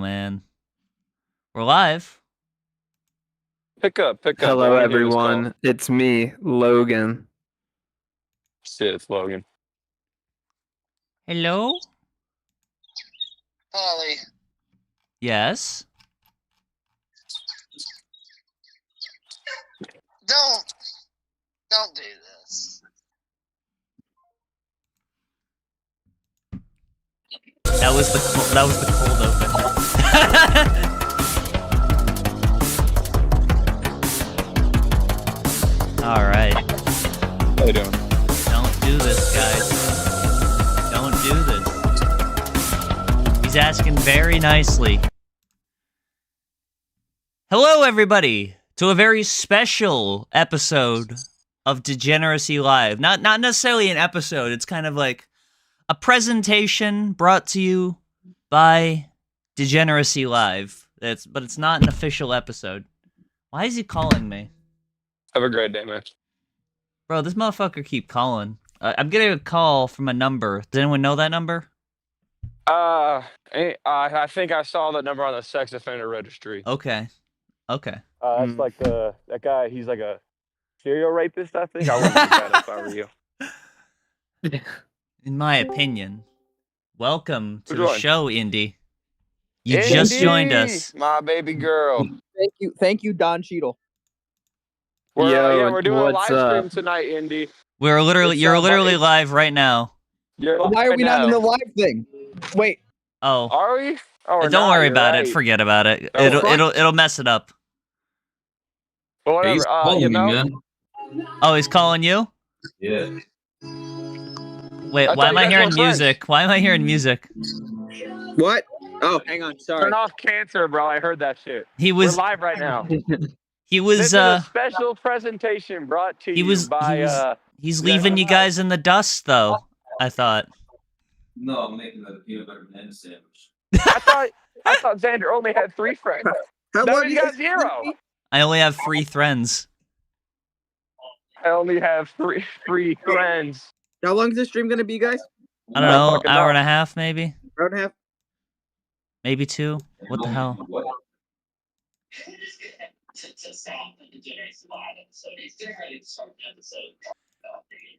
Man, we're live. Pick up. Hello, everyone. It's me, Logan. Shit, it's Logan. Hello? Holly. Yes? Don't do this. That was the cold open. All right. How you doing? Don't do this, guys. Don't do this. He's asking very nicely. Hello, everybody, to a very special episode of Degeneracy Live. Not necessarily an episode. It's kind of like a presentation brought to you by Degeneracy Live. But it's not an official episode. Why is he calling me? Have a great day, man. Bro, this motherfucker keep calling. I'm getting a call from a number. Does anyone know that number? I think I saw that number on the sex offender registry. Okay. That's like that guy. He's like a serial rapist. I think I wouldn't do that if I were you. In my opinion. Welcome to Who's the joined? show, Indy. You just joined Indy, us. my baby girl. Thank you, Don Cheadle. We're doing a live what's stream up? tonight, Indy. You're literally it's- live right now. You're live Why are right we not in now. the live thing? Wait, Oh, Are we? Oh, we're don't not, worry you're about right. it. Forget about it. Oh, It'll mess it up. Well, whatever. He's calling you me, know, man. Oh, he's calling you? Yeah. Wait, I why thought am you I guys hearing were friends. music? Why am I hearing music? what? Oh, hang on, sorry. turn off cancer, bro. I heard that shit. He We're was live right now. he This was is a special presentation brought to he you was- by he's Yeah, leaving you I'm guys in the dust though. I thought. No, I'm making a peanut butter banana sandwich. I thought Xander only had 3 friends. How Now long he's you got guys 0. I only have 3 friends. I only have three friends. How long is this stream gonna be, guys? I don't I know, fucking hour know. and a half maybe? Hour and a half. Maybe 2. What the hell? What?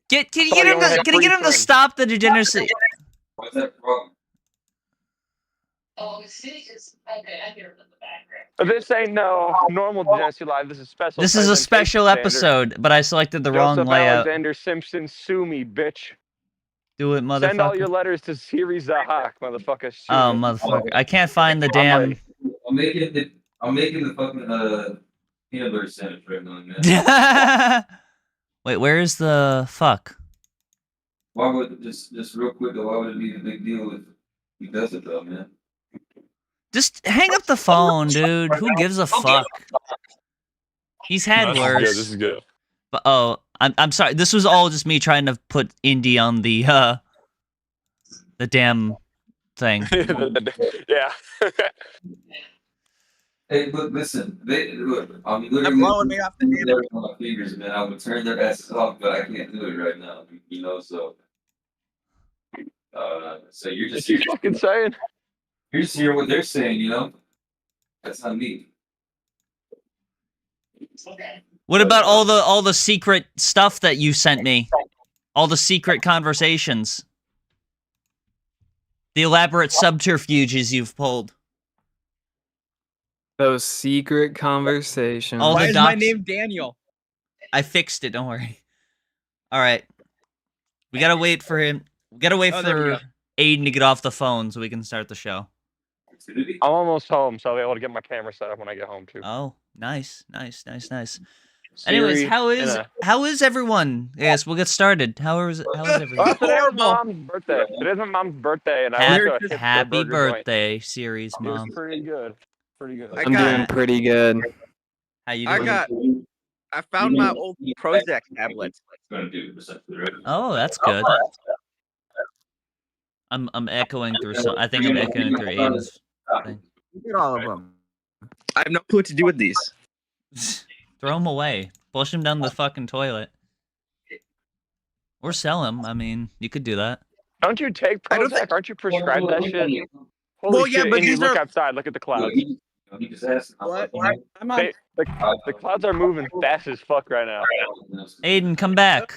Can you Thought get you him only to, had can you 3 get him to friends. stop the degeneracy? What's that wrong? But this ain't no normal Degeneracy Live. This is special. This is a special presentation, Xander. episode, but I selected the wrong Joseph layout. Alexander Simpson, sue me, bitch. Do it, Send all your motherfucker. letters to Siri Zahak, motherfucker. Sue Oh, me. motherfucker. I can't find the damn... I'm making the fucking peanut butter sandwich right now, man. Wait, where's the fuck? Why would just real quick though? Why would it be a big deal if he does it though, man? Just hang up the phone, dude. Who gives a fuck? He's had worse. This is good. But, I'm sorry. This was all just me trying to put Indy on the damn thing. Yeah. Hey, look, listen. Look. I'm They're literally blowing me off the damn. there with my fingers, man. I would turn their asses off, but I can't do it right now. You know, so. So you're What just you fucking saying? You're just hearing what they're saying, you know? That's not me. What about all the secret stuff that you sent me? All the secret conversations. The elaborate subterfuges you've pulled. Those secret conversations. All Why the is my docs- name Daniel? I fixed it, don't worry. Alright. We gotta wait for him. We gotta wait Oh, there we for go. Aiden to get off the phone so we can start the show. I'm almost home, so I'll be able to get my camera set up when I get home too. Oh, nice. Anyways, Siri how is everyone? Yes, we'll get started. How is Oh, everyone? today was Horrible. Mom's birthday. Today's my mom's birthday, and I went to a hipster Happy burger joint. birthday, series It was mom. pretty good. Pretty good. I I'm got- doing pretty good. How you doing? I found my old Prozac tablets. Gonna do essentially, right? Oh, that's good. I'm echoing through some. I think I'm echoing through Aiden's thing. Look at all of them. I have no clue what to do with these. Throw them away. Flush them down the fucking toilet. Or sell them. I mean, you could do that. Don't you take I don't Prozac? Aren't you prescribed that shit? Holy Well, yeah, shit, but Indy, these look are- outside. Look at the clouds. He just asked. What? Like, I'm on. The clouds are moving fast as fuck right now. Aiden, come back.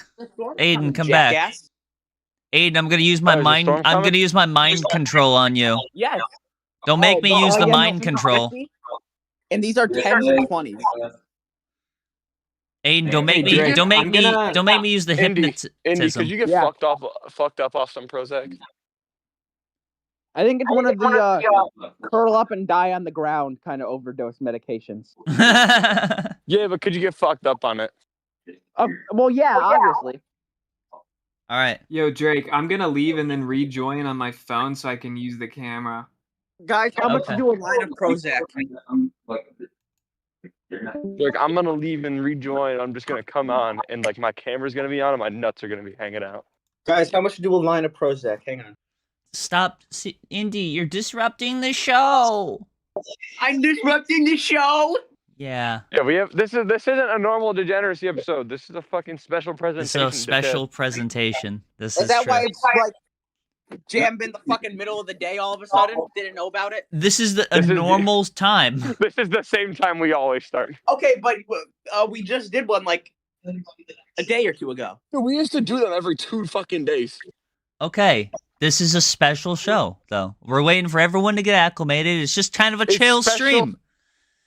Aiden, come back. Jackass. Aiden, I'm gonna use my Oh, is a mind. storm I'm coming? gonna use my mind control on you. Yes. Don't make me use the yeah, no, mind these are control. 50, and these are 10s and 20s. Aiden, don't make Hey, me. Drake, Don't make I'm me. gonna- Don't make me use the Indy, hypnotism. could you get Yeah. fucked up off some Prozac? I think it's one of the curl up and die on the ground kind of overdose medications. Yeah, but could you get fucked up on it? Well, yeah, obviously. All right. Yo, Drake, I'm gonna leave and then rejoin on my phone so I can use the camera. Guys, how much Okay. to do a line of Prozac? Like, I'm gonna leave and rejoin. I'm just gonna come on, and like my camera's gonna be on, and my nuts are gonna be hanging out. Guys, how much to do a line of Prozac? Hang on. Stop, Indy. You're disrupting the show. I'm disrupting the show. Yeah. Yeah, we have. This isn't a normal degeneracy episode. This is a fucking special This presentation. is a special presentation. This Is is that true. why it's like jammed in the fucking middle of the day all of a sudden? Didn't know about it? This is a This is the- normal time. This is the same time we always start. Okay, but we just did one like a day or two ago. Dude, we used to do that every 2 fucking days. Okay. This is a special show, though. We're waiting for everyone to get acclimated. It's just kind of a It's chill special. stream.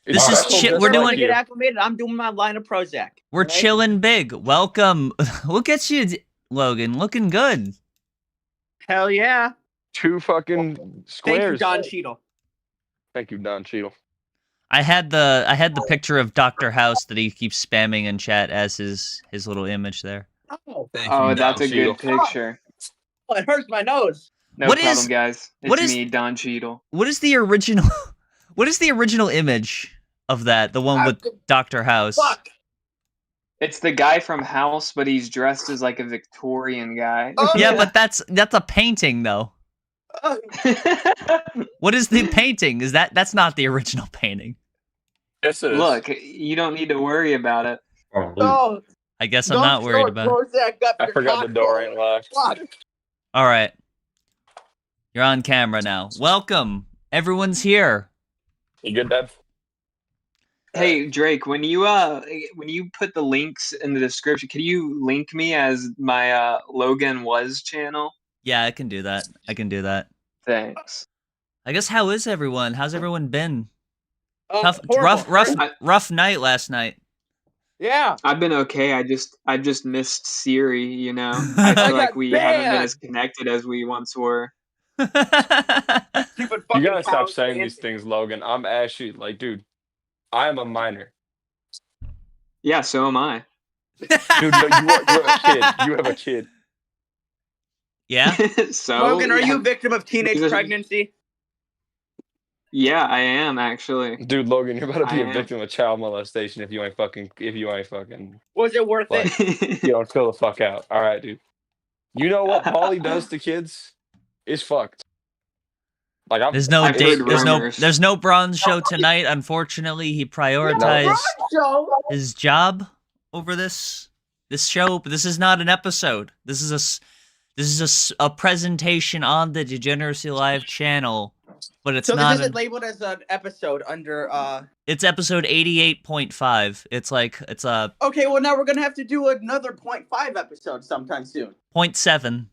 It's This is special shit just we're like doing- To get you. acclimated, I'm doing my line of Prozac. We're Right? chilling big. Welcome. Look at you, Logan. Looking good. Hell yeah. 2 fucking Thank you, squares. Don Cheadle. Thank you, Don Cheadle. I had the picture of Dr. House that he keeps spamming in chat as his little image there. Oh, Oh, that's a Cheadle. good picture. it hurts my nose. No What problem, is- guys. It's what is- me, Don Cheadle. What is the original What is the original image of that? The one with Dr. House. Fuck. It's the guy from House, but he's dressed as like a Victorian guy. Oh, Yeah, but that's a painting though. What is the painting? That's not the original painting. Yes, it is. Look, you don't need to worry about it. No, I guess I'm not worried about it. Prozac up I your forgot the door cock ain't locked. hole. Fuck. All right. You're on camera now. Welcome. Everyone's here. You good, Dad? Hey Drake, when you put the links in the description, can you link me as my Logan Was channel? Yeah, I can do that. Thanks. I guess how is everyone? How's everyone been? Horrible. Rough night last night. Yeah. I've been okay. I just missed Siri, you know. I I feel like got we haven't been banned. as connected as we once were. Stupid You fucking gotta stop cows saying dancing. these things, Logan. I'm actually like, dude, I am a minor. Yeah, so am I. Dude, no, you're a kid. You have a kid. Yeah? So Logan, are yeah. you a victim of teenage Because- pregnancy? Yeah, I am actually. Dude, Logan, you're about to be I a am. victim of child molestation if you ain't fucking Was it worth Like- it? you don't fill the fuck out. All right, dude. You know what Polly does to kids is fucked. Like I'm There's no I've date. heard rumors. There's no bronze show tonight. Unfortunately, he prioritized his job over this show. But this is not an episode. This is a presentation on the Degeneracy Live channel. But it's So not. this isn't labeled as an episode under It's episode 88.5. It's a Okay, well now we're gonna have to do another 0.5 episode sometime soon. 0.7.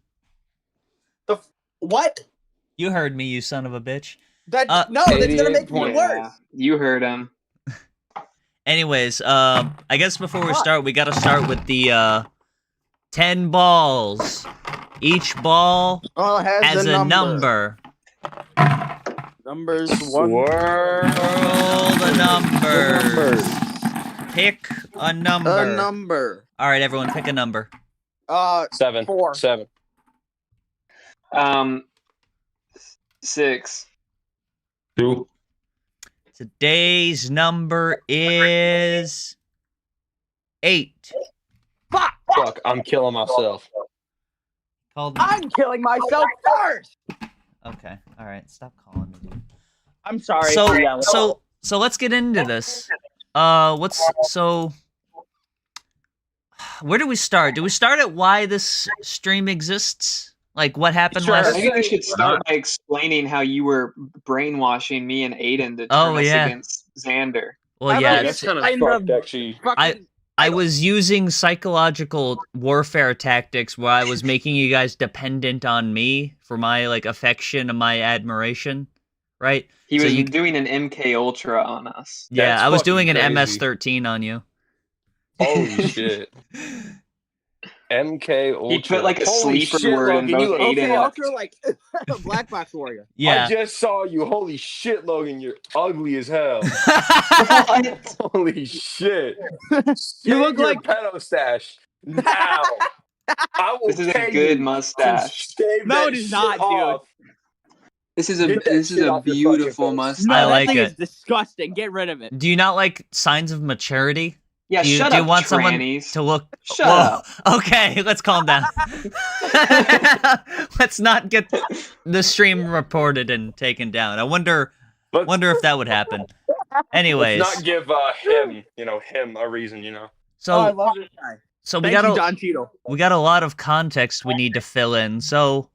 What? You heard me, you son of a bitch. That Uh, no, that's gonna make it 88 worse. You heard him. Anyways, I guess before we start, we gotta start with the 10 balls. Each ball Oh, it has a number. Numbers Roll the numbers. Pick a number. A number. All right, everyone, pick a number. 7. 4. 7. 6. 2. Today's number is 8. Fuck, I'm killing myself. Called me. I'm killing myself first. Okay, all right, stop calling me, dude. I'm sorry. So, Yeah, so let's get into this. Where do we start? Do we start at why this stream exists? Like what happened Sure. I last? think we should start by explaining how you were brainwashing me and Aiden to turn us against Xander. Well, How yeah. about That's you kind of explain fucked, the actually. fucking I title? was using psychological warfare tactics where I was making you guys dependent on me for my like affection and my admiration, right? He So was you, doing an MK Ultra on us. yeah, That's I was fucking doing an crazy. MS-13 on you. Holy shit. MK Ultra. He put like a Holy sleeper shit, word in Logan, you both look Aiden Okay, and fucked. Ultra like Black Box Warrior. Yeah. I just saw you. Holy shit, Logan, you're ugly as hell. What? Holy shit. You Save look your like pedo stash now. I will This is a pay good you mustache. to shave No, that it is shit not, dude. off. This is Get that shit off your fucking beautiful face. mustache. no, I that like thing it. is disgusting. Get rid of it. Do you not like signs of maturity? Yeah, Do you, shut do up, you want someone trannies. to look? Shut Whoa. up. Okay, let's calm down. Let's not get the stream reported and taken down. I wonder Let's, if that would happen. let's Anyways, not give him a reason, I so love this guy. we Thank got you, a Don Cheadle. lot of context we need to fill in. So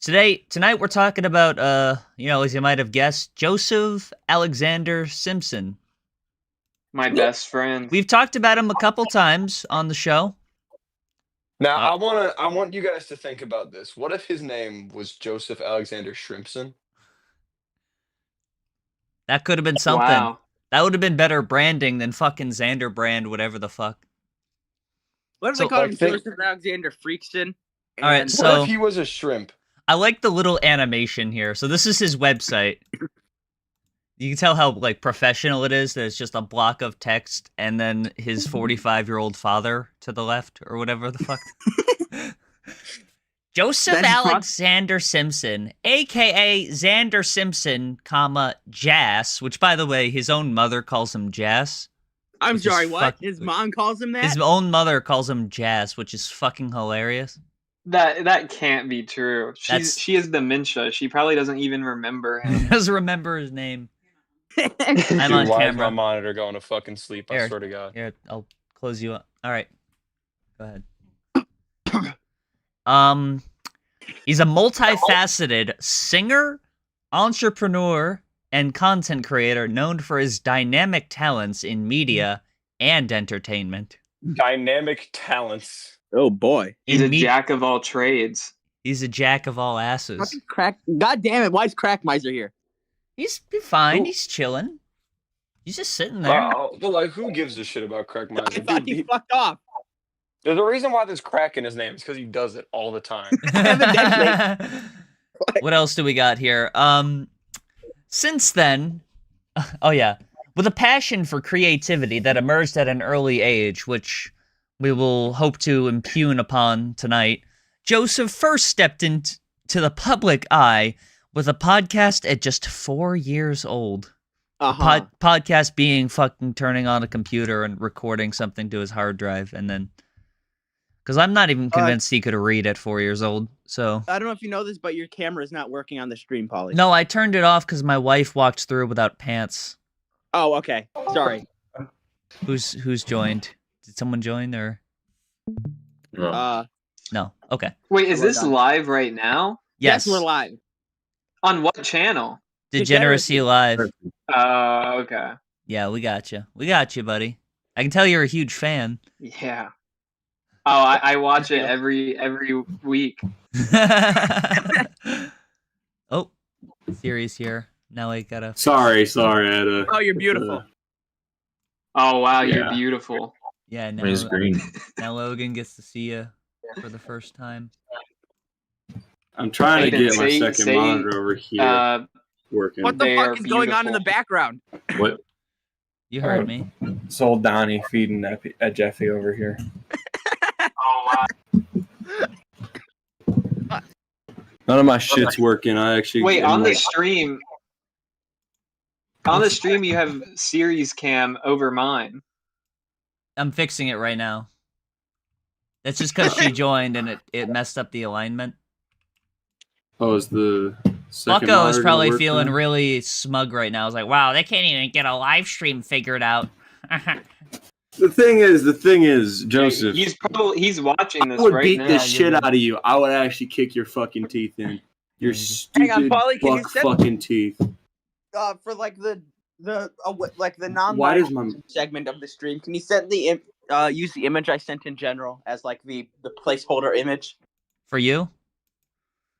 tonight we're talking about as you might have guessed, Joseph Alexander Simpson. My best friend. We've talked about him a couple times on the show. Now, I want you guys to think about this. What if his name was Joseph Alexander Shrimpson? That could have been something. Wow. That would have been better branding than fucking Xander brand, whatever the fuck. What if So, they call like, him think- Joseph Alexander Freakston? All right, And- so- What if he was a shrimp? I like the little animation here. So this is his website. You can tell how like professional it is. That it's just a block of text and then his 45-year-old father to the left or whatever the fuck. Joseph That's fuck- Alexander Simpson, aka Xander Simpson, comma Jas, which by the way, his own mother calls him Jas. I'm Which is sorry, what? fuck- His mom calls him that? His own mother calls him Jas, which is fucking hilarious. That can't be true. That's- She has dementia. She probably doesn't even remember He him. doesn't remember his name. I'm Dude, on why is camera. my monitor going to fucking sleep? I Here. swear to God. Here, I'll close you up. All right. Go ahead. He's a multifaceted singer, entrepreneur, and content creator known for his dynamic talents in media and entertainment. Dynamic talents. Oh boy. He's In a me- jack of all trades. He's a jack of all asses. Fucking crack. God damn it! Why is Crack Miser here? He's fine. Ooh. He's chilling. He's just sitting there. Wow. But like, who gives a shit about Crack I Miser? thought Dude, he fucked off. there's a reason why there's crack in his name. It's because he does it all the time. Evidently. What else do we got here? Since then, oh yeah, with a passion for creativity that emerged at an early age, which we will hope to impugn upon tonight, Joseph first stepped into the public eye with a podcast at just 4 years old. Uh-huh. Podcast being fucking turning on a computer and recording something to his hard drive, and then because I'm not even convinced he could read at 4 years old. So I don't know if you know this, but your camera is not working on the stream, Polly. no, I turned it off because my wife walked through without pants. Oh, okay. Sorry. Who's joined? Did someone join or no? Okay. Wait, is We're this done. live right now? Yes. We're live. On what channel? Degeneracy Live. Okay. Yeah, we got you. We got you, buddy. I can tell you're a huge fan. Yeah. Oh, I watch it every week. Oh, Siri's here. Now I gotta. Sorry, I had a. Oh, you're beautiful. Oh wow, you're Yeah. beautiful. Yeah, now, Mine's green. now Logan gets to see you for the first time. I'm trying to Aiden, get my say- second say, monitor over here Uh, working. What the They fuck are is going on in the beautiful. background? What? You heard me. It's old Donnie feeding at Jeffy over here. oh None of my shit's working. I actually. Wait, am on the like- stream. On the stream, you have Siri's cam over mine. I'm fixing it right now. That's just because she joined and it messed up the alignment. Oh, is the second Bucko is monitor probably working? feeling really smug right now. He's like, wow, they can't even get a live stream figured out. The thing is, Joseph. He's watching this I would right beat now. the shit out of you. I would actually kick your fucking teeth in. Your stupid Hang on, Polly, can you buck send- fucking teeth. For like the non Why does my segment of the stream, can you send the use the image I sent in general as like the placeholder image? For you?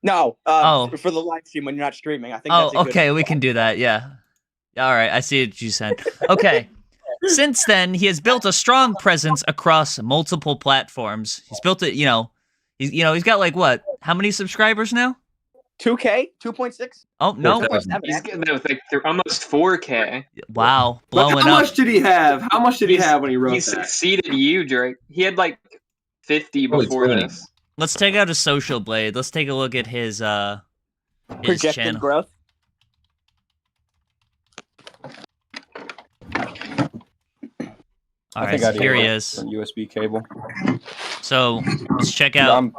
No, Oh. for the live stream when you're not streaming. I think Oh, that's a good okay, we can do that. Yeah. All right, I see what you said. Okay. Since then, he has built a strong presence across multiple platforms. He's built it, he's got like what? How many subscribers now? 2K, 2.6. Oh no! 4,000. He's getting that with like almost 4K. Wow, But blowing how up. much did he have? How much did he have when he wrote He that? succeeded you, Drake. He had like 50 Oh, it's before funny. this. Let's take out a Social Blade. Let's take a look at his Projected channel. growth. All I right, think so I do here he it is. on USB cable. So let's check out.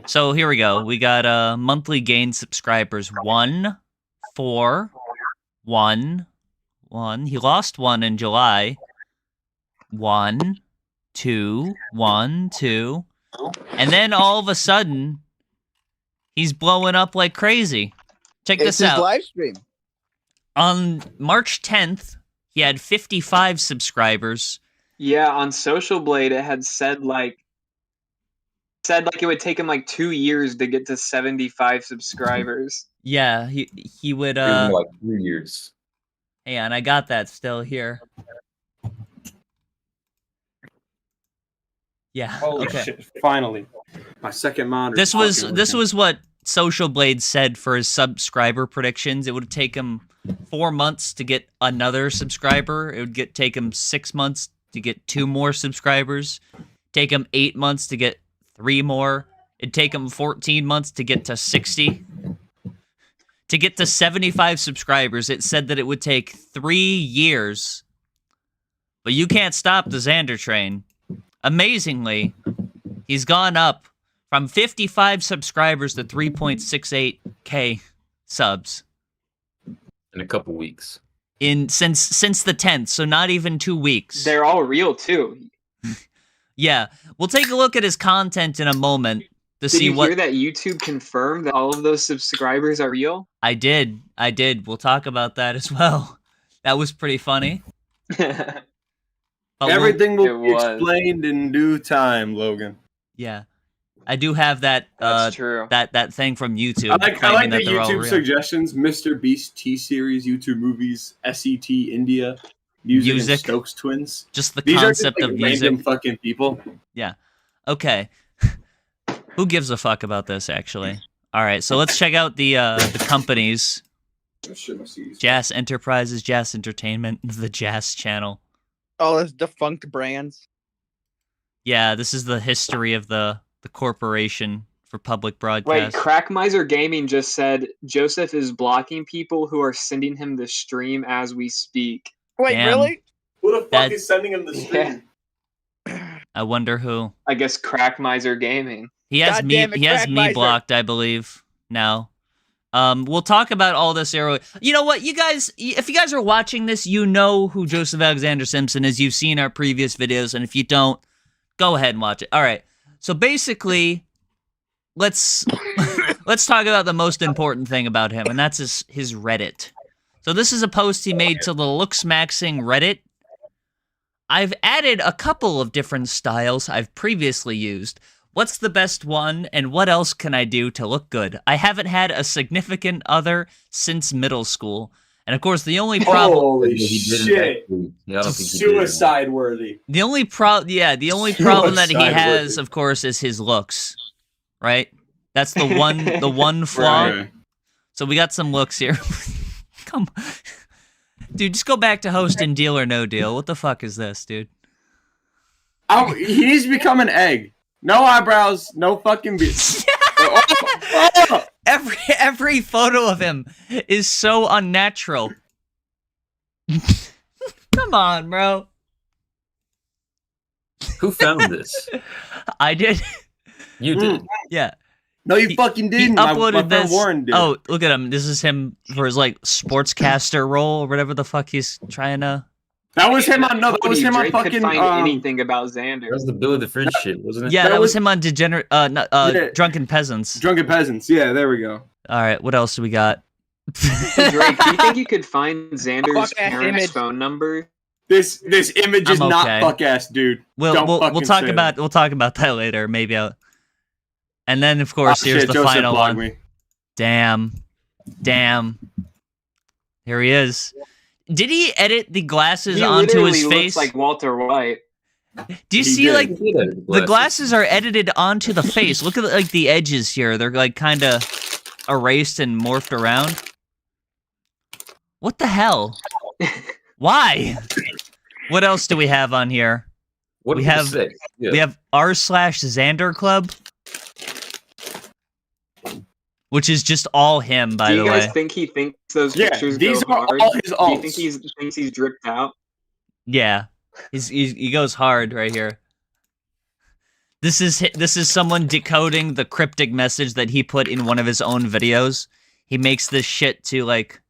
So here we go. We got monthly gain subscribers 1, 4, 1, 1. He lost 1 in July. 1, 2, 1, 2. And then all of a sudden, he's blowing up like crazy. Check It's this his out. live stream. On March 10th, he had 55 subscribers. Yeah, on Social Blade, it had said like it would take him like 2 years to get to 75 subscribers. Yeah, he would It was more like 3 years. Hang on, I got that still here. Yeah. Holy okay. shit! Finally, My second monitor. This was what Social Blade said for his subscriber predictions. It would take him 4 months to get another subscriber. It would take him 6 months to get 2 more subscribers. Take him 8 months to get 3 more. It'd take him 14 months to get to 60. To get to 75 subscribers, it said that it would take 3 years. But you can't stop the Xander train. Amazingly, he's gone up from 55 subscribers to 3.68K subs In a couple weeks. since the 10th, so not even 2 weeks. They're all real too. Yeah, we'll take a look at his content in a moment to Did see you what hear that YouTube confirmed that all of those subscribers are real? I did. We'll talk about that as well. That was pretty funny. But Everything will be It was. explained in due time, Logan. yeah, I do have that That's true. that thing from YouTube I like claiming the that they're all YouTube real. suggestions: Mr. Beast T-Series, YouTube movies, SET India, music, Music. and Stokes Twins. Just the These concept are just, of like, music. random fucking people. Okay. Who gives a fuck about this, actually? All right, so let's check out the companies. Jazz Enterprises, Jazz Entertainment, the Jazz Channel. All his defunct brands. Yeah, this is the history of the corporation for public Wait, broadcast. Crack Miser Gaming just said Joseph is blocking people who are sending him the stream as we speak. Wait, Damn. really? Who the fuck That- is sending him the stream? I wonder who. I guess Crack Miser Gaming. He has God me. damn it, He has Crack me Miser. blocked, I believe. Now, we'll talk about all this earlier. You know what, you guys? If you guys are watching this, you know who Joseph Alexander Simpson is. You've seen our previous videos, and if you don't, go ahead and watch it. All right. So basically, let's talk about the most important thing about him, and that's his Reddit. So this is a post he made to the Looks Maxing Reddit. I've added a couple of different styles I've previously used. What's the best one, and what else can I do to look good? I haven't had a significant other since middle school. And of course, the only problem... Holy He didn't shit! actually- yeah, I don't think he did. Suicide worthy. The only problem that he has, of course, is his looks. Right? That's the one flaw. Right. So we got some looks here. Come on. Dude, just go back to hosting Deal or No Deal. What the fuck is this, dude? He needs to become an egg. No eyebrows, no fucking beard. Every photo of him is so unnatural. Come on, bro. Who found this? I did. You did. Yeah. No, you fucking He didn't. uploaded my friend this. Warren did. Oh, look at him. This is him for his like sportscaster role or whatever the fuck he's trying to. That was him on. No, that was him on Drake could fucking. find anything about Xander. That was the Bill of the Fringe shit, wasn't it? Yeah, that was was- him on Yeah. Drunken Peasants. Drunken Peasants. Yeah, there we go. All right, what else do we got? Drake, do you think you could find Xander's Fuck-ass parents' image. phone number? This image is I'm not okay. fuck ass, dude. We'll Don't we'll fucking talk say about that. we'll talk about that later. Maybe I'll. And then of course here's Shit, the Joseph final blocked one. me. Damn. Here he is. Did he edit the glasses He onto his literally face? looks like Walter White. Do you He see did. like the glasses are edited onto the face? Look at like the edges here. They're like kind of erased and morphed around. What the hell? Why? What else do we have on here? What we did have- it say? Yeah. We have r/Xander Club, which is just all him, by Do the you guys way. think he thinks those Yeah, pictures these go are hard? all his Do you think alts. thinks he's dripped out? Yeah, he goes hard right here. This is someone decoding the cryptic message that he put in one of his own videos. He makes this shit to like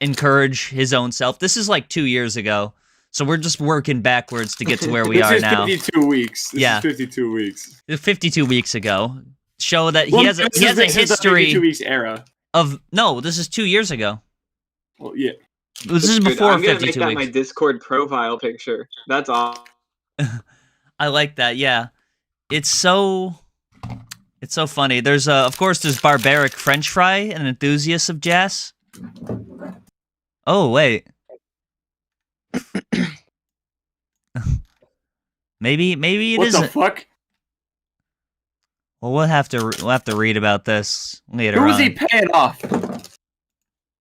encourage his own self. This is like 2 years ago, so we're just working backwards to get to where we This are is now. 52 weeks. This Yeah. is 52 weeks. 52 weeks ago. Show that he Well, has a this he is- has a this is the 52 history weeks era. of no. This is 2 years ago. Well, yeah. This is Dude, before I'm gonna 52 make that weeks. my Discord profile picture. That's all. I like that. Yeah, it's so funny. There's of course there's Barbaric French Fry, an enthusiast of jazz. Oh wait, maybe it What the isn't. fuck? Well, we'll have to read about this later. Who is on. he paying off?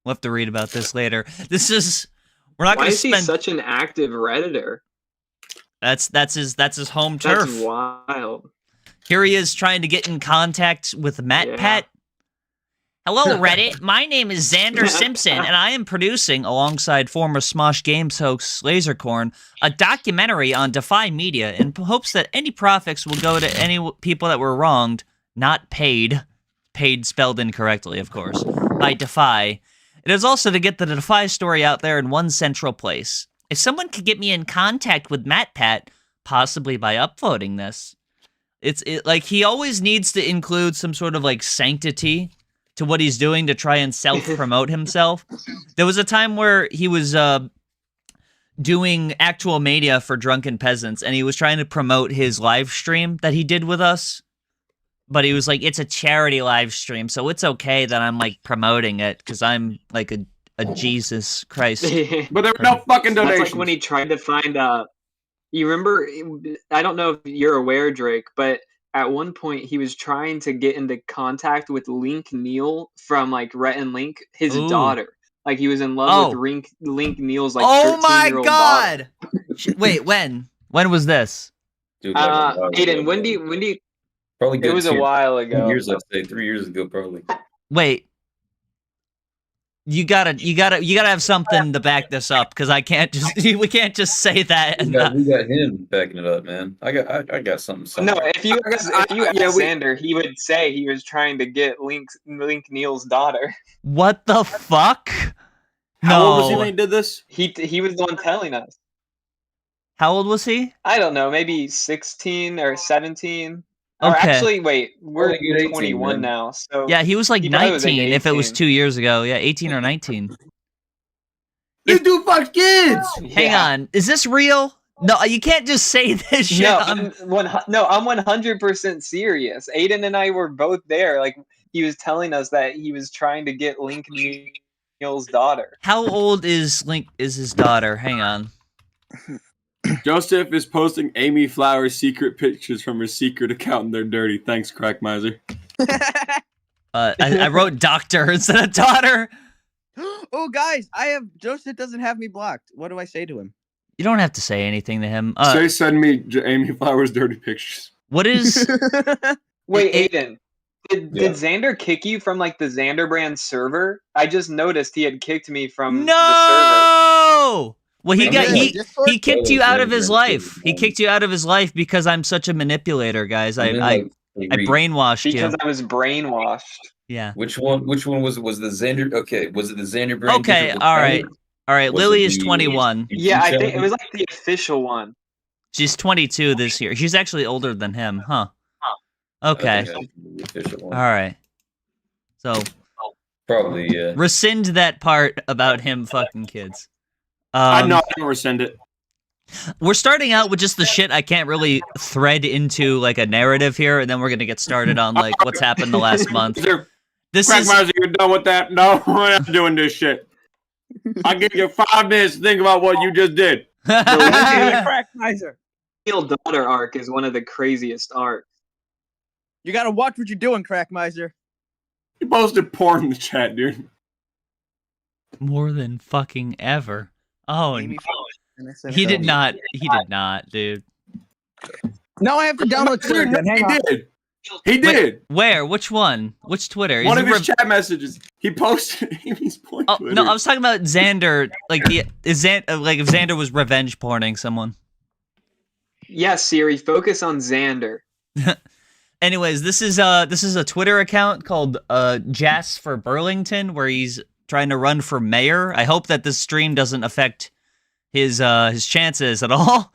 We'll have to read about this later. We're not Why going to is he spend. such an active redditor? That's his home turf. That's wild. Here he is trying to get in contact with Matt Yeah. Pat. Hello, Reddit. My name is Xander Simpson, and I am producing, alongside former Smosh Games host Lasercorn, a documentary on Defy Media in hopes that any profits will go to any people that were wronged, not paid. Paid spelled incorrectly, of course, by Defy. It is also to get the Defy story out there in one central place. If someone could get me in contact with Matt Pat, possibly by upvoting this, it's like he always needs to include some sort of like sanctity to what he's doing to try and self-promote himself. There was a time where he was doing actual media for Drunken Peasants, and he was trying to promote his live stream that he did with us. But he was like, it's a charity live stream, so it's okay that I'm like promoting it because I'm like a Jesus Christ. But there were no fucking That's donations. like when he tried to find you remember, I don't know if you're aware, Drake, but at one point he was trying to get into contact with Link Neal from like Rhett and Link, his Ooh. daughter. Like he was in love Oh. with Link Neal's like Oh my 13-year-old daughter. god! Wait, when? When was this? Dude, like, Aiden, when do you probably it good was a 2 while ago. years, I'd say 3 years ago, probably. Wait. You gotta have something to back this up because we can't just say that. We And got him backing it up, man. I got something. No, if you asked yeah, we- Xander, he would say he was trying to get Link Neal's daughter. what the fuck? How old was he No. when he did this? He was the one telling us. How old was he? I don't know, maybe 16 or 17. Or Okay. actually, wait, we're Probably good 18, 21 man. now. So Yeah, he was like He probably was, like, 19 if it was 18. 2 years ago. Yeah, 18 or 19. This dude fucks kids. Hang on. Is this real? No, you can't just say this shit. No, on- I'm 100% serious. Aiden and I were both there. Like he was telling us that he was trying to get Link Neal's daughter. How old is his daughter? Hang on. Joseph is posting Amy Flowers' secret pictures from her secret account and they're dirty. Thanks, Crack Miser. I wrote doctor instead of daughter. Oh, guys, Joseph doesn't have me blocked. What do I say to him? You don't have to say anything to him. Say send me Amy Flowers' dirty pictures. What is... Wait, It- Aiden, did Yeah. Xander kick you from like the Xander brand server? I just noticed he had kicked me from the server. No! Well, he Yeah, he kicked you out of his Yeah, life. yeah. He kicked you out of his life because I'm such a manipulator, guys. And then, I like, I brainwashed you. Because I was brainwashed. Yeah. Which one was it? Was the Xander? Okay, was it the Xander brain? Okay, all right. All right, Was Lily it is the 21. Yeah, I think challenge? it was like the official one. She's 22 this year. She's actually older than him, huh? I Okay. think that's the official All one. right. So Probably, yeah. rescind that part about him fucking kids. I know. I don't rescind it. We're starting out with just the shit I can't really thread into like a narrative here, and then we're gonna get started on like what's happened the last month. This Crack is Miser, you're done with that? No, we're not doing this shit. I'll give you 5 minutes to think about what you just did. Crack Miser. Real daughter arc is one of the craziest arcs. You gotta watch what you're doing, Crack Miser. You posted porn in the chat, dude. more than fucking ever. Oh, Amy he did not. He did not, dude. No, I have to download Twitter. Then hang on. Did. He did. Where? Which one? Which Twitter? One Is of it his chat messages. He posted Amy's porn Oh Twitter. no, I was talking about Xander. Like if Xander was revenge porning someone. Yeah, Siri, focus on Xander. Anyways, this is a Twitter account called Jas for Burlington, where he's trying to run for mayor. I hope that this stream doesn't affect his chances at all.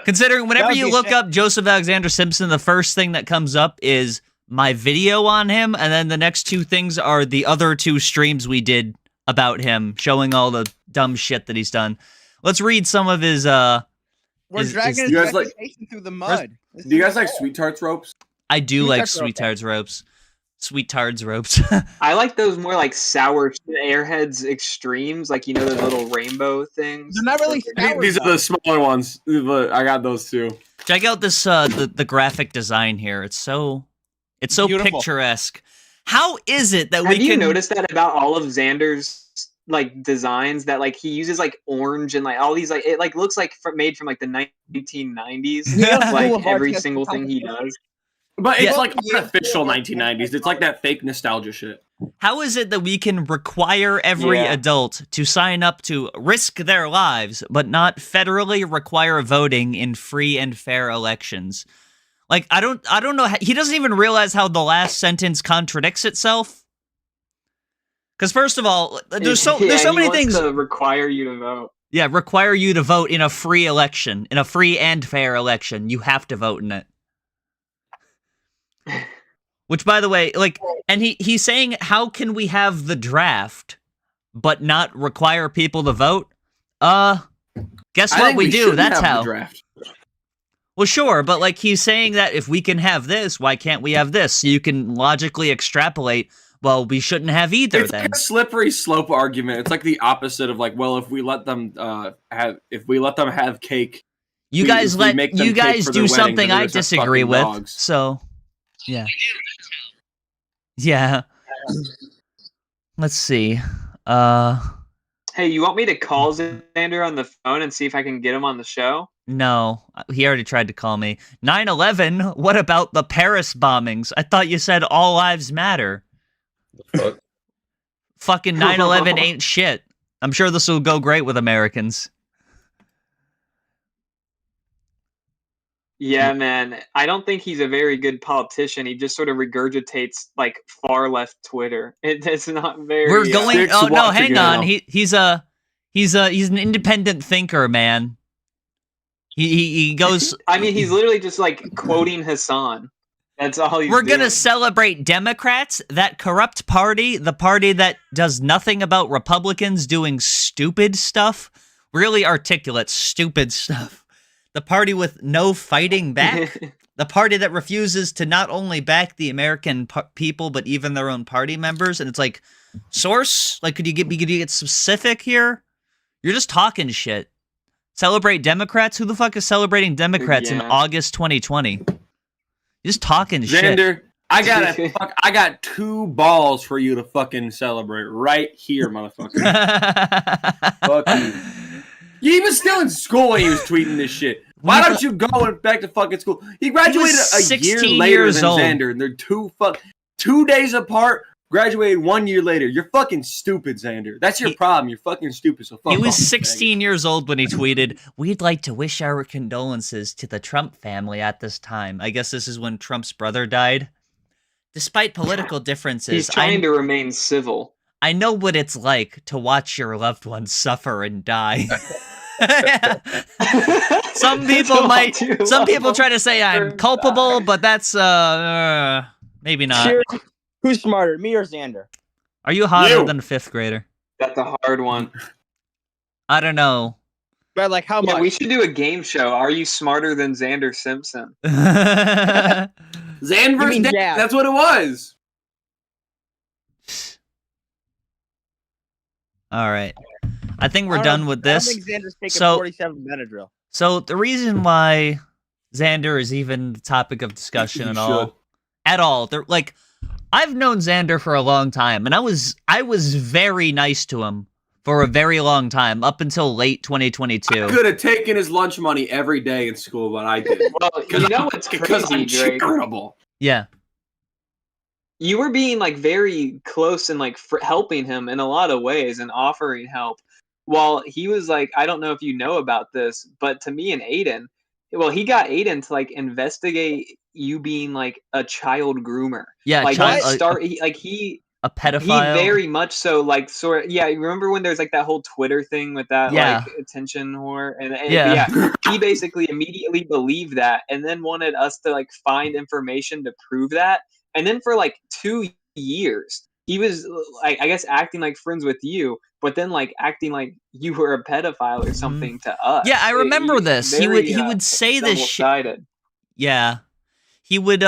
Considering whenever you look up Joseph Alexander Simpson, the first thing that comes up is my video on him, and then the next two things are the other two streams we did about him, showing all the dumb shit that he's done. Let's read some of his We're dragging his you guys reputation through the mud. Do you guys like Sweet Tarts ropes? I do like Sweethearts Sweethearts ropes. Sweethearts ropes. I like those more like sour Airheads extremes, like those little rainbow things. They're not really sour. These are the smaller ones. But I got those too. Check out this the graphic design here. It's so Beautiful. picturesque. How is it that Have we you can noticed that about all of Xander's like designs, that like he uses like orange and like all these like it like looks like made from like the 1990s, Yeah, like School of every Arts single has thing he does. But it's Yeah. like unofficial 1990s. It's like that fake nostalgia shit. How is it that we can require every Yeah. adult to sign up to risk their lives, but not federally require voting in free and fair elections? Like, I don't know. He doesn't even realize how the last sentence contradicts itself. Because first of all, there's so he many wants things. to require you to vote. Yeah, require you to vote in a free election, in a free and fair election. You have to vote in it. Which, by the way, like, and he's saying, how can we have the draft, but not require people to vote? Guess I what think we do? shouldn't That's have the how. draft. Well, sure, but like he's saying that if we can have this, why can't we have this? So you can logically extrapolate. Well, we shouldn't have either. It's then like a slippery slope argument. It's like the opposite of like, well, if we let them have cake, you we- guys if we make them you cake guys for do their wedding, something then they're I just disagree fucking with. dogs. So, yeah, yeah. Let's see. Hey, you want me to call Xander on the phone and see if I can get him on the show? No, he already tried to call me. 9/11. What about the Paris bombings? I thought you said all lives matter. Fuck. Fucking 9/11 ain't shit. I'm sure this will go great with Americans. Yeah, man. I don't think he's a very good politician. He just sort of regurgitates like far left Twitter. It's not very. We're going. Sticks Oh no, watching hang it on. now. He's an independent thinker, man. He goes. I mean, he's literally just like quoting Hassan. That's all he's We're doing. gonna celebrate Democrats, that corrupt party, the party that does nothing about Republicans doing stupid stuff, really articulate stupid stuff. The party with no fighting back. The party that refuses to not only back the American people, but even their own party members. And it's like, source? Like, could you get specific here? You're just talking shit. Celebrate Democrats? Who the fuck is celebrating Democrats in Yeah. August 2020? You're just talking shit. Xander, I got 2 balls for you to fucking celebrate right here, motherfucker. Fuck you. He was still in school when he was tweeting this shit. Why don't you go back to fucking school? He graduated a year 16 later years than old. Xander, and they're 2 days apart. Graduated 1 year later. You're fucking stupid, Xander. That's your problem. You're fucking stupid. So fuck He was off, 16 years old when he tweeted, "We'd like to wish our condolences to the Trump family at this time." I guess this is when Trump's brother died. Despite political differences, He's trying to remain civil. I know what it's like to watch your loved ones suffer and die. Some people try to say I'm culpable, but that's maybe not. Cheers. Who's smarter, me or Xander? Are you hotter You. than a 5th grader? That's a hard one. I don't know. But like, how Yeah, much? we should do a game show. Are you smarter than Xander Simpson? Xan versus mean Dan. Jab? That's what it was. All right. I think we're I don't done know, with I this. don't think Xander's taking So- 47 Benadryl. So the reason why Xander is even the topic of discussion You at should. all, they're like, I've known Xander for a long time, and I was very nice to him for a very long time, up until late 2022. I could have taken his lunch money every day in school, but I didn't. Well, you know what's Because crazy, I'm Drake? charitable. Yeah. You were being like very close and like helping him in a lot of ways and offering help. While he was like, I don't know if you know about this, but to me and Aiden, well, he got Aiden to like investigate you being like a child groomer. Yeah, Like child, he a pedophile. He very much so like sort of, yeah. You remember when there's like that whole Twitter thing with that Yeah. like attention whore and Yeah. he basically immediately believed that and then wanted us to like find information to prove that. And then for like 2 years, he was like, I guess, acting like friends with you, but then like acting like you were a pedophile or something to us. Yeah, I remember this. He would say this shit. Double-sided. Yeah. He would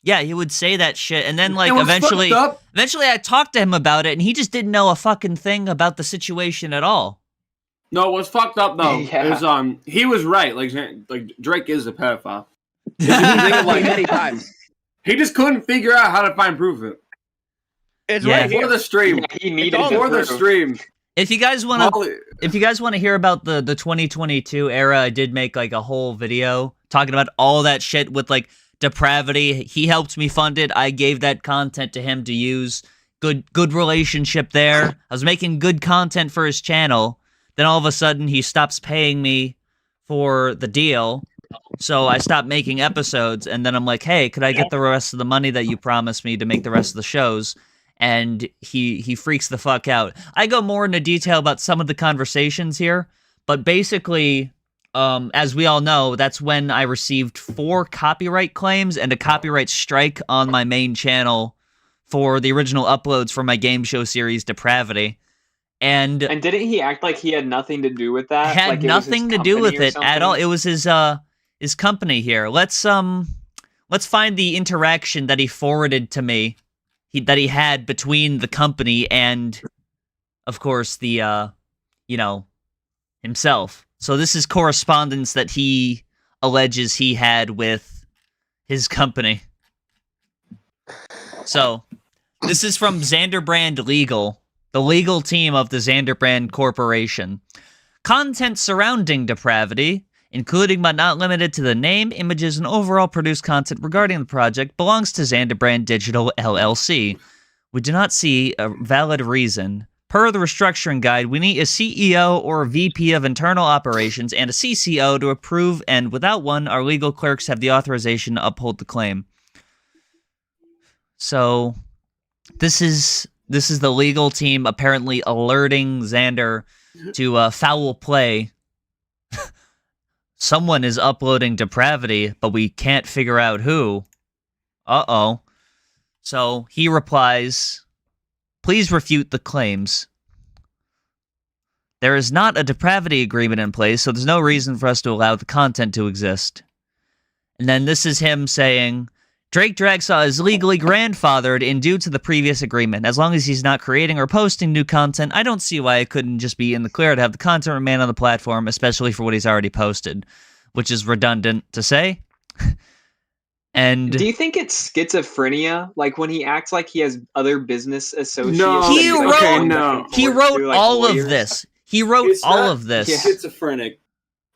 he would say that shit, and then like And what's eventually fucked up- I talked to him about it, and he just didn't know a fucking thing about the situation at all. No, what's fucked up though Yeah. is he was right. Like Drake is a pedophile. Like many times. He just couldn't figure out how to find proof of it. It's Yeah. right For here. the stream. Yeah, he needed all to For the prove. stream. If you guys want to Molly- If you guys want to hear about the 2022 era, I did make like a whole video talking about all that shit with like depravity. He helped me fund it. I gave that content to him to use. Good relationship there. I was making good content for his channel. Then all of a sudden he stops paying me for the deal. So I stopped making episodes, and then I'm like, hey, could I get the rest of the money that you promised me to make the rest of the shows? And he freaks the fuck out. I go more into detail about some of the conversations here, but basically, as we all know, that's when I received 4 copyright claims and a copyright strike on my main channel for the original uploads for my game show series Depravity. And didn't he act like he had nothing to do with that? had Like it was his nothing to do with company or it at all. something? It was his company here. Let's find the interaction that he forwarded to me, that he had between the company and, of course, the himself. So this is correspondence that he alleges he had with his company. So this is from Xanderbrand Legal, the legal team of the Xanderbrand Corporation. Content surrounding Depravity, including but not limited to the name, images, and overall produced content regarding the project, belongs to Xanderbrand Digital LLC. We do not see a valid reason. Per the restructuring guide, we need a CEO or a VP of internal operations and a CCO to approve, and without one, our legal clerks have the authorization to uphold the claim. So, this is the legal team apparently alerting Xander to foul play. Someone is uploading Depravity, but we can't figure out who. Uh-oh. So he replies, please refute the claims. There is not a Depravity agreement in place, so there's no reason for us to allow the content to exist. And then this is him saying, Drake Dragsaw is legally grandfathered in due to the previous agreement. As long as he's not creating or posting new content, I don't see why it couldn't just be in the clear to have the content remain on the platform, especially for what he's already posted, which is redundant to say. And do you think it's schizophrenia? Like when he acts like he has other business associates? No. that He he's, like, wrote- going back and he forth wrote to, like, all of lawyers? this. He wrote It's all not- of this. Yeah. Schizophrenic.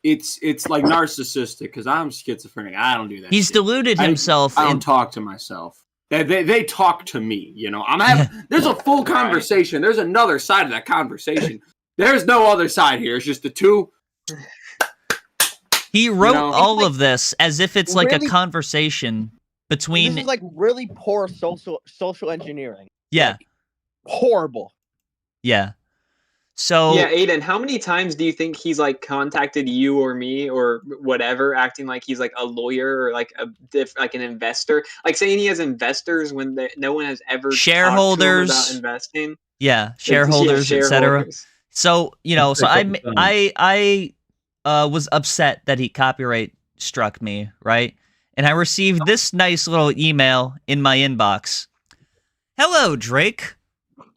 It's like narcissistic because I'm schizophrenic. I don't do that. He's shit. deluded himself. I don't talk to myself. They talk to me, you know. There's a full conversation. There's another side of that conversation. There's no other side here. It's just the two. He wrote know? all of this as if it's like Really- a conversation between. This is like really poor social engineering. Yeah, Like, horrible. yeah. So Yeah, Aiden, how many times do you think he's like contacted you or me or whatever, acting like he's like a lawyer or like like an investor, like saying he has investors when no one has ever Shareholders. talked to him about investing? yeah, shareholders, etc. shareholders. So That's so like I was upset that he copyright struck me, right? And I received this nice little email in my inbox. Hello, Drake.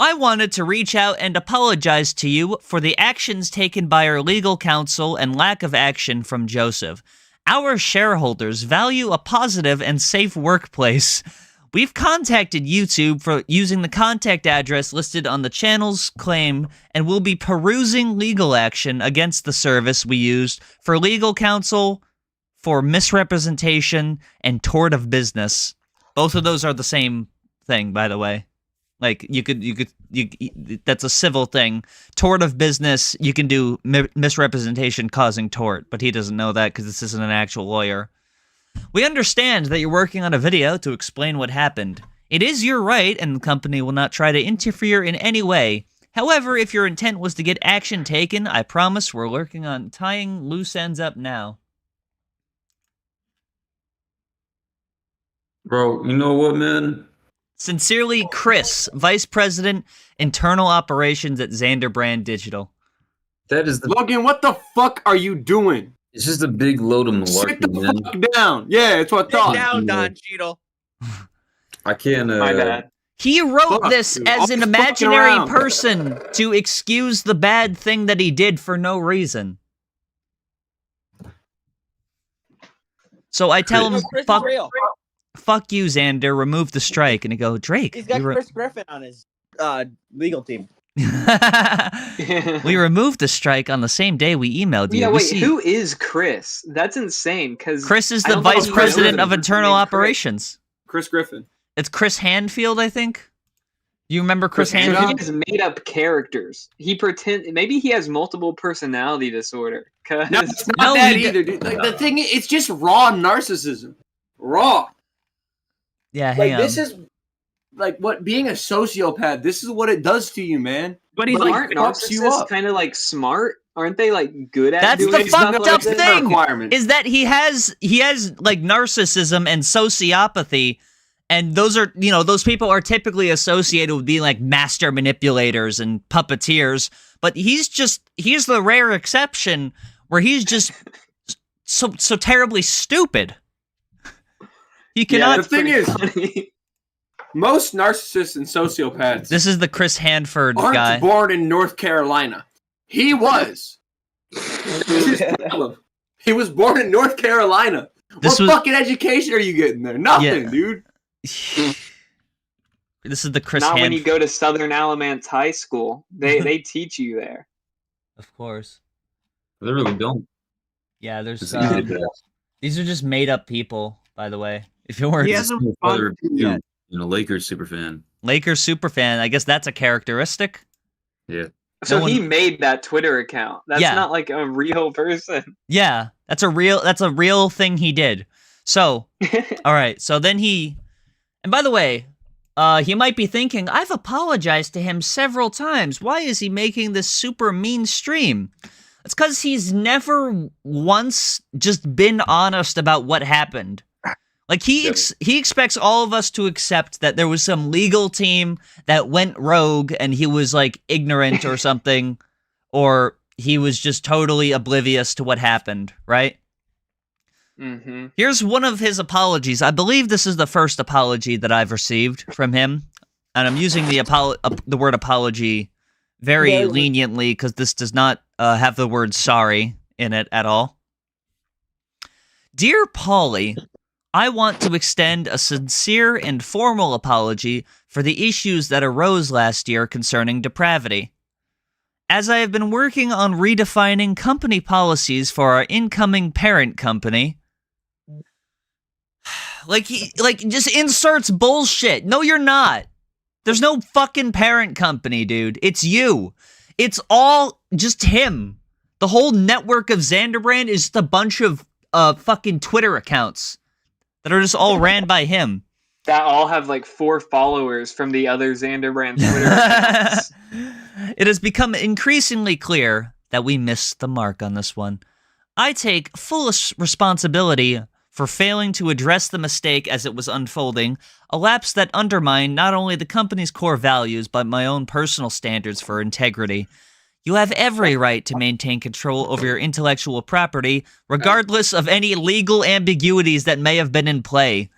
I wanted to reach out and apologize to you for the actions taken by our legal counsel and lack of action from Joseph. Our shareholders value a positive and safe workplace. We've contacted YouTube for using the contact address listed on the channel's claim and will be perusing legal action against the service we used for legal counsel, for misrepresentation, and tort of business. Both of those are the same thing, by the way. Like, that's a civil thing. Tort of business, you can do misrepresentation causing tort, but he doesn't know that because this isn't an actual lawyer. We understand that you're working on a video to explain what happened. It is your right, and the company will not try to interfere in any way. However, if your intent was to get action taken, I promise we're working on tying loose ends up now. Bro, you know what, man? Sincerely, Chris, Vice President, Internal Operations at Xander Brand Digital. That is the. Logan, what the fuck are you doing? It's just a big load of Sit the malarkey, man. fuck down. Yeah, it's what I thought. Down, Don Cheadle. I can't. My bad. He wrote Fuck, this dude. as an Always fucking imaginary around. person to excuse the bad thing that he did for no reason. So I tell him, Chris is fuck, real. fuck you, Xander, remove the strike. And I go, Drake, He's got we, Chris Griffin on his legal team. we removed the strike on the same day we emailed you. Yeah, We wait, see- who is Chris? That's insane. Because Chris is the Vice President of Internal Operations. Chris Griffin. It's Chris Handfield, I think. You remember Chris He Handfield? has made up characters. Maybe he has multiple personality disorder. 'Cause No, it's not No, that he d- either, dude. Like, the thing is, it's just raw narcissism. Raw. Yeah, hang Like, on. this is, like, what being a sociopath, this is what it does to you, man. But he's But like, aren't fucks you narcissists up. kind of like smart? Aren't they like good at That's doing the stuff fucked like up this? thing. Requirement. Is that he has like narcissism and sociopathy, and those are, those people are typically associated with being like master manipulators and puppeteers, but he's the rare exception where he's just so terribly stupid. He cannot. the thing is, funny. most narcissists and sociopaths This is the Chris Hanford aren't guy. born in North Carolina. He was. This is the problem. He was born in North Carolina. This What was- fucking education are you getting there? Nothing, Yeah. dude. This is the Chris Not when you Hanford. go to Southern Alamance High School. They teach you there. Of course. They really don't. Yeah, there's It's easy to these are just made up people, by the way. If you weren't He a hasn't My fun father, yet. Lakers super fan. Lakers super fan, I guess that's a characteristic. Yeah. So No he one- made that Twitter account. That's Yeah. not like a real person. Yeah, that's a real thing he did. So, all right. So then and by the way, he might be thinking, I've apologized to him several times. Why is he making this super mean stream? It's because he's never once just been honest about what happened. Like he expects all of us to accept that there was some legal team that went rogue and he was like ignorant or something, or he was just totally oblivious to what happened, right? Mm-hmm. Here's one of his apologies. I believe this is the first apology that I've received from him, and I'm using the word apology very Yeah. leniently because this does not have the word sorry in it at all. Dear Polly, I want to extend a sincere and formal apology for the issues that arose last year concerning depravity. As I have been working on redefining company policies for our incoming parent company, Like he just inserts bullshit. No, you're not. There's no fucking parent company, dude. It's you. It's all just him. The whole network of Xanderbrand is just a bunch of fucking Twitter accounts that are just all ran by him. That all have like 4 followers from the other Xanderbrand Twitter accounts. It has become increasingly clear that we missed the mark on this one. I take full responsibility for failing to address the mistake as it was unfolding, a lapse that undermined not only the company's core values, but my own personal standards for integrity. You have every right to maintain control over your intellectual property, regardless of any legal ambiguities that may have been in play.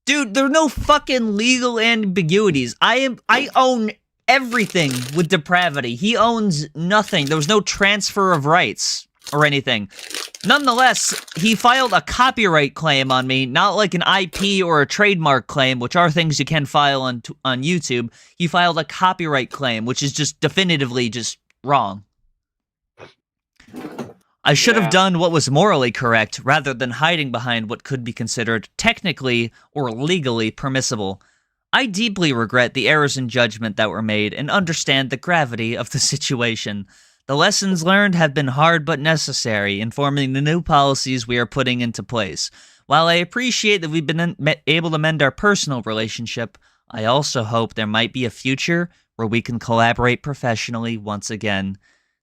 Dude, there are no fucking legal ambiguities. I own everything with depravity. He owns nothing. There was no transfer of rights or anything. Nonetheless, he filed a copyright claim on me, not like an IP or a trademark claim, which are things you can file on YouTube. He filed a copyright claim, which is just definitively just wrong. I should have done what was morally correct, rather than hiding behind what could be considered technically or legally permissible. I deeply regret the errors in judgment that were made and understand the gravity of the situation. The lessons learned have been hard but necessary in forming the new policies we are putting into place. While I appreciate that we've been able to mend our personal relationship, I also hope there might be a future where we can collaborate professionally once again.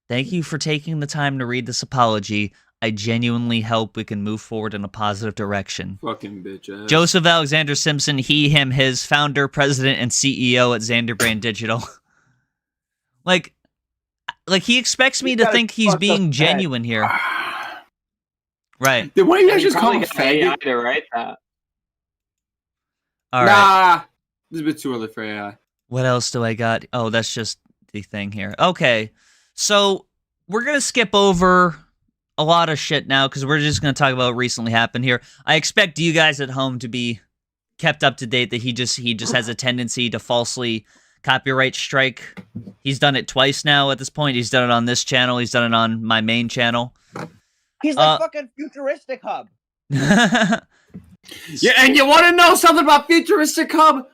Thank you for taking the time to read this apology. I genuinely hope we can move forward in a positive direction. Fucking bitch ass. Joseph Alexander Simpson, he, him, his, founder, president, and CEO at Xanderbrand Digital. Like he expects me to think he's being genuine here. Right. Then why don't you guys You just call probably him got AI faggot? to write that. All right. Nah. This is a bit too early for AI. What else do I got? Oh, that's just the thing here. Okay. So we're going to skip over a lot of shit now because we're just going to talk about what recently happened here. I expect you guys at home to be kept up to date that he just has a tendency to falsely copyright strike. He's done it twice now at this point. He's done it on this channel. He's done it on my main channel. He's like fucking Futuristic Hub. Yeah, and you want to know something about Futuristic Hub?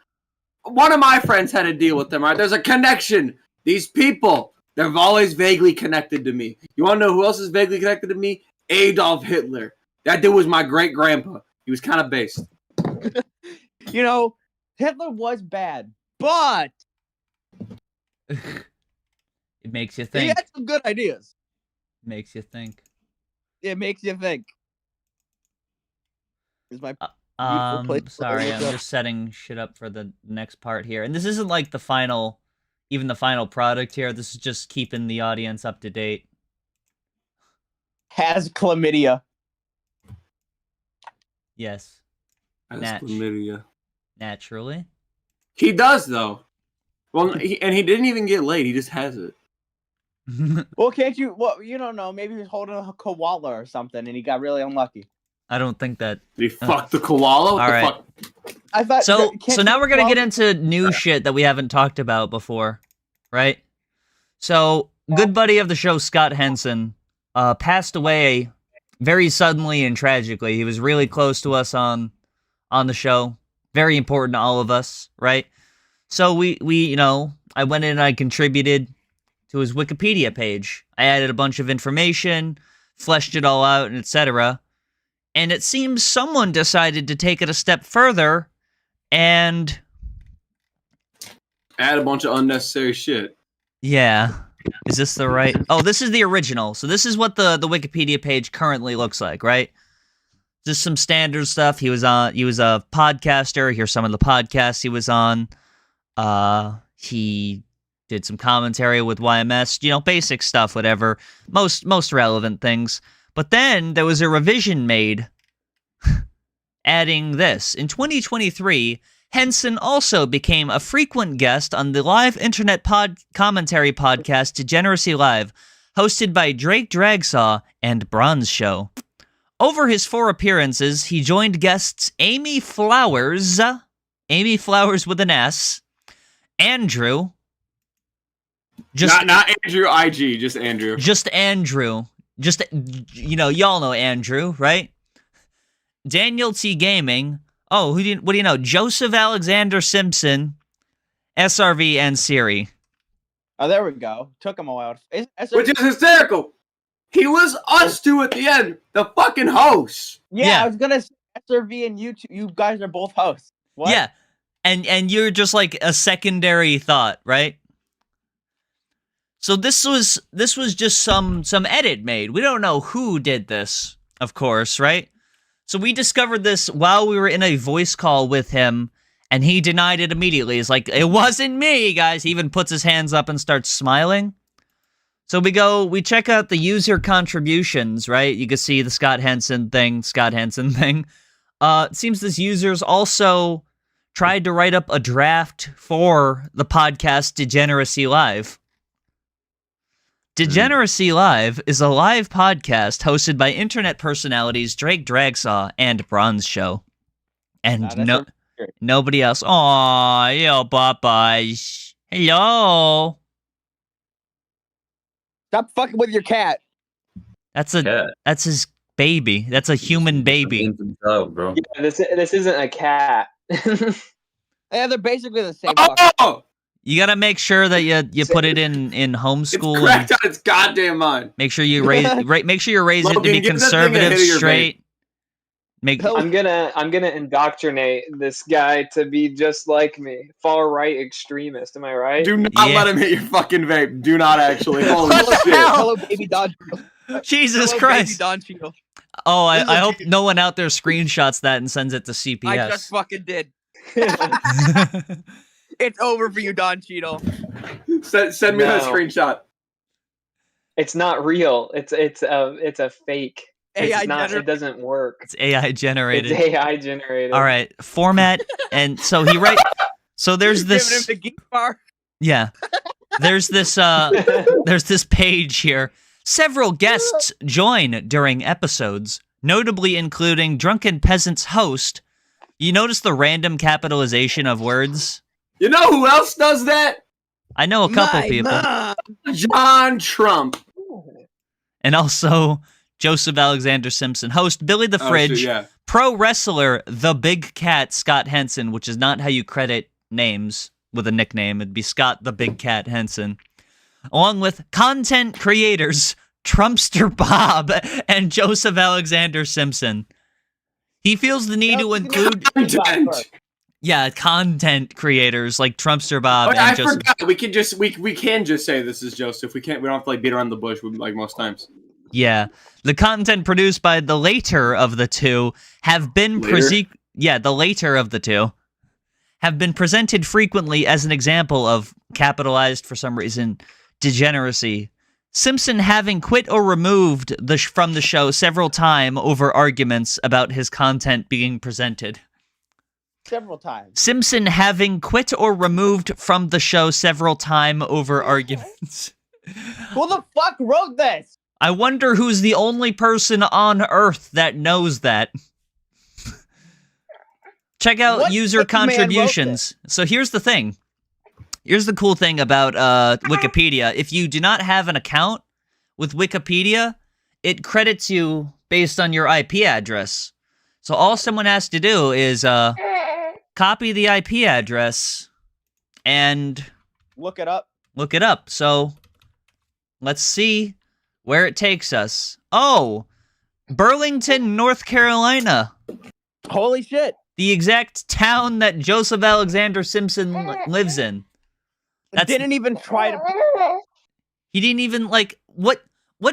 One of my friends had a deal with them, right? There's a connection. These people, they're always vaguely connected to me. You want to know who else is vaguely connected to me? Adolf Hitler. That dude was my great-grandpa. He was kind of based. You know, Hitler was bad, but It makes you he think. had some good ideas. Makes you think. It makes you think. Here's my beautiful place. Sorry, I'm just setting shit up for the next part here. And this isn't like the final product here. This is just keeping the audience up to date. Has chlamydia. Yes. That's chlamydia. Naturally. He does, though. Well, he didn't even get laid. He just has it. Well, can't you? Well, you don't know. Maybe he was holding a koala or something, and he got really unlucky. I don't think that. Did he fuck the koala? What All the right. fuck? I thought. So can't now you we're gonna get koala- into new shit that we haven't talked about before, right? So, good buddy of the show, Scott Henson, passed away very suddenly and tragically. He was really close to us on the show, very important to all of us, right? So we I went in and I contributed to his Wikipedia page. I added a bunch of information, fleshed it all out, and etc. And it seems someone decided to take it a step further and Add a bunch of unnecessary shit. yeah. Is this the right? Oh, this is the original. So this is what the Wikipedia page currently looks like, right? Just some standard stuff. He was a podcaster. Here's some of the podcasts he was on. He did some commentary with YMS, basic stuff, whatever. Most relevant things. But then there was a revision made adding this. In 2023, Henson also became a frequent guest on the live internet commentary podcast Degeneracy Live, hosted by Drake Dragsaw and Bronze Show. Over his 4 appearances, he joined guests Amy Flowers with an S, Andrew, Not Andrew IG, just Andrew. y'all know Andrew, right? Daniel T Gaming, Oh, what do you know? Joseph Alexander Simpson, SRV, and Siri. Oh, there we go. Took him a while. Which is hysterical. He was us two at the end, the fucking hosts. Yeah, I was gonna say SRV and you guys are both hosts. What? Yeah, and you're just like a secondary thought, right? So this was just some edit made. We don't know who did this, of course, right? So we discovered this while we were in a voice call with him, and he denied it immediately. He's like, it wasn't me, guys. He even puts his hands up and starts smiling. So we check out the user contributions, right? You can see the Scott Henson thing. It seems this user's also tried to write up a draft for the podcast Degeneracy Live. Degeneracy Live is a live podcast hosted by internet personalities Drake Dragsaw and Bronze Show. And nobody else. Aw, yo, bye-bye. Hello. Stop fucking with your cat. That's his baby. That's a human baby. Bro. Yeah, this isn't a cat. Yeah, they're basically the same. Oh! You gotta make sure that you put it in homeschool. It's cracked on its goddamn mind. Make sure you make sure you raise it to Logan, be give that thing a conservative, hit of your straight. I'm gonna indoctrinate this guy to be just like me, far right extremist. Am I right? Do not let him hit your fucking vape. Do not actually. Holy shit. Hello, baby Don. Jesus Hello, Christ. Baby Don Cheadle. Oh, I hope no one out there screenshots that and sends it to CPS. I just fucking did. It's over for you, Don Cheadle. Send me that screenshot. It's not real. It's a fake. AI It doesn't work. It's AI generated. It's AI generated. All right, format, and so he write. So there's this. Giving him the geek bar. Yeah, there's this page here. Several guests join during episodes, notably including Drunken Peasant's host. You notice the random capitalization of words? You know who else does that? I know a couple people. Mom. John Trump. And also Joseph Alexander Simpson, host Billy the Fridge, shit, yeah. pro wrestler The Big Cat Scott Henson, which is not how you credit names with a nickname. It'd be Scott the Big Cat Henson. Along with content creators Trumpster Bob and Joseph Alexander Simpson. He feels the need to include content creators like Trumpster Bob and I Joseph. forgot. We can just say this is Joseph. We don't have to like beat around the bush like most times. Yeah. The content produced by the later of the two have been the later of the two have been presented frequently as an example of capitalized for some reason degeneracy. Simpson having quit or removed from the show several times over arguments about his content being presented. Several times. Simpson having quit or removed from the show several times over arguments. Who the fuck wrote this? I wonder who's the only person on Earth that knows that. Check out What user man wrote contributions. So here's the thing. Here's the cool thing about Wikipedia. If you do not have an account with Wikipedia, it credits you based on your IP address. So all someone has to do is copy the IP address and Look it up. look it up. So let's see where it takes us. Oh, Burlington, North Carolina. Holy shit. The exact town that Joseph Alexander Simpson lives in. Didn't even try to. He didn't even, like, what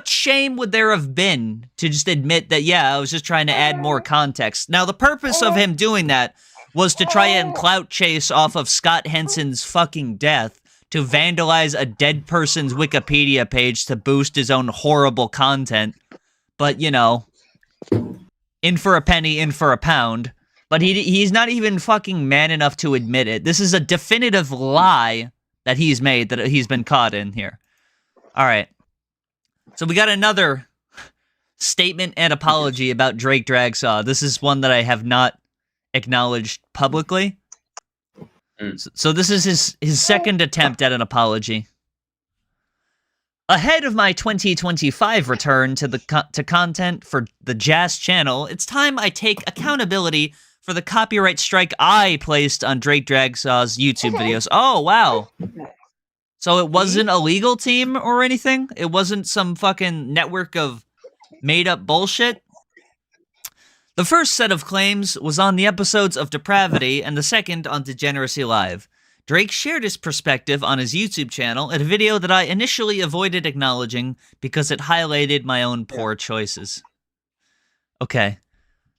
shame would there have been to just admit that, yeah, I was just trying to add more context. Now, the purpose of him doing that was to try and clout chase off of Scott Henson's fucking death, to vandalize a dead person's Wikipedia page to boost his own horrible content. But, you know, in for a penny, in for a pound. But he's not even fucking man enough to admit it. This is a definitive lie that he's made, that he's been caught in here. All right. So we got another statement and apology about Drake Dragsaw. This is one that I have not acknowledged publicly. So this is his second attempt at an apology. Ahead of my 2025 return to content for the Jazz channel, it's time I take accountability for for the copyright strike I placed on Drake Dragsaw's YouTube videos. Oh, wow. So it wasn't a legal team or anything? It wasn't some fucking network of made-up bullshit? The first set of claims was on the episodes of Depravity and the second on Degeneracy Live. Drake shared his perspective on his YouTube channel in a video that I initially avoided acknowledging because it highlighted my own poor choices. Okay.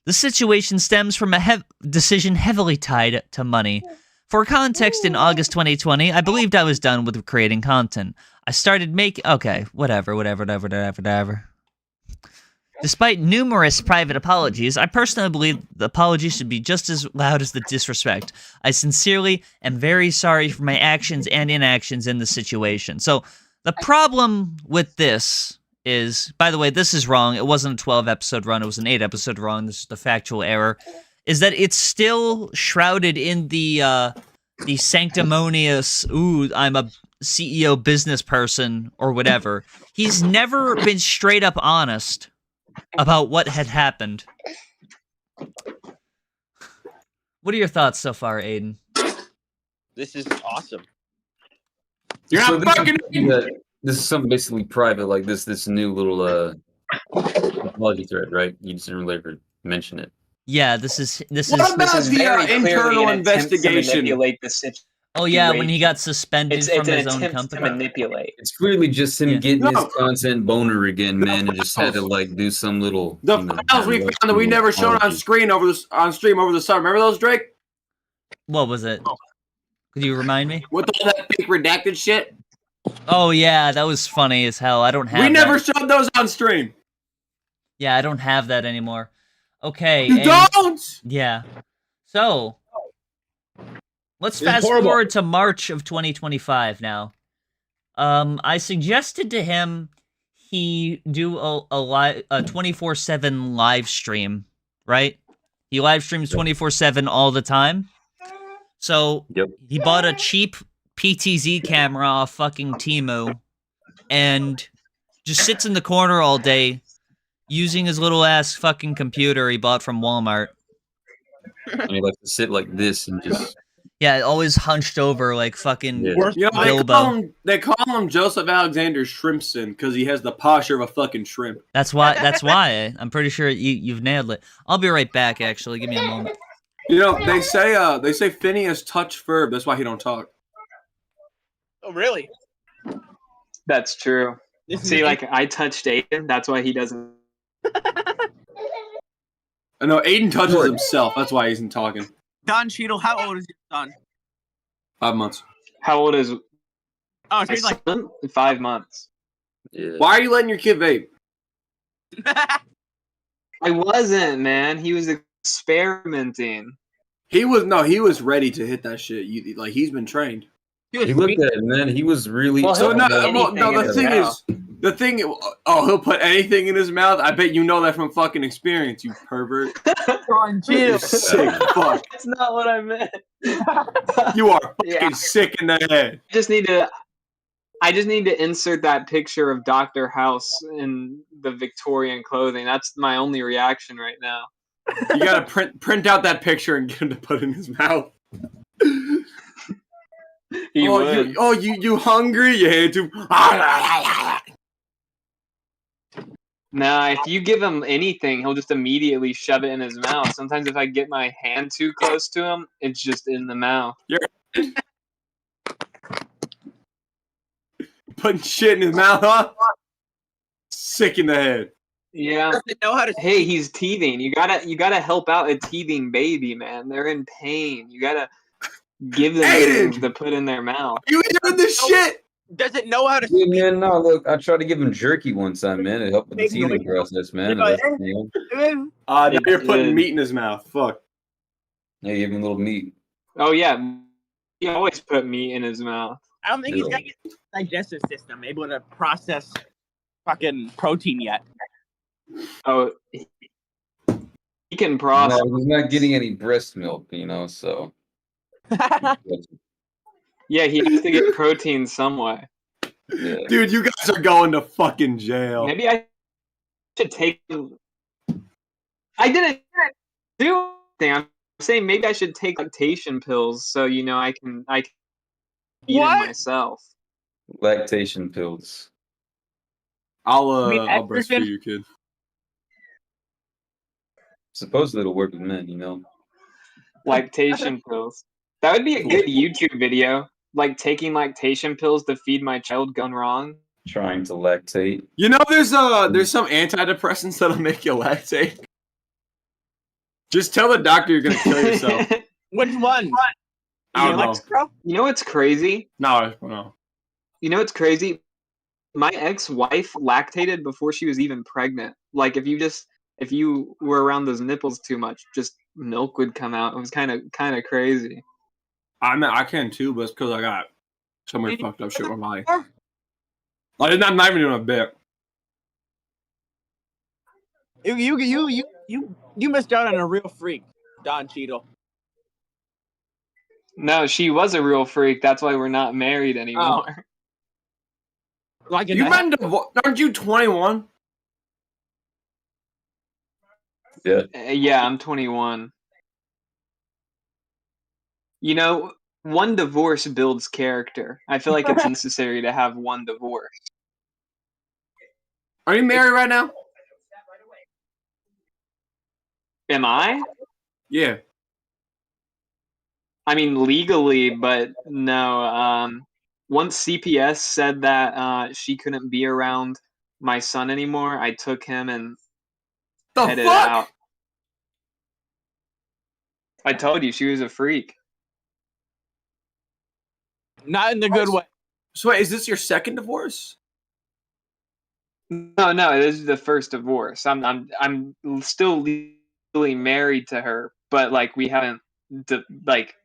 The situation stems from a decision heavily tied to money. For context, in August 2020, I believed I was done with creating content. I started making... Okay, whatever. Despite numerous private apologies, I personally believe the apology should be just as loud as the disrespect. I sincerely am very sorry for my actions and inactions in this situation. So, the problem with this is, by the way, this is wrong. It wasn't a 12-episode run. It was an 8-episode run. This is the factual error. Is that it's still shrouded in the sanctimonious, ooh, I'm a CEO business person, or whatever. He's never been straight up honest about what had happened. What are your thoughts so far, Aiden? This is awesome. You're not fucking. This is something basically private, like this new little apology thread, right? You just didn't really ever mention it. Yeah, this is What about the internal investigation? Manipulate the situation. Oh yeah, when he got suspended from his own company. To manipulate. It's clearly just him getting his No. content boner again, man, and just had to like do some little. The you know, files we found that we never showed on apology. screen on stream over the summer. Remember those, Drake? What was it? Could you remind me? With all that fake redacted shit. Oh yeah, that was funny as hell. I don't have We never that. showed those on stream. Yeah, I don't have that anymore. Okay. You don't. Yeah. So, let's It's fast horrible. forward to March of 2025 now. I suggested to him he do a 24/7 live stream, right? He live streams 24/7 all the time. So, Yep. he bought a cheap PTZ camera off fucking Temu and just sits in the corner all day using his little ass fucking computer he bought from Walmart. And he likes to sit like this and just. Yeah, always hunched over like fucking Yeah. You know, Bilbo. they call him Joseph Alexander Shrimpson because he has the posture of a fucking shrimp. That's why. I'm pretty sure you've nailed it. I'll be right back. Actually, give me a moment. You know, they say Phineas touched Ferb. That's why he don't talk. Oh, really? That's true. This is See, like I touched Aiden. That's why he doesn't. I know Aiden touches himself. That's why he isn't talking. Don Cheadle, how old is your son? 5 months. How old is Oh, so my he's like, son? 5 months. Yeah. Why are you letting your kid vape? I wasn't, man. He was experimenting. He was ready to hit that shit. Like he's been trained. He looked at it, man. He was really. Well, So he'll no, put anything no. in his mouth. Oh, he'll put anything in his mouth. I bet you know that from fucking experience, you pervert. Don You Cheadle. sick fuck. That's not what I meant. You are fucking Yeah. sick in the head. I just need to insert that picture of Dr. House in the Victorian clothing. That's my only reaction right now. You gotta print out that picture and get him to put in his mouth. He would. You hungry? You had to. Nah, if you give him anything, he'll just immediately shove it in his mouth. Sometimes if I get my hand too close to him, it's just in the mouth. Putting shit in his mouth, huh? Sick in the head. Yeah. Doesn't know how to. Hey, he's teething. You gotta help out a teething baby, man. They're in pain. You gotta give them Aiden! things to put in their mouth. You hearing this shit? Doesn't know how to. Yeah, man, no, look, I tried to give him jerky one time, man. It helped with the teething process, man. Yeah, You know, Now Yeah, you're putting dude. meat in his mouth. Fuck. yeah, give him a little meat. Oh yeah, he always put meat in his mouth. I don't think he's got a digestive system able to process fucking protein yet. Oh, he can No, process. he's not getting any breast milk, you know, so. Yeah, he has to get protein some way. Yeah. Dude, you guys are going to fucking jail. Maybe I should take him. I didn't do anything. I'm saying maybe I should take lactation pills so I can feed him myself. Lactation pills. I'll breastfeed you, kid. Supposedly it'll work with men, you know. Lactation pills. That would be a good YouTube video. Like taking lactation pills to feed my child gone wrong. Trying to lactate. You know, there's some antidepressants that'll make you lactate. Just tell the doctor you're gonna kill yourself. Which one? I don't know. Bro? You know what's crazy? No. You know what's crazy? My ex-wife lactated before she was even pregnant. Like if you were around those nipples too much, just milk would come out. It was kind of crazy. I can too, but it's because I got so many fucked up shit with my body. Like, I'm not even doing a bit. You missed out on a real freak, Don Cheadle. No, she was a real freak. That's why we're not married anymore. Like You've been divorced? Aren't you 21? Yeah. Yeah, I'm 21. You know, one divorce builds character. I feel like it's necessary to have one divorce. Are you married right now? Am I? Yeah. I mean, legally, but no. Once CPS said that she couldn't be around my son anymore, I took him and headed out. I told you she was a freak. Not in the good way. So wait, is this your second divorce? No, this is the first divorce. I'm still legally married to her, but like we haven't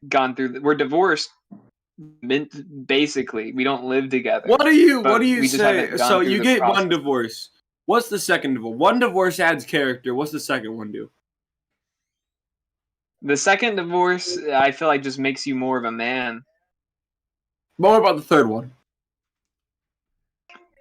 gone through. We're divorced. Basically, we don't live together. What do you we just say? haven't gone So through you the get process. one divorce. What's the second divorce? One divorce adds character. What's the second one do? The second divorce, I feel like, just makes you more of a man. What about the third one?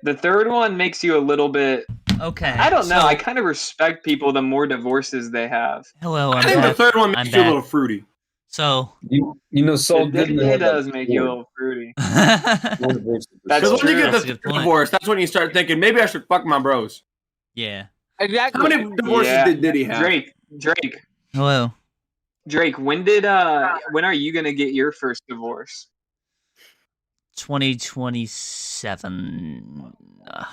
The third one makes you a little bit. Okay. I don't know. so- I kind of respect people the more divorces they have. Hello, I I'm think the back. third one I'm makes you a back. little fruity. So, You know, Saul It didn't have does like make you a four- little fruity. four divorces. That's Because when you get That's the a good third point. divorce, that's when you start thinking maybe I should fuck my bros. yeah. Exactly. How many divorces Yeah. did he have? Drake. Hello. Drake, when are you gonna get your first divorce? 2027.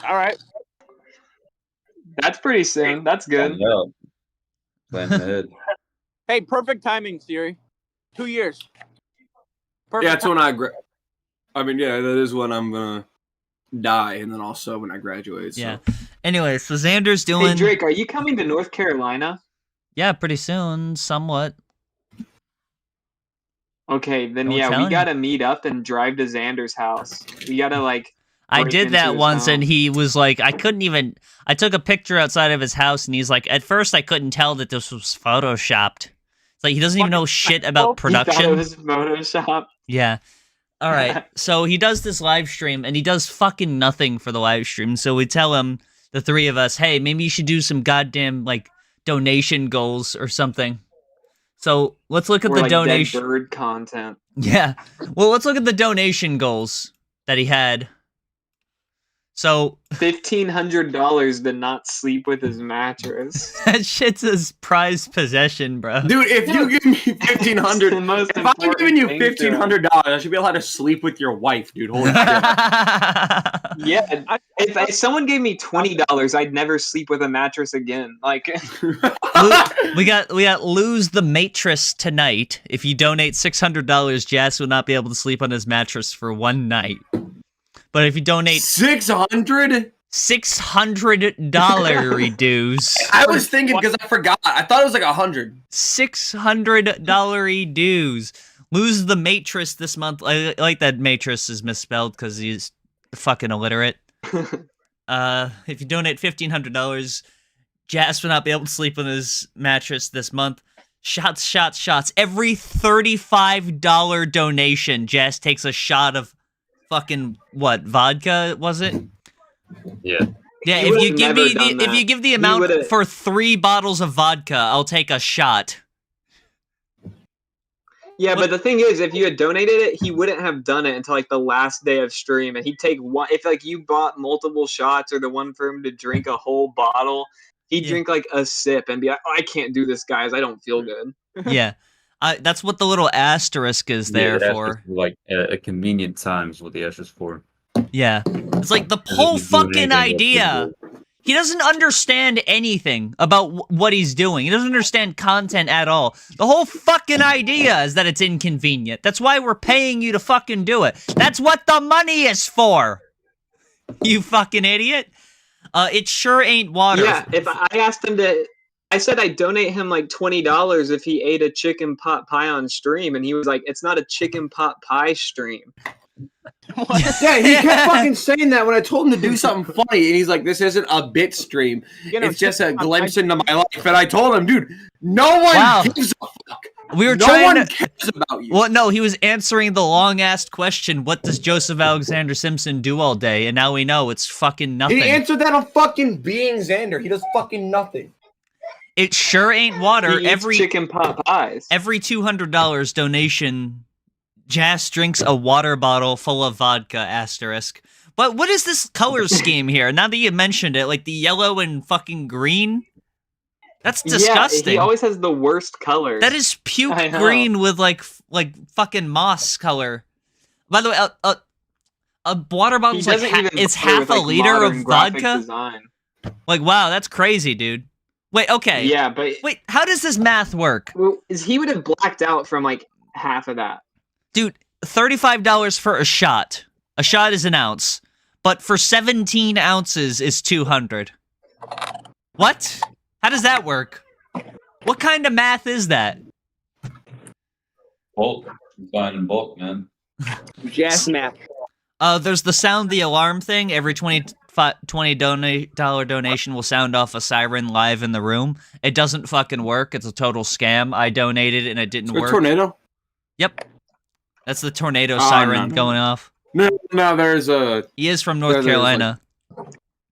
All right. That's pretty soon. That's good. Yeah. Plan ahead. Hey, perfect timing, Siri. 2 years. Perfect. Yeah, that's when that is when I'm gonna die, and then also when I graduate. So. Yeah. Anyway, so Xander's doing. Hey Drake, are you coming to North Carolina? Yeah, pretty soon, somewhat. Okay, then I'm yeah, we telling you. gotta meet up and drive to Xander's house. We gotta I break did into that his once, and house. he was like, I took a picture outside of his house, and he's like, at first I couldn't tell that this was photoshopped. It's like he doesn't even know shit about He thought it production. was Photoshop. Yeah. All right. So he does this live stream, and he does fucking nothing for the live stream. So we tell him, the three of us, hey, maybe you should do some goddamn donation goals or something. So let's look at Or the dead donation. bird content. Yeah. Well, let's look at the donation goals that he had. So $1,500 to not sleep with his mattress. that shit's his prized possession, bro. Dude, if you give me $1,500, The most if I'm important giving you thing to him. $1,500, I should be allowed to sleep with your wife, dude. Holy shit! Yeah, if someone gave me $20, I'd never sleep with a mattress again. Like, we got lose the mattress tonight. If you donate $600, Jazz will not be able to sleep on his mattress for one night. But if you donate $600? $600 dues. I was thinking because I forgot. I thought it was like 100. $600 dues. Lose the mattress this month. I like that mattress is misspelled because he's fucking illiterate. If you donate $1,500, Jazz will not be able to sleep on his mattress this month. Shots. Every $35 donation, Jazz takes a shot of fucking vodka, was it? Yeah. Yeah, He if would've you give never me done if that. you give the He amount would've- for 3 bottles of vodka, I'll take a shot. Yeah, What- but the thing is, if you had donated it, he wouldn't have done it until like the last day of stream, and he'd take one. If like you bought multiple shots or the one for him to drink a whole bottle, he'd Yeah. drink like a sip and be like, oh, "I can't do this, guys. I don't feel good." Yeah. That's what the little asterisk is there that's for. just, like a convenient time is what the S is for. Yeah. It's like the As whole if you're doing fucking anything idea. He doesn't understand anything about what he's doing. He doesn't understand content at all. The whole fucking idea is that it's inconvenient. That's why we're paying you to fucking do it. That's what the money is for. You fucking idiot. It sure ain't water. Yeah, if I asked him to, I said I'd donate him like $20 if he ate a chicken pot pie on stream, and he was like, "It's not a chicken pot pie stream." Yeah, he kept fucking saying that when I told him to do something funny, and he's like, "This isn't a bit stream; it's just a glimpse into my life." And I told him, "Dude, no one gives a fuck. We were no trying one to... cares about you." Well, no, he was answering the long-ass question, what does Joseph Alexander Simpson do all day? And now we know it's fucking nothing. He answered that on fucking Being Xander. He does fucking nothing. It sure ain't water. He eats chicken pot pies. Every $200 donation, Jas drinks a water bottle full of vodka, asterisk. But what is this color scheme here? Now that you mentioned it, like the yellow and fucking green? That's disgusting. Yeah, he always has the worst colors. That is puke I know. green with like fucking moss color. By the way, a water bottle is like it's half a liter of vodka. Design. Like, wow, that's crazy, dude. Wait, okay. Yeah, but wait, how does this math work? Well, he would have blacked out from like half of that. Dude, $35 for a shot. A shot is an ounce, but for 17 ounces is 200. What? How does that work? What kind of math is that? Bulk. Buying in bulk, man. Jazz math. There's the sound the alarm thing. Every $20 donation will sound off a siren live in the room. It doesn't fucking work. It's a total scam. I donated and it didn't work. Tornado? Yep. That's the tornado siren going off. No, there's a... He is from North Carolina.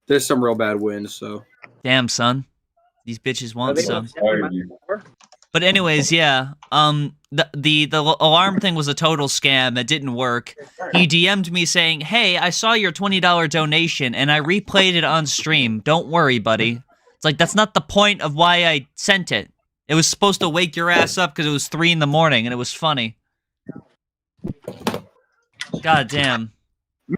There's some real bad winds, so... Damn, son. These bitches want some. But anyways, yeah. The alarm thing was a total scam. It didn't work. He DM'd me saying, "Hey, I saw your $20 donation and I replayed it on stream. Don't worry, buddy." It's like, that's not the point of why I sent it. It was supposed to wake your ass up because it was 3 a.m. and it was funny. God damn.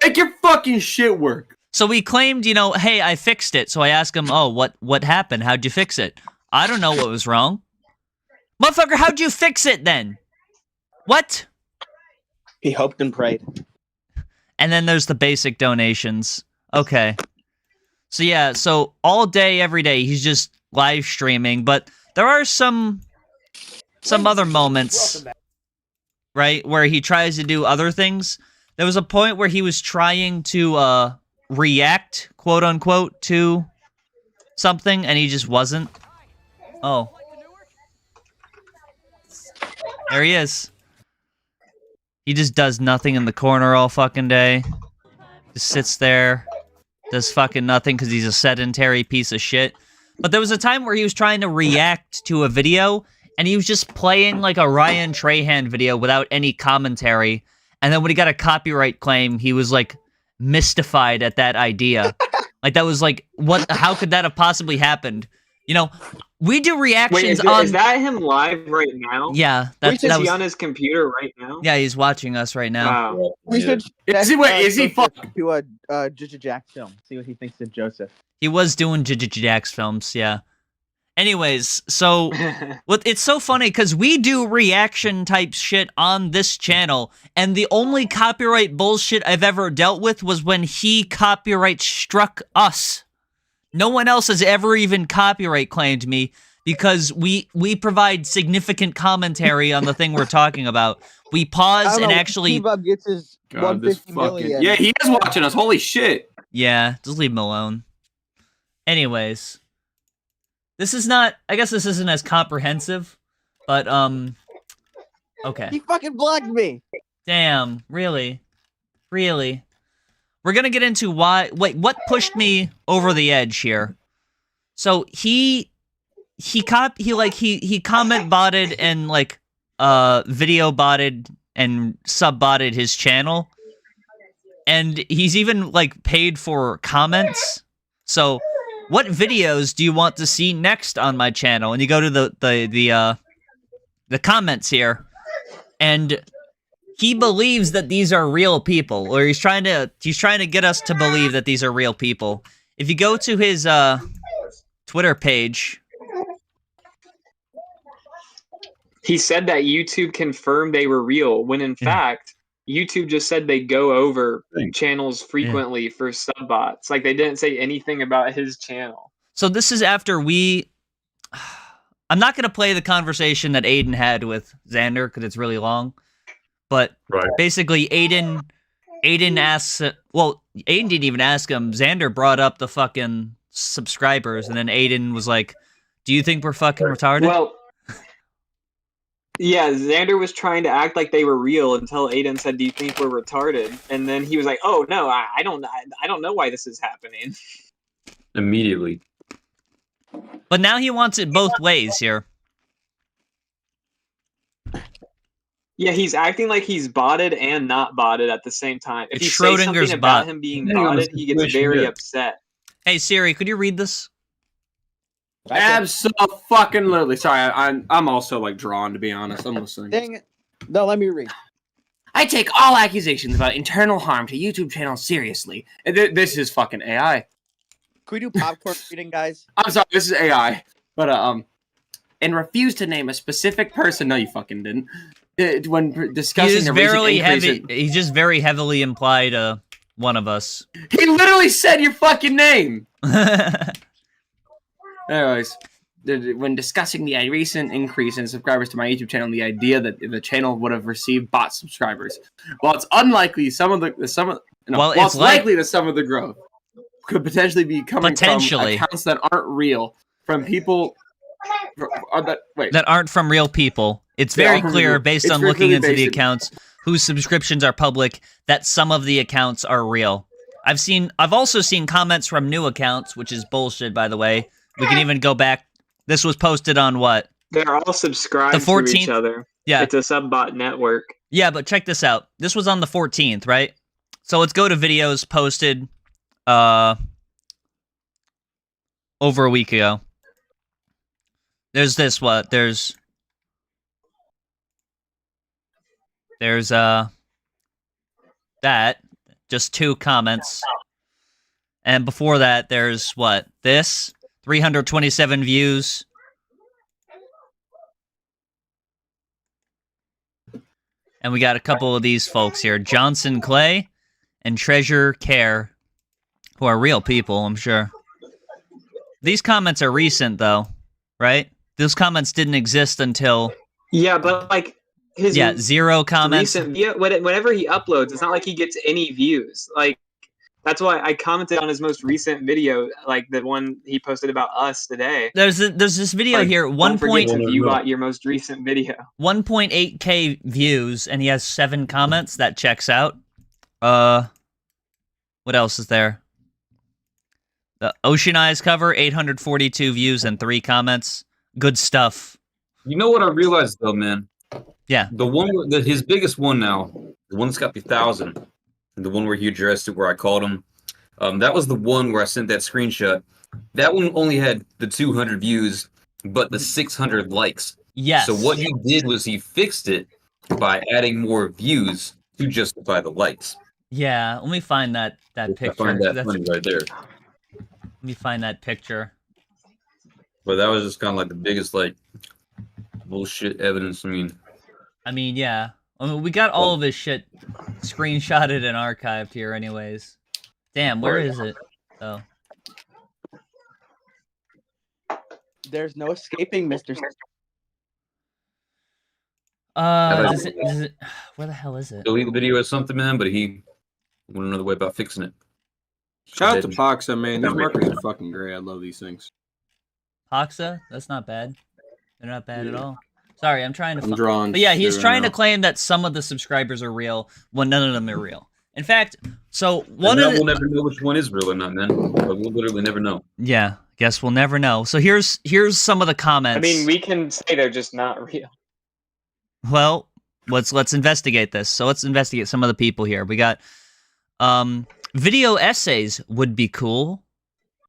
Make your fucking shit work. So we claimed, you know, hey, I fixed it. So I asked him, oh, what happened? How'd you fix it? I don't know what was wrong. Motherfucker, how'd you fix it then? What? He hoped and prayed. And then there's the basic donations. Okay. So yeah, so all day, every day, he's just live streaming. But there are some other moments, right, where he tries to do other things. There was a point where he was trying to react, quote unquote, to something, and he just wasn't. Oh. There he is. He just does nothing in the corner all fucking day. Just sits there, does fucking nothing because he's a sedentary piece of shit. But there was a time where he was trying to react to a video, and he was just playing like a Ryan Trahan video without any commentary. And then when he got a copyright claim, he was like mystified at that idea. Like that was like, what? How could that have possibly happened? You know, we do reactions on. Is that him live right now? Yeah, is he on his computer right now? Yeah, he's watching us right now. Wow. We should. Is he fucking to a Judge Jack film? See what he thinks of Joseph. He was doing Jack's films, yeah. Anyways, so it's so funny because we do reaction type shit on this channel, and the only copyright bullshit I've ever dealt with was when he copyright struck us. No one else has ever even copyright claimed me because we provide significant commentary on the thing we're talking about. We pause and actually. T-Bob gets his God, this 150 fucking... million. Yeah, he is watching us. Holy shit. Yeah, just leave him alone. Anyways. This is not, I guess this isn't as comprehensive, but, okay. He fucking blocked me. Damn, really? Really? We're gonna get into why, wait, what pushed me over the edge here? So, he comment botted and, like, video botted and sub botted his channel, and he's even like paid for comments. So, what videos do you want to see next on my channel? And you go to the comments here, and he believes that these are real people, or he's trying to get us to believe that these are real people. If you go to his Twitter page, he said that YouTube confirmed they were real, when in fact, YouTube just said they go over channels frequently for sub bots. Like, they didn't say anything about his channel. So this is after we... I'm not going to play the conversation that Aiden had with Xander, because it's really long. But basically, Aiden asks... Well, Aiden didn't even ask him. Xander brought up the fucking subscribers, and then Aiden was like, do you think we're fucking retarded? Well... Yeah, Xander was trying to act like they were real until Aiden said, "Do you think we're retarded?" And then he was like, "Oh no, I don't know why this is happening." Immediately. But now he wants it both ways here. Yeah, he's acting like he's botted and not botted at the same time. If It's you say Schrodinger's something about bot. him being botted, he gets very upset. Hey Siri, could you read this? Absolutely. Sorry, I'm also like drawn, to be honest. I'm listening. Dang it. No, let me read. I take all accusations about internal harm to YouTube channels seriously. This is fucking AI. Could we do popcorn reading, guys? I'm sorry, this is AI. But and refuse to name a specific person. No, you fucking didn't. When discussing the recent increase he just very heavily implied one of us. He literally said your fucking name. Anyways, when discussing the recent increase in subscribers to my YouTube channel, the idea that the channel would have received bot subscribers, while it's unlikely, it's likely that some of the growth could potentially be coming from accounts that aren't real, from people that aren't from real people. It's very clear based on looking into the accounts whose subscriptions are public that some of the accounts are real. I've also seen comments from new accounts, which is bullshit, by the way. We can even go back. This was posted on what? They're all subscribed the 14th? to each other. Yeah. It's a sub-bot network. Yeah, but check this out. This was on the 14th, right? So let's go to videos posted over a week ago. There's this, what? There's that. Just 2 comments. And before that, there's what? This? 327 views. And we got a couple of these folks here. Johnson Clay and Treasure Care, who are real people, I'm sure. These comments are recent, though, right? Those comments didn't exist until... Yeah, but, like, his... Yeah, 0 comments. Recent, whenever he uploads, it's not like he gets any views. Like, that's why I commented on his most recent video, like the one he posted about us today. There's this video like, here, don't forget to view your most recent video. 1.8k views, and he has 7 comments. That checks out. What else is there? The Ocean Eyes cover, 842 views and 3 comments. Good stuff. You know what I realized though, man? Yeah. The one his biggest one now, the one that's got the 1,000. The one where he addressed it, where I called him. That was the one where I sent that screenshot. That one only had the 200 views, but the 600 likes. Yes. So what he did was he fixed it by adding more views to justify the likes. Yeah, let me find that picture. I find that funny right there. Let me find that picture. But that was just kind of like the biggest, like, bullshit evidence. I mean, yeah. I mean, we got all of his shit screenshotted and archived here anyways. Damn, where is it? Oh. There's no escaping, Mr. Where the hell is it? Delete the video or something, man, but he went another way about fixing it. Shout out to Poxa, man. These markers are fucking great. I love these things. Poxa? That's not bad. They're not bad at all. Sorry, I'm trying to... I'm drawn. But yeah, he's trying to claim that some of the subscribers are real when none of them are real. In fact, so we'll never know which one is real or not, man. But we'll literally never know. Yeah, guess we'll never know. So here's some of the comments. I mean, we can say they're just not real. Well, let's investigate this. So let's investigate some of the people here. We got video essays would be cool,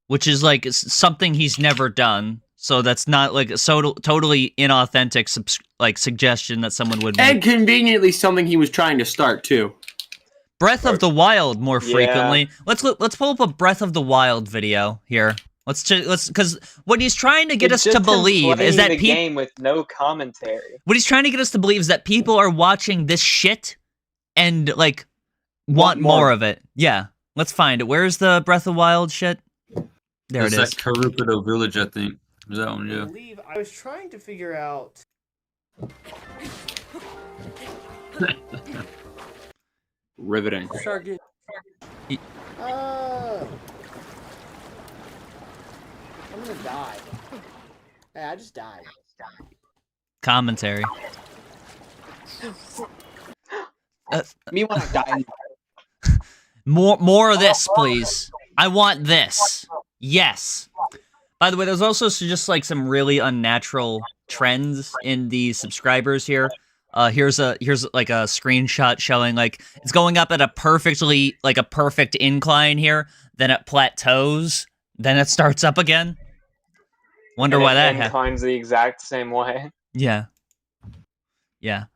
which is like something he's never done. So that's not like a totally inauthentic suggestion that someone would make. And conveniently something he was trying to start too. Breath of the Wild more Yeah. frequently. Let's pull up a Breath of the Wild video here. Let's because what he's trying to get It's us to just him believe is playing that the people. game with no commentary. What he's trying to get us to believe is that people are watching this shit and like want more of it. Yeah, let's find it. Where's the Breath of the Wild shit? There It's it is. that Karukido village, I think. Is that one? Yeah. I was trying to figure out. Riveting. I'm gonna die. Hey, I just died. Commentary. Me want to die. More of this, please. I want this. Yes. By the way, there's also just like some really unnatural trends in the subscribers here. Here's like a screenshot showing like it's going up at a perfect incline here, then it plateaus, then it starts up again. Wonder why that happened. Inclines the exact same way. Yeah. Yeah.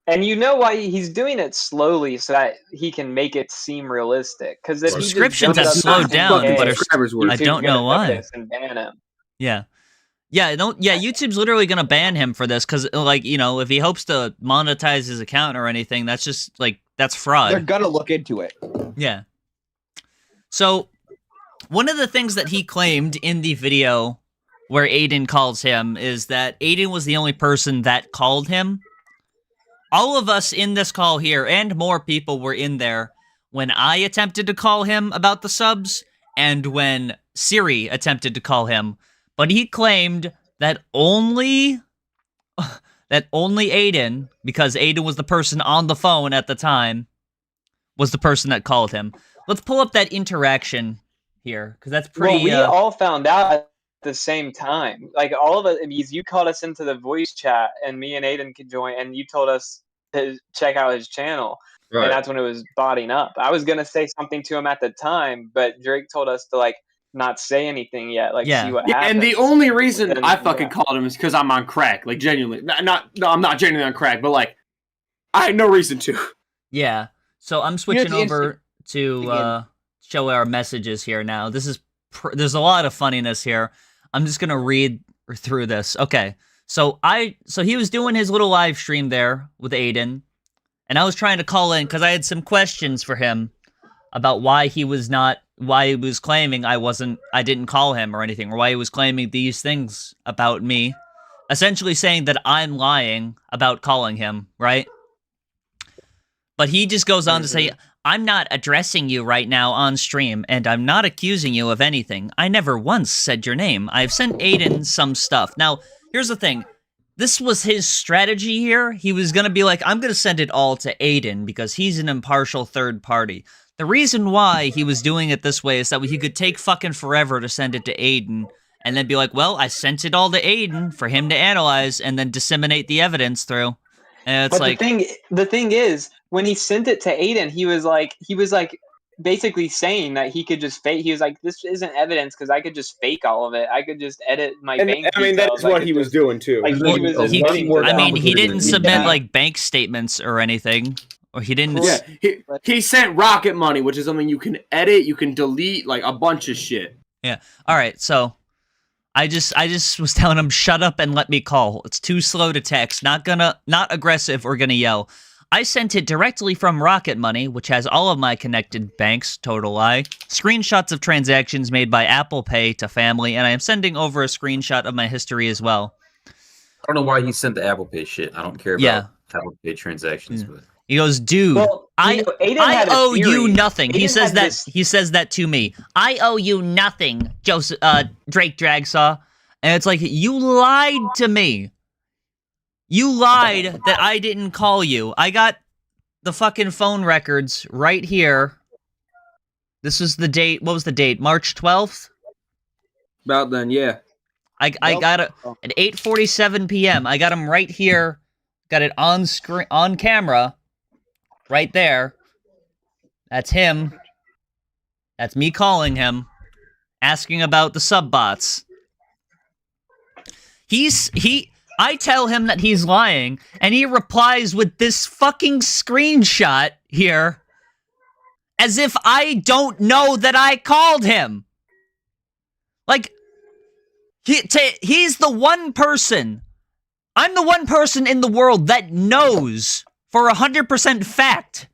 And you know why he's doing it slowly so that he can make it seem realistic. Because if Subscriptions he have just jumped slowed down, up, but hey, subscribers were. I YouTube's don't know gonna why. notice and ban him. Yeah. Yeah, YouTube's literally gonna ban him for this because, like, you know, if he hopes to monetize his account or anything, that's just like that's fraud. They're gonna look into it. Yeah. So, one of the things that he claimed in the video where Aiden calls him is that Aiden was the only person that called him. All of us in this call here and more people were in there when I attempted to call him about the subs and when Siri attempted to call him. But he claimed that only Aiden, because Aiden was the person on the phone at the time, was the person that called him. Let's pull up that interaction here, because that's pretty... Well, we all found out at the same time. Like, all of it, because you called us into the voice chat, and me and Aiden could join, and you told us to check out his channel. Right. And that's when it was botting up. I was going to say something to him at the time, but Drake told us to, like, not say anything yet, like, see what happens. And the only reason Then, I fucking called him is because I'm on crack. Like, genuinely. No, I'm not genuinely on crack, but, like, I had no reason to. Yeah. So I'm switching the over to show our messages here now. This is there's a lot of funniness here. I'm just gonna read through this. Okay. So he was doing his little live stream there with Aiden, and I was trying to call in because I had some questions for him about why he was claiming I didn't call him or anything, or why he was claiming these things about me, essentially saying that I'm lying about calling him, right? But he just goes on to say, I'm not addressing you right now on stream, and I'm not accusing you of anything. I never once said your name. I've sent Aiden some stuff. Now, here's the thing. This was his strategy here. He was going to be like, I'm going to send it all to Aiden because he's an impartial third party. The reason why he was doing it this way is that he could take fucking forever to send it to Aiden and then be like, well, I sent it all to Aiden for him to analyze and then disseminate the evidence through. And it's but like... the thing is, when he sent it to Aiden, he was like basically saying that he could just fake. He was like, this isn't evidence because I could just fake all of it. I could just edit my bank I mean, details. that's what he was doing, too. Like, he was admitting to I that. mean, he didn't submit Yeah. like bank statements or anything, or he didn't. Yeah, he sent rocket money, which is something you can edit, you can delete, like a bunch of shit. Yeah. All right. So, I just was telling him, shut up and let me call. It's too slow to text. Not aggressive or gonna yell. I sent it directly from Rocket Money, which has all of my connected banks, total lie, screenshots of transactions made by Apple Pay to family, and I am sending over a screenshot of my history as well. I don't know why he sent the Apple Pay shit. I don't care about Apple Pay transactions. But He goes, dude, Well, I Aiden had a owe you theory. nothing. He Aiden says had that this- he says that to me. I owe you nothing, Drake Dragsaw. And it's like, you lied to me. You lied that I didn't call you. I got the fucking phone records right here. This was the date. What was the date? March 12th? About then, yeah. I got it at 8:47 p.m. I got them right here Got it on screen, on camera, right there. That's him. That's me calling him, asking about the subbots. I tell him that he's lying, and he replies with this fucking screenshot here, as if I don't know that I called him. Like, he's the one person. I'm the one person in the world that knows for 100% fact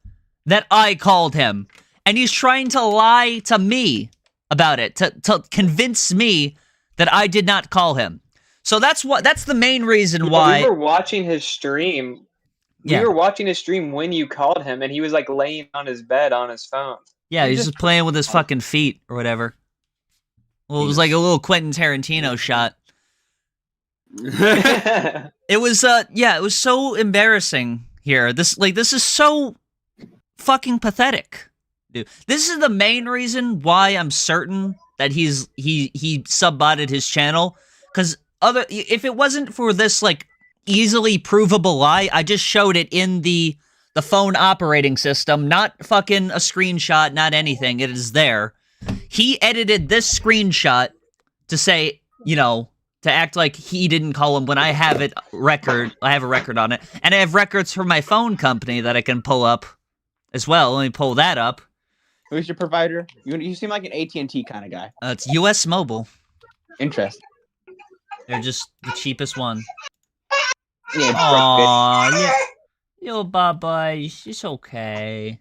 that I called him. And he's trying to lie to me about it, to convince me that I did not call him. So that's the main reason why. We were watching his stream. Yeah. We were watching his stream when you called him, and he was like laying on his bed on his phone. Yeah, he's just playing with his fucking feet or whatever. Well, it was like a little Quentin Tarantino shot. It was it was so embarrassing here. This is so fucking pathetic. Dude, this is the main reason why I'm certain that he subbotted his channel, cuz if it wasn't for this like easily provable lie, I just showed it in the phone operating system, not fucking a screenshot, not anything. It is there. He edited this screenshot to say, you know, to act like he didn't call him when I have a record on it. And I have records from my phone company that I can pull up as well. Let me pull that up. Who's your provider? You seem like an AT&T kind of guy. It's US Mobile. Interesting. They're just the cheapest one. Yeah, Aww, yo, Baba, it's okay.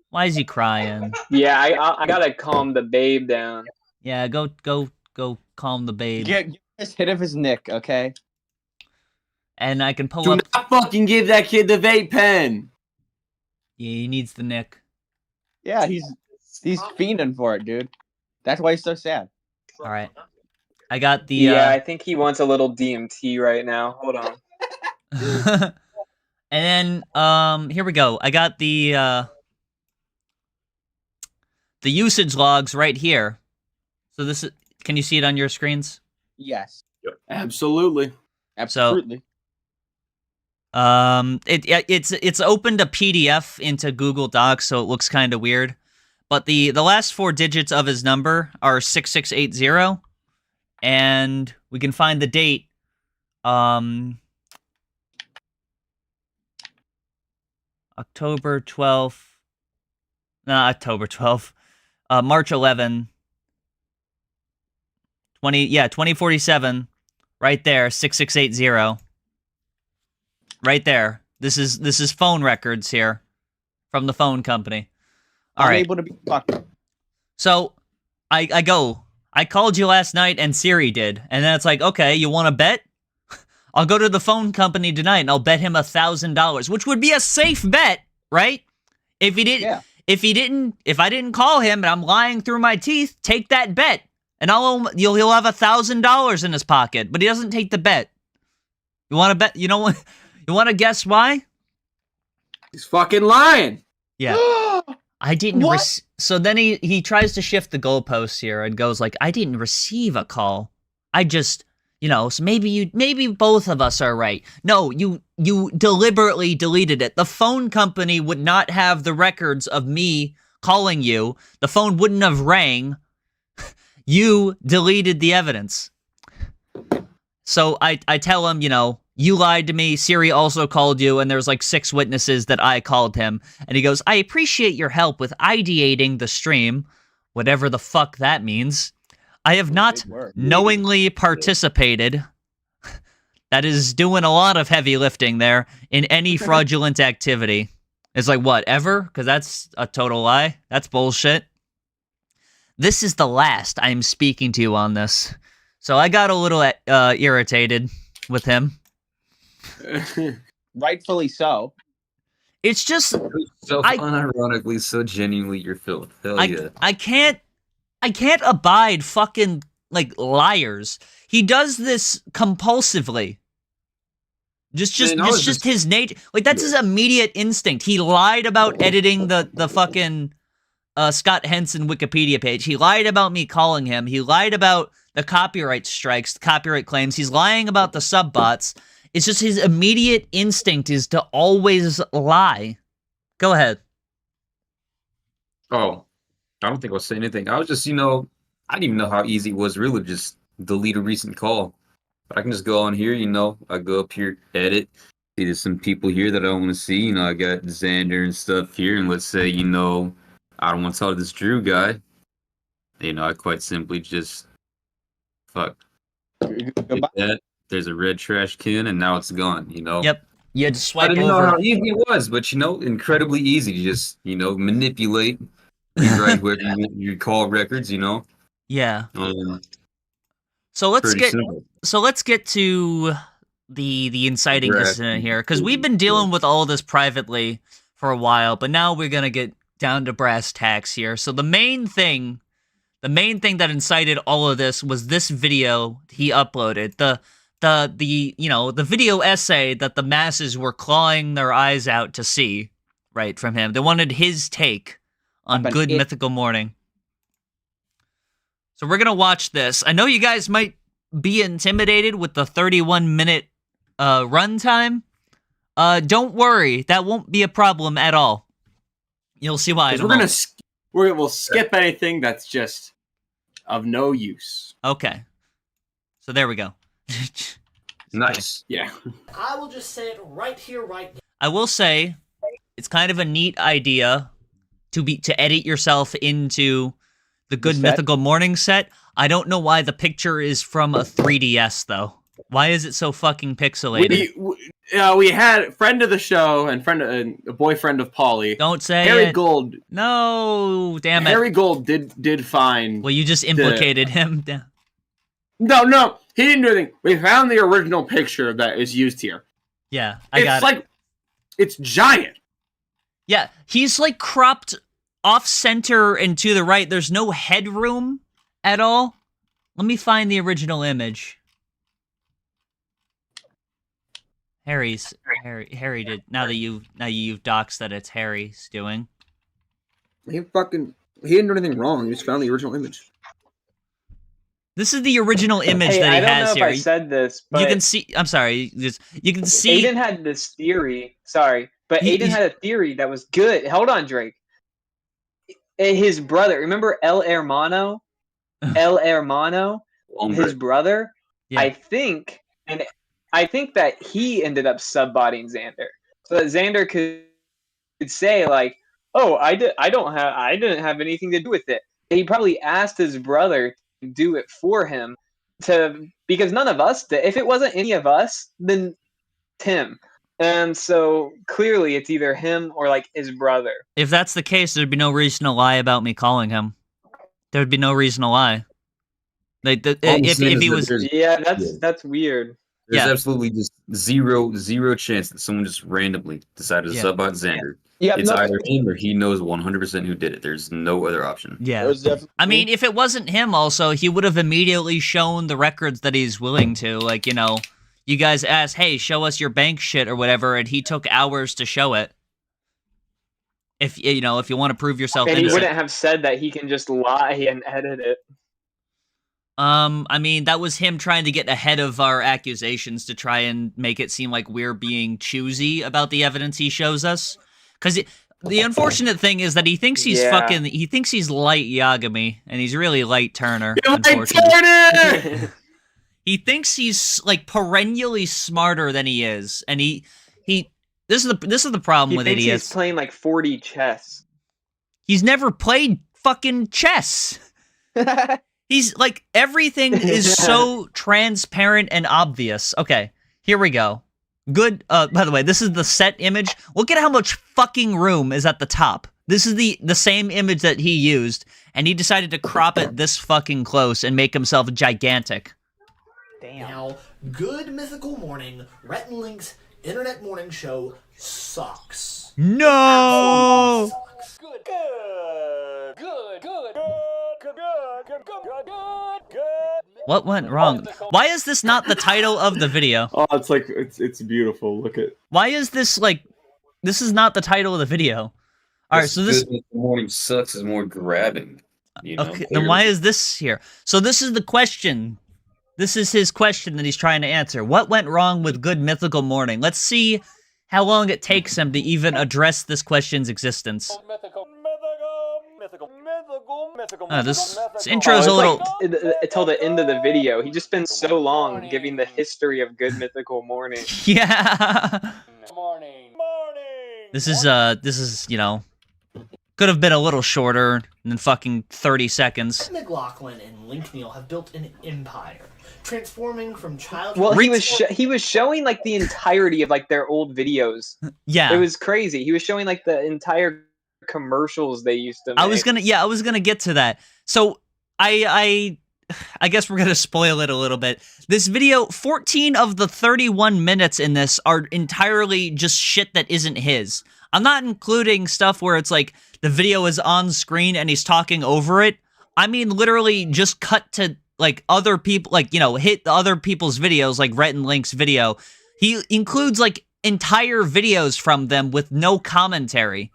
Why is he crying? Yeah, I gotta calm the babe down. Yeah, go calm the babe. Get this hit of his nick, okay? And I can pull Do up. not fucking give that kid the vape pen. Yeah, he needs the nick. Yeah, he's fiending for it, dude. That's why he's so sad. All right, I got the. Yeah, I think he wants a little DMT right now. Hold on. And then here we go. I got the usage logs right here. So this is. Can you see it on your screens? Yes. Absolutely. Absolutely. It's opened a PDF into Google Docs, so it looks kind of weird. But the last 4 digits of his number are 6680, and we can find the date. October 12th. Not October 12th. March 11. 2047. Right there, 6680. Right there. This is phone records here from the phone company. All right. Able to be fucked. So I called you last night and Siri did. And then it's like, okay, you want to bet? I'll go to the phone company tonight and I'll bet him $1,000, which would be a safe bet, right? If I didn't call him and I'm lying through my teeth, take that bet. And he'll have $1,000 in his pocket, but he doesn't take the bet. You want to bet? You know what? You want to guess why? He's fucking lying. Yeah. I didn't. So then he tries to shift the goalposts here and goes like, I didn't receive a call. I just, so maybe both of us are right. No, you deliberately deleted it. The phone company would not have the records of me calling you. The phone wouldn't have rang. You deleted the evidence. So I tell him, you lied to me. Siri also called you, and there's like 6 witnesses that I called him. And he goes, I appreciate your help with ideating the stream, whatever the fuck that means. I have not knowingly participated. That is doing a lot of heavy lifting there in any fraudulent activity. It's like, what, ever? Because that's a total lie. That's bullshit. This is the last I'm speaking to you on this. So I got a little irritated with him. Rightfully so. It's just so unironically, so genuinely you're filled. Hell yeah. I can't abide fucking like liars. He does this compulsively. Just his nature. Like that's his immediate instinct. He lied about editing the fucking Scott Henson Wikipedia page. He lied about me calling him. He lied about the copyright strikes, the copyright claims. He's lying about the subbots. It's just his immediate instinct is to always lie. Go ahead. Oh, I don't think I'll say anything. I was just, I didn't even know how easy it was really to just delete a recent call. But I can just go on here, I go up here, edit. See, there's some people here that I don't want to see. I got Xander and stuff here. And let's say, I don't want to talk to this Drew guy. I quite simply just, fuck. Goodbye. That. There's a red trash can, and now it's gone, Yep. You had to I swipe didn't over. know how easy it was, but, incredibly easy to just, manipulate, rewrite whoever you want your call records, Yeah. Um, So let's pretty get simple. to the inciting Correct. incident here, because we've been dealing with all this privately for a while, but now we're gonna get down to brass tacks here. So the main thing that incited all of this was this video he uploaded. The video essay that the masses were clawing their eyes out to see, right, from him. They wanted his take on But Good it- Mythical Morning. So we're gonna watch this. I know you guys might be intimidated with the 31-minute runtime. Don't worry, that won't be a problem at all. You'll see why. in a moment. We'll skip anything that's just of no use. Okay. So there we go. Nice. Yeah. I will just say it right here, right now. I will say it's kind of a neat idea to edit yourself into the Good set? Mythical Morning set. I don't know why the picture is from a 3DS though. Why is it so fucking pixelated? We had friend of the show and a boyfriend of Polly. Don't say Harry it. Gold. No, damn it. Harry Gold did find. Well, you just implicated him. No, he didn't do anything. We found the original picture that is used here. Yeah, I got it. It's giant. Yeah, he's like cropped off center and to the right. There's no headroom at all. Let me find the original image. Harry did. Now that you've doxed that it's Harry's doing. He didn't do anything wrong. He just found the original image. This is the original image Hey, that he I don't has know if here. I said this, but You can see. I'm sorry. You can see. Aiden had this theory. Sorry, but Aiden had a theory that was good. Hold on, Drake. His brother. Remember El Hermano? El Hermano, his brother. Yeah. I think that he ended up sub-botting Xander, so that Xander could say like, "Oh, I didn't have anything to do with it." He probably asked his brother to do it for him, because none of us did. If it wasn't any of us, then Tim. And so clearly, it's either him or like his brother. If that's the case, there'd be no reason to lie about me calling him. There'd be no reason to lie. Like if he was, that's weird. There's absolutely just zero chance that someone just randomly decided to sub on Xander. Yeah, it's either him or he knows 100% who did it. There's no other option. Yeah. I mean, if it wasn't him also, he would have immediately shown the records that he's willing to. Like, you guys asked, hey, show us your bank shit or whatever, and he took hours to show it. If you want to prove yourself and innocent. He wouldn't have said that he can just lie and edit it. I mean, that was him trying to get ahead of our accusations to try and make it seem like we're being choosy about the evidence he shows us. Because the unfortunate thing is that he thinks he's he thinks he's light Yagami, and he's really light Turner, unfortunately. He thinks he's like perennially smarter than he is, and this is the problem with idiots. He's playing like 40 chess. He's never played fucking chess. He's like, everything is so transparent and obvious. Okay, here we go. Good. By the way, this is the set image. Look at how much fucking room is at the top. This is the same image that he used, and he decided to crop it this fucking close and make himself gigantic. Damn. Now, Good Mythical Morning, Rhett and Link's internet morning show sucks. No! Sucks. Good. What went wrong? Why is this not the title of the video? Oh, it's beautiful. Look at. Why is this this is not the title of the video? All right, so this Good Morning sucks is more grabbing. Okay, then why is this here? So this is the question. This is his question that he's trying to answer. What went wrong with Good Mythical Morning? Let's see how long it takes him to even address this question's existence. This intro's a little... Until the end of the video. He just spends so long giving the history of Good Mythical Morning. Yeah. This is, you know, could have been a little shorter than fucking 30 seconds. McLaughlin and Link Neal have built an empire, transforming from childhood. Well, he was showing like the entirety of like their old videos. Yeah, it was crazy. He was showing like the entire commercials they used to make. I was gonna get to that. So I guess we're gonna spoil it a little bit. This video, 14 of the 31 minutes in this are entirely just shit that isn't his. I'm not including stuff where it's like the video is on screen and he's talking over it. I mean, literally just cut to like other people, like, you know, hit the other people's videos, like Rhett and Link's video. He includes like entire videos from them with no commentary.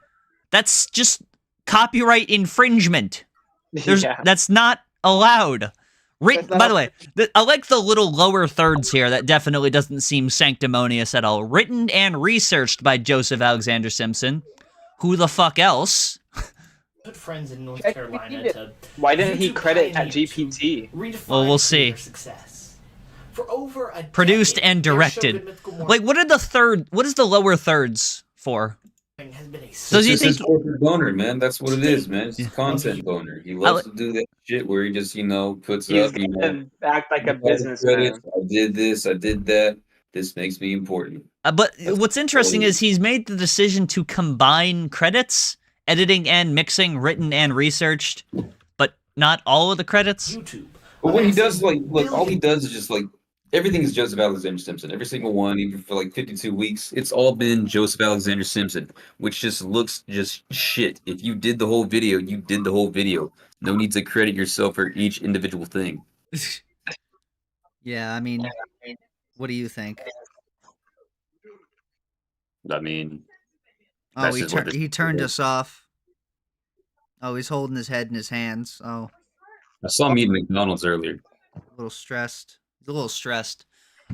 That's just copyright infringement. That's not allowed. By the way, I like the little lower thirds here. That definitely doesn't seem sanctimonious at all. Written and researched by Joseph Alexander Simpson. Who the fuck else? Good friends in North Carolina to Why didn't he credit GPT? Well, we'll see. For over a Produced decade, and their show directed. Good Mythical Morning Like, what is the lower thirds for? has been a So do you It's think his corporate boner, man? That's what it is, man. It's a content boner. He loves to do that shit where he just, you know, puts He's up, you know, gonna act like a all the businessman. credits. I did this, I did that. This makes me important. But what's interesting is he's made the decision to combine credits, editing and mixing, written and researched, but not all of the credits. YouTube. But when he does, like, all he does is just, like, everything is Joseph Alexander Simpson. Every single one, even for, like, 52 weeks, it's all been Joseph Alexander Simpson, which just looks just shit. If you did the whole video, you did the whole video. No need to credit yourself for each individual thing. Yeah, I mean, what do you think? I mean, Oh, that's just what this he turned is. us off. Oh, he's holding his head in his hands. Oh, I saw him eating McDonald's earlier. a little stressed. He's a little stressed.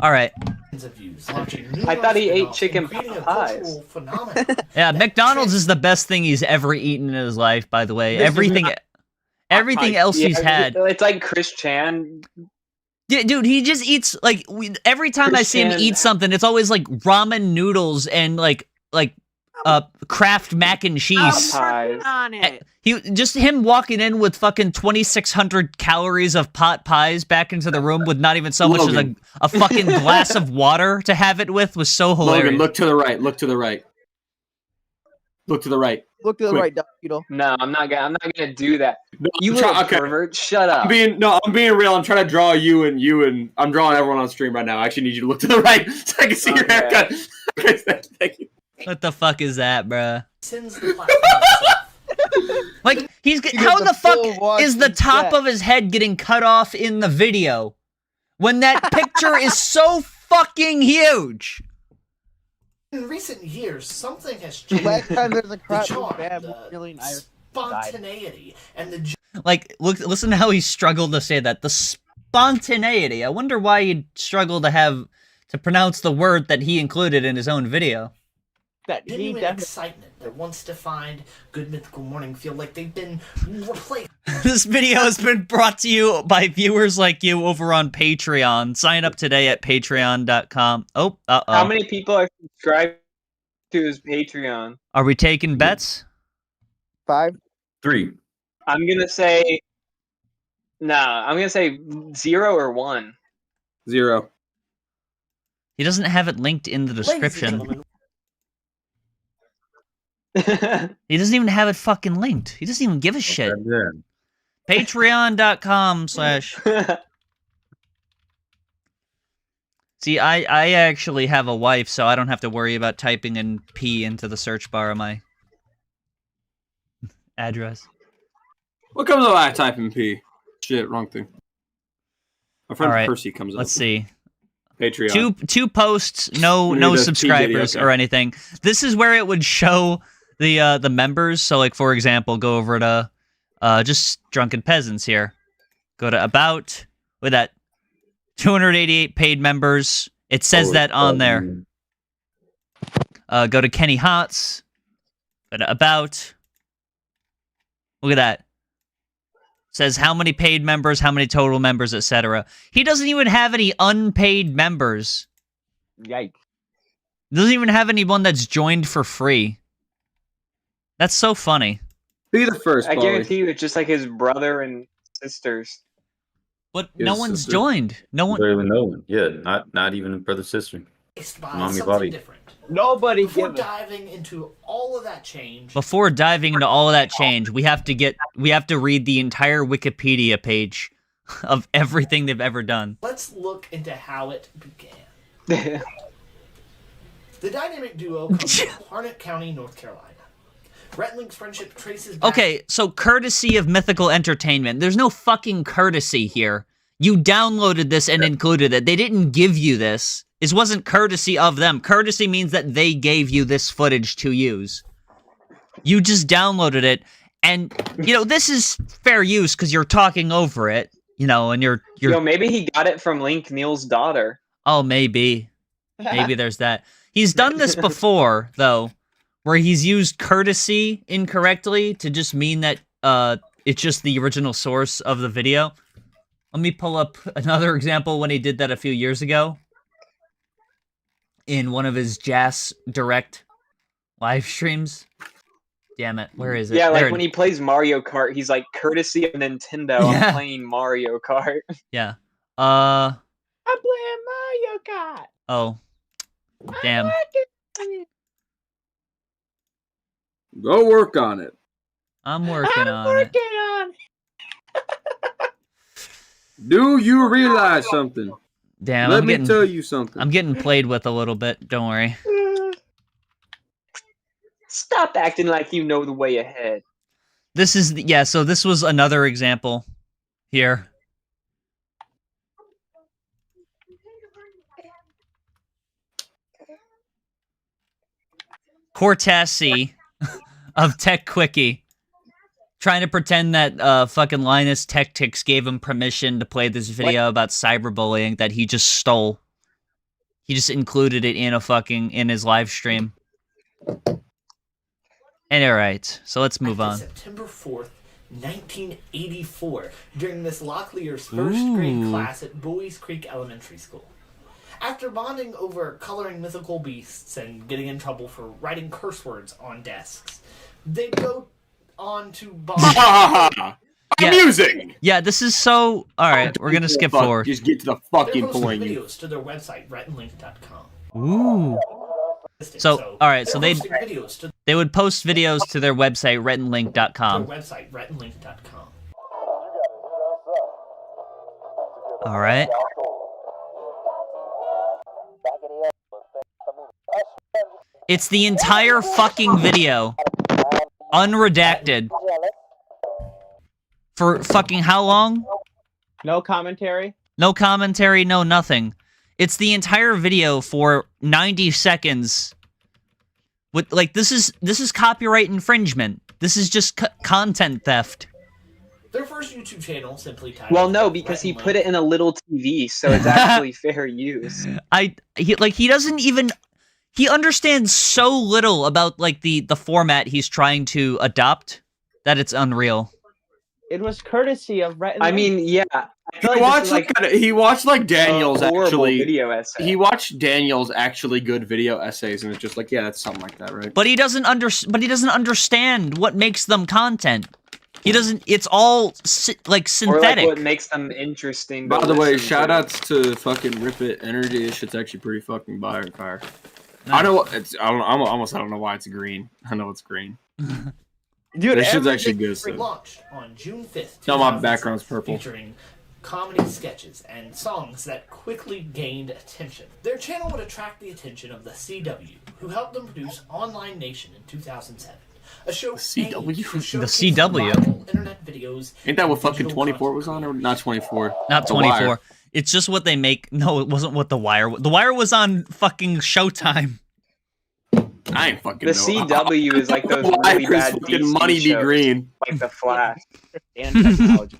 All right. Of views, launching new I thought he ate spin-offs chicken and creating a pies. cultural phenomenon. Yeah, McDonald's is the best thing he's ever eaten in his life, by the way. This is Everything not- else he's Yeah, had. It's like Chris Chan. Yeah, dude, he just eats like every time I see him Christian- eat something, it's always like ramen noodles and like Kraft mac and cheese. Pies. Him walking in with fucking 2,600 calories of pot pies back into the room with not even so much as a fucking glass of water to have it with was so hilarious. Logan, look to the right. Look to the right. Look to the right. Look to the Quick. right, Duckbeetle. No, I'm not gonna do that. No, You I'm try- little okay. pervert, shut up. I'm being real. I'm trying to draw you and I'm drawing everyone on stream right now. I actually need you to look to the right so I can see your Okay. haircut. Okay, thank you. What the fuck is that, bruh? Sends the platform itself. Like, how the fuck is the top of his head getting cut off in the video when that picture is so fucking huge? In recent years, something has The changed. last time there's a The crowd charm, bad, the really Irish. spontaneity, and the Like, listen to how he struggled to say that. The spontaneity. I wonder why he'd struggle to pronounce the word that he included in his own video. That he genuine definitely. excitement that once defined Good Mythical Morning feel like they've been replaced. This video has been brought to you by viewers like you over on Patreon. Sign up today at patreon.com. Oh, uh-oh. How many people are subscribed to his Patreon? Are we taking bets? 5. 3. I'm gonna say 0 or 1. 0. He doesn't have it linked in the Ladies and description. gentlemen, He doesn't even have it fucking linked. He doesn't even give a shit. Patreon.com/ See, I actually have a wife, so I don't have to worry about typing in P into the search bar of my address. What comes up when I type in P? Shit, wrong thing. My friend All right, Percy comes up. Let's see. Patreon. Two posts, no Maybe that's subscribers TJD, okay. or anything. This is where it would show the members. So, like, for example, go over to just Drunken Peasants here. Go to About with that 288 paid members. It says that on there. Go to Kenny Hotz. Go to About. Look at that. Says how many paid members, how many total members, etc. He doesn't even have any unpaid members. Yikes. Doesn't even have anyone that's joined for free. That's so funny. Be the first. I Paulie. guarantee you, it's just like his brother and sisters. But His no one's sister. joined. No one. Literally no one. Yeah, not even a brother sister. By Mommy, something Bobby. different. Nobody Before gives a diving into all of that change, Before diving into all of that change, we have to read the entire Wikipedia page of everything they've ever done. let's look into how it began. The dynamic duo comes from Harnett County, North Carolina. Rhett and Link's friendship traces back... Okay, so courtesy of Mythical Entertainment. There's no fucking courtesy here. You downloaded this and included it. They didn't give you this. This wasn't courtesy of them. Courtesy means that they gave you this footage to use. You just downloaded it, and, you know, this is fair use because you're talking over it, you know, and you're... Yo, maybe he got it from Link Neal's daughter. Oh, maybe. Maybe there's that. He's done this before, though, where he's used courtesy incorrectly to just mean that it's just the original source of the video. Let me pull up another example when he did that a few years ago in one of his Jazz Direct live streams. Damn it, where is it? Yeah, There like when he plays Mario Kart, he's like, courtesy of Nintendo, Yeah. I'm playing Mario Kart. Yeah. I'm playing Mario Kart. Oh. Damn. Go work on it. I'm working on it. Do you realize something? Damn, Let I'm me getting tell you something. I'm getting played with a little bit. Don't worry. Stop acting like you know the way ahead. This is yeah, so this was another example here. Cortesi of Tech Quickie trying to pretend that fucking Linus Tactics gave him permission to play this video about cyberbullying that he just stole. He just included it in his live stream. And alright, so let's move on. September 4th, 1984, during Miss Locklear's first grade class at Bowies Creek Elementary School. After bonding over coloring mythical beasts and getting in trouble for writing curse words on desks, they'd go on to bond. Amusing. Yeah, this is so... Alright, we're gonna skip forward. Just get to the fucking They're posting point. videos to their website, rhettandlink.com. Ooh. So, alright, so they're they posting videos to they would post videos to their website, rhettandlink.com. their website, rhettandlink.com. Alright. It's the entire fucking video. Unredacted. For fucking how long? No commentary. No commentary, no nothing. It's the entire video for 90 seconds. With like this is copyright infringement. This is just content theft. Their first YouTube channel simply titled... Well, no, because he put it in a little TV, so it's actually fair use. He doesn't even... He understands so little about, like, the format he's trying to adopt that it's unreal. It was courtesy of Rhett and I Link. mean, yeah. He watched like Daniel's horrible actually video essay. He watched Daniel's actually good video essays and it's just like, yeah, that's something like that, right? But he doesn't understand what makes them content. He doesn't... It's all, like, synthetic. Or like what makes them interesting. By to the way, listen shout to. outs to fucking Rip It Energy. This shit's actually pretty fucking fire. Nice. I know it's. I don't know why it's green. I know it's green. Dude, This shit's actually good. It So. launched on June 5th, No, my 2006, background's purple. featuring comedy sketches and songs that quickly gained attention. Their channel would attract the attention of the CW, who helped them produce Online Nation in 2007. A show CW? aimed to showcase The CW? viral internet videos. Ain't that what and fucking digital 24 was content. on, or not 24? Not The Wire. 24. It's just what they make... No, it wasn't what The Wire... The Wire was on fucking Showtime. I ain't fucking The know. CW is like those Why really is bad fucking DC money be shows, green? like The Flash. And technology.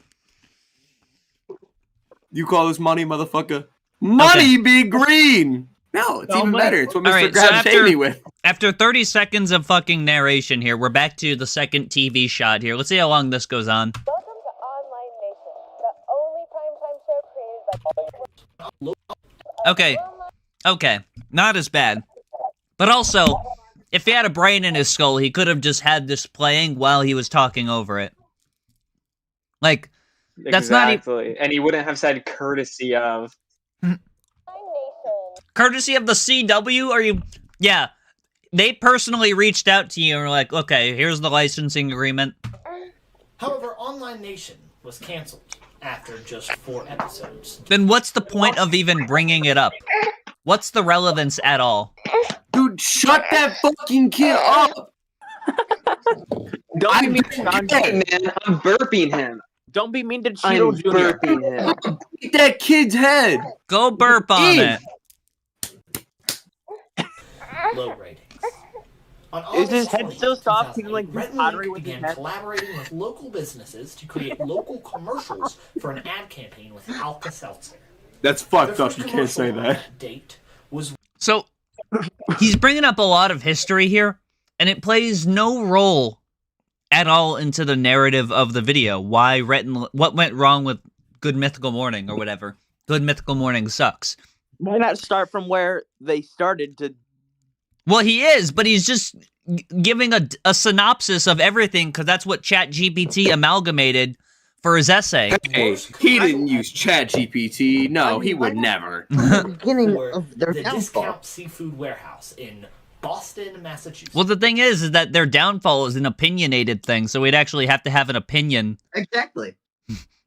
You call this money, motherfucker? Money be green. No, it's even better. It's what Mr. Alright, so Grabs hate me with. After 30 seconds of fucking narration here, we're back to the second TV shot here. Let's see how long this goes on. Welcome to Online Nation, the only primetime show created by... Okay, not as bad. But also, if he had a brain in his skull, he could have just had this playing while he was talking over it. Like, that's not exactly. And he wouldn't have said courtesy of. Courtesy of the CW? Are you... Yeah. They personally reached out to you and were like, okay, here's the licensing agreement. However, Online Nation was canceled after just 4 episodes. Then what's the point of even bringing it up? What's the relevance at all? Dude, shut that fucking kid up! Don't be mean to Man, I'm burping him. Don't be mean to I'm Cheeto Jr. burping him. Eat that kid's head! Go burp on it. Low ratings. On Is his August head 20th, still soft? 2008, He's like Rhett and pottery Link with his began head? collaborating with local businesses to create local commercials for an ad campaign with Alka-Seltzer. That's Their fucked up. first You can't say commercial on that. date was So, he's bringing up a lot of history here, and it plays no role at all into the narrative of the video. Why what went wrong with Good Mythical Morning or whatever. Good Mythical Morning sucks. Why not start from where they started to... Well, he is, but he's just giving a synopsis of everything because that's what ChatGPT amalgamated for his essay. Hey, he didn't use ChatGPT. No, he would never. beginning for of their the downfall. Discount Seafood Warehouse in Boston, Massachusetts. Well, the thing is that their downfall is an opinionated thing, so we'd actually have to have an opinion, Exactly.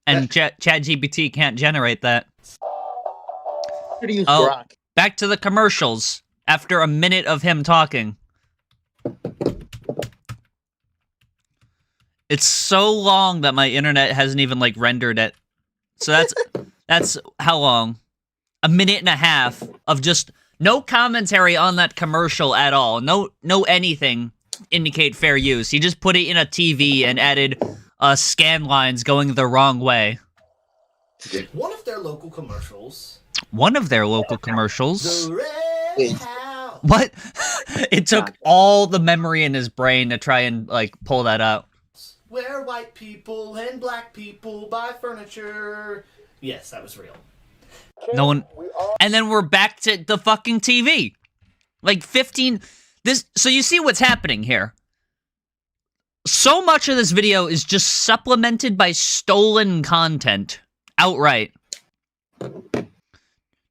and ChatGPT can't generate that. Should use Oh, Grok. back to the commercials after a minute of him talking. It's so long that my internet hasn't even like rendered it. So that's how long? A minute and a half of just no commentary on that commercial at all. No anything indicate fair use. He just put it in a TV and added scan lines going the wrong way. One of their local commercials. One of their local commercials. The Red House. What? It took all the memory in his brain to try and like pull that out. Where white people and black people buy furniture. Yes, that was real. No one. And then we're back to the fucking TV. Like 15. So you see what's happening here. So much of this video is just supplemented by stolen content. Outright.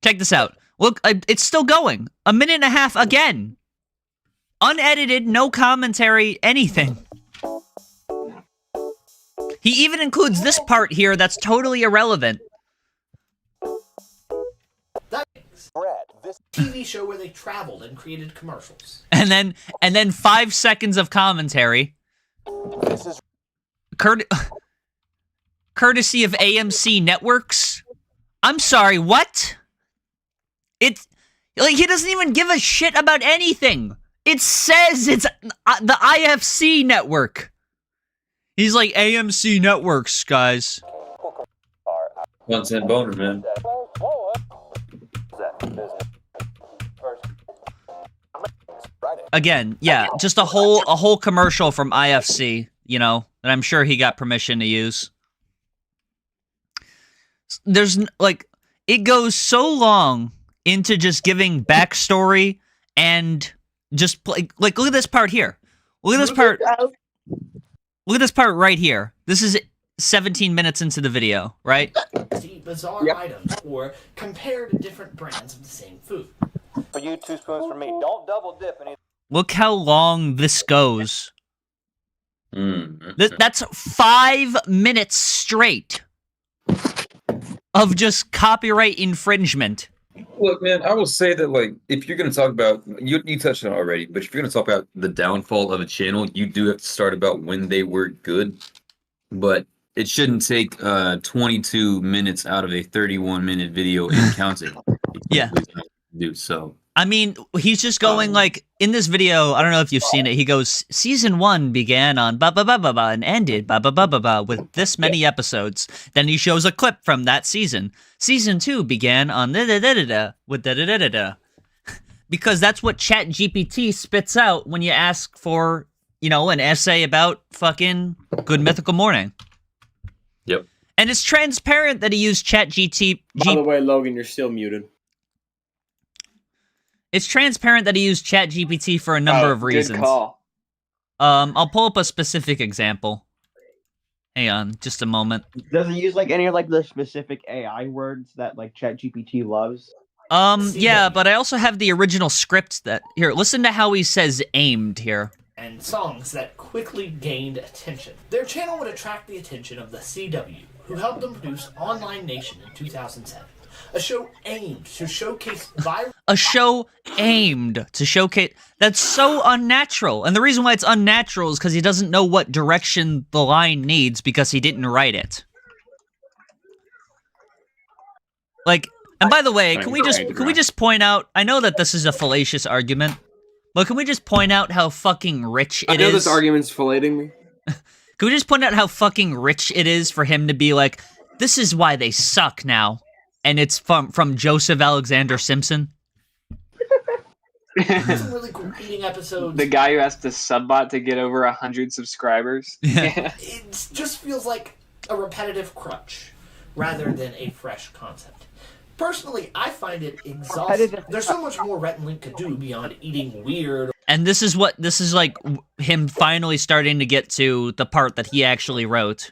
Check this out. Look, it's still going. A minute and a half again. Unedited, no commentary, anything. He even includes this part here that's totally irrelevant. This TV show where they traveled and created commercials. And then 5 seconds of commentary. This is Courtesy of AMC Networks. I'm sorry, what? It's like he doesn't even give a shit about anything. It says it's the IFC network. He's like AMC Networks, guys. Content boner, man. Again, yeah, just a whole commercial from IFC, you know, that I'm sure he got permission to use. There's like, it goes so long into just giving backstory and just like look at this part here. Look at this part. Look at this part right here. This is 17 minutes into the video, right? See bizarre items or compare to different brands of the same food. for you, 2 spoons for me. Don't double dip any. Look how long this goes. That's 5 minutes straight of just copyright infringement. Look, man, I will say that, like, if you're going to talk about, you touched on it already, but if you're going to talk about the downfall of a channel, you do have to start about when they were good. But it shouldn't take 22 minutes out of a 31-minute video and counting. Yeah. Do so. I mean, he's just going like in this video. I don't know if you've seen it. He goes, "Season 1 began on ba ba ba ba ba and ended ba ba ba ba ba with this many episodes." Then he shows a clip from that season. Season 2 began on da da da da da with da da da da da. Because that's what ChatGPT spits out when you ask for, you know, an essay about fucking Good Mythical Morning. Yep. And it's transparent that he used ChatGPT. By the way, Logan, you're still muted. It's transparent that he used ChatGPT for a number of reasons. Good call. I'll pull up a specific example. Hang on, just a moment. Does he use like any of like the specific AI words that like ChatGPT loves? Yeah, but I also have the original script that here. Listen to how he says "aimed" here. And songs that quickly gained attention. Their channel would attract the attention of the CW, who helped them produce Online Nation in 2007. A show aimed to showcase viral... A show aimed to showcase... That's so unnatural. And the reason why it's unnatural is because he doesn't know what direction the line needs because he didn't write it. Like, and by the way, can we just point out... I know that this is a fallacious argument, but can we just point out how fucking rich it is? I know this argument's filleting me. Can we just point out how fucking rich it is for him to be like, this is why they suck now? And it's from Joseph Alexander Simpson. Some really cool eating episodes. The guy who asked the subbot to get over 100 subscribers. Yeah. It just feels like a repetitive crutch rather than a fresh concept. Personally, I find it exhausting. There's so much more Rhett and Link could do beyond eating weird. And this is like him finally starting to get to the part that he actually wrote.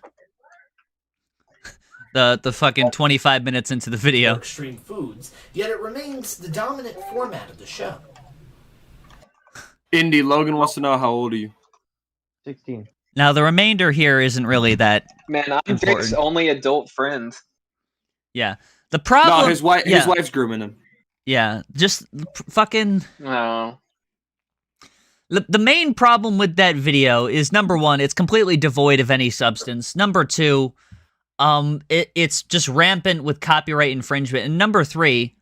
The fucking 25 minutes into the video. Extreme foods, yet it remains the dominant format of the show. Indy, Logan wants to know how old are you? 16. Now the remainder here isn't really that Man, I'm important. Drake's only adult friend. Yeah. The problem... No, his wife's grooming him. Yeah, just fucking... No. The main problem with that video is, number one, it's completely devoid of any substance. Number two... it's just rampant with copyright infringement. And number three,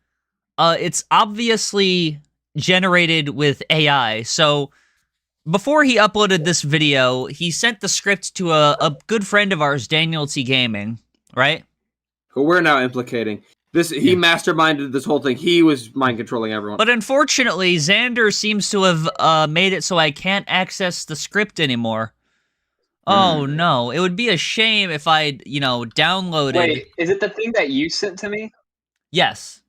it's obviously generated with AI. So before he uploaded this video, he sent the script to a good friend of ours, Daniel T. Gaming, right? Who we're now implicating. He masterminded this whole thing. He was mind controlling everyone. But unfortunately, Xander seems to have made it so I can't access the script anymore. Oh no, it would be a shame if I, downloaded... Wait, is it the thing that you sent to me? Yes.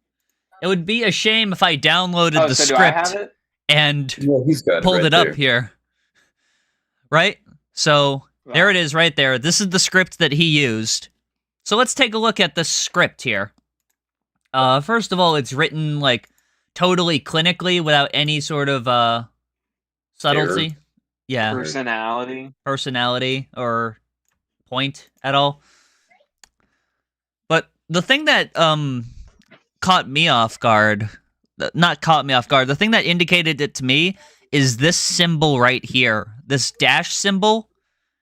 It would be a shame if I downloaded the so script do I have it? and he's got pulled right it up there. here. Right? So, there it is right there. This is the script that he used. So let's take a look at the script here. First of all, it's written, like, totally clinically without any sort of, subtlety. Error. Yeah. Personality or point at all. But the thing that caught me off guard, not caught me off guard, the thing that indicated it to me is this symbol right here, this dash symbol.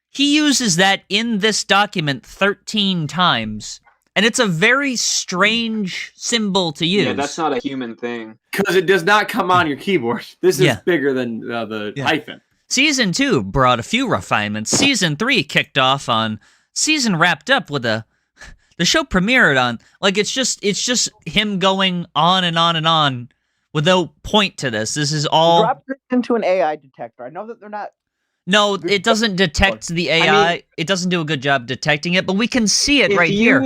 He uses that in this document 13 times. And it's a very strange symbol to use. Yeah, that's not a human thing. Because it does not come on your keyboard. This is bigger than the hyphen. Season 2 brought a few refinements. Season 3 kicked off on... Season wrapped up with a... The show premiered on... Like, it's just him going on and on and on with no point to this. This is all... Drop this into an AI detector. I know that they're not... No, it doesn't detect the AI. I mean, it doesn't do a good job detecting it, but we can see it right here.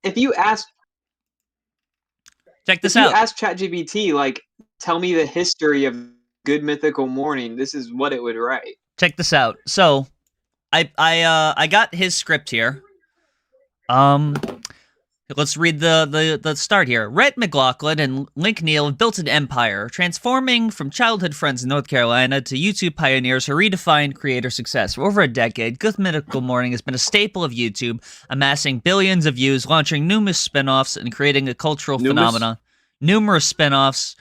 If you ask... Check this out. If you ask ChatGPT, like, tell me the history of Good Mythical Morning, this is what it would write. Check this out. So, I got his script here. Let's read the start here. Rhett McLaughlin and Link Neal have built an empire, transforming from childhood friends in North Carolina to YouTube pioneers who redefined creator success. For over a decade, Good Mythical Morning has been a staple of YouTube, amassing billions of views, launching numerous spin-offs, and creating a cultural phenomenon. Numerous spin-offs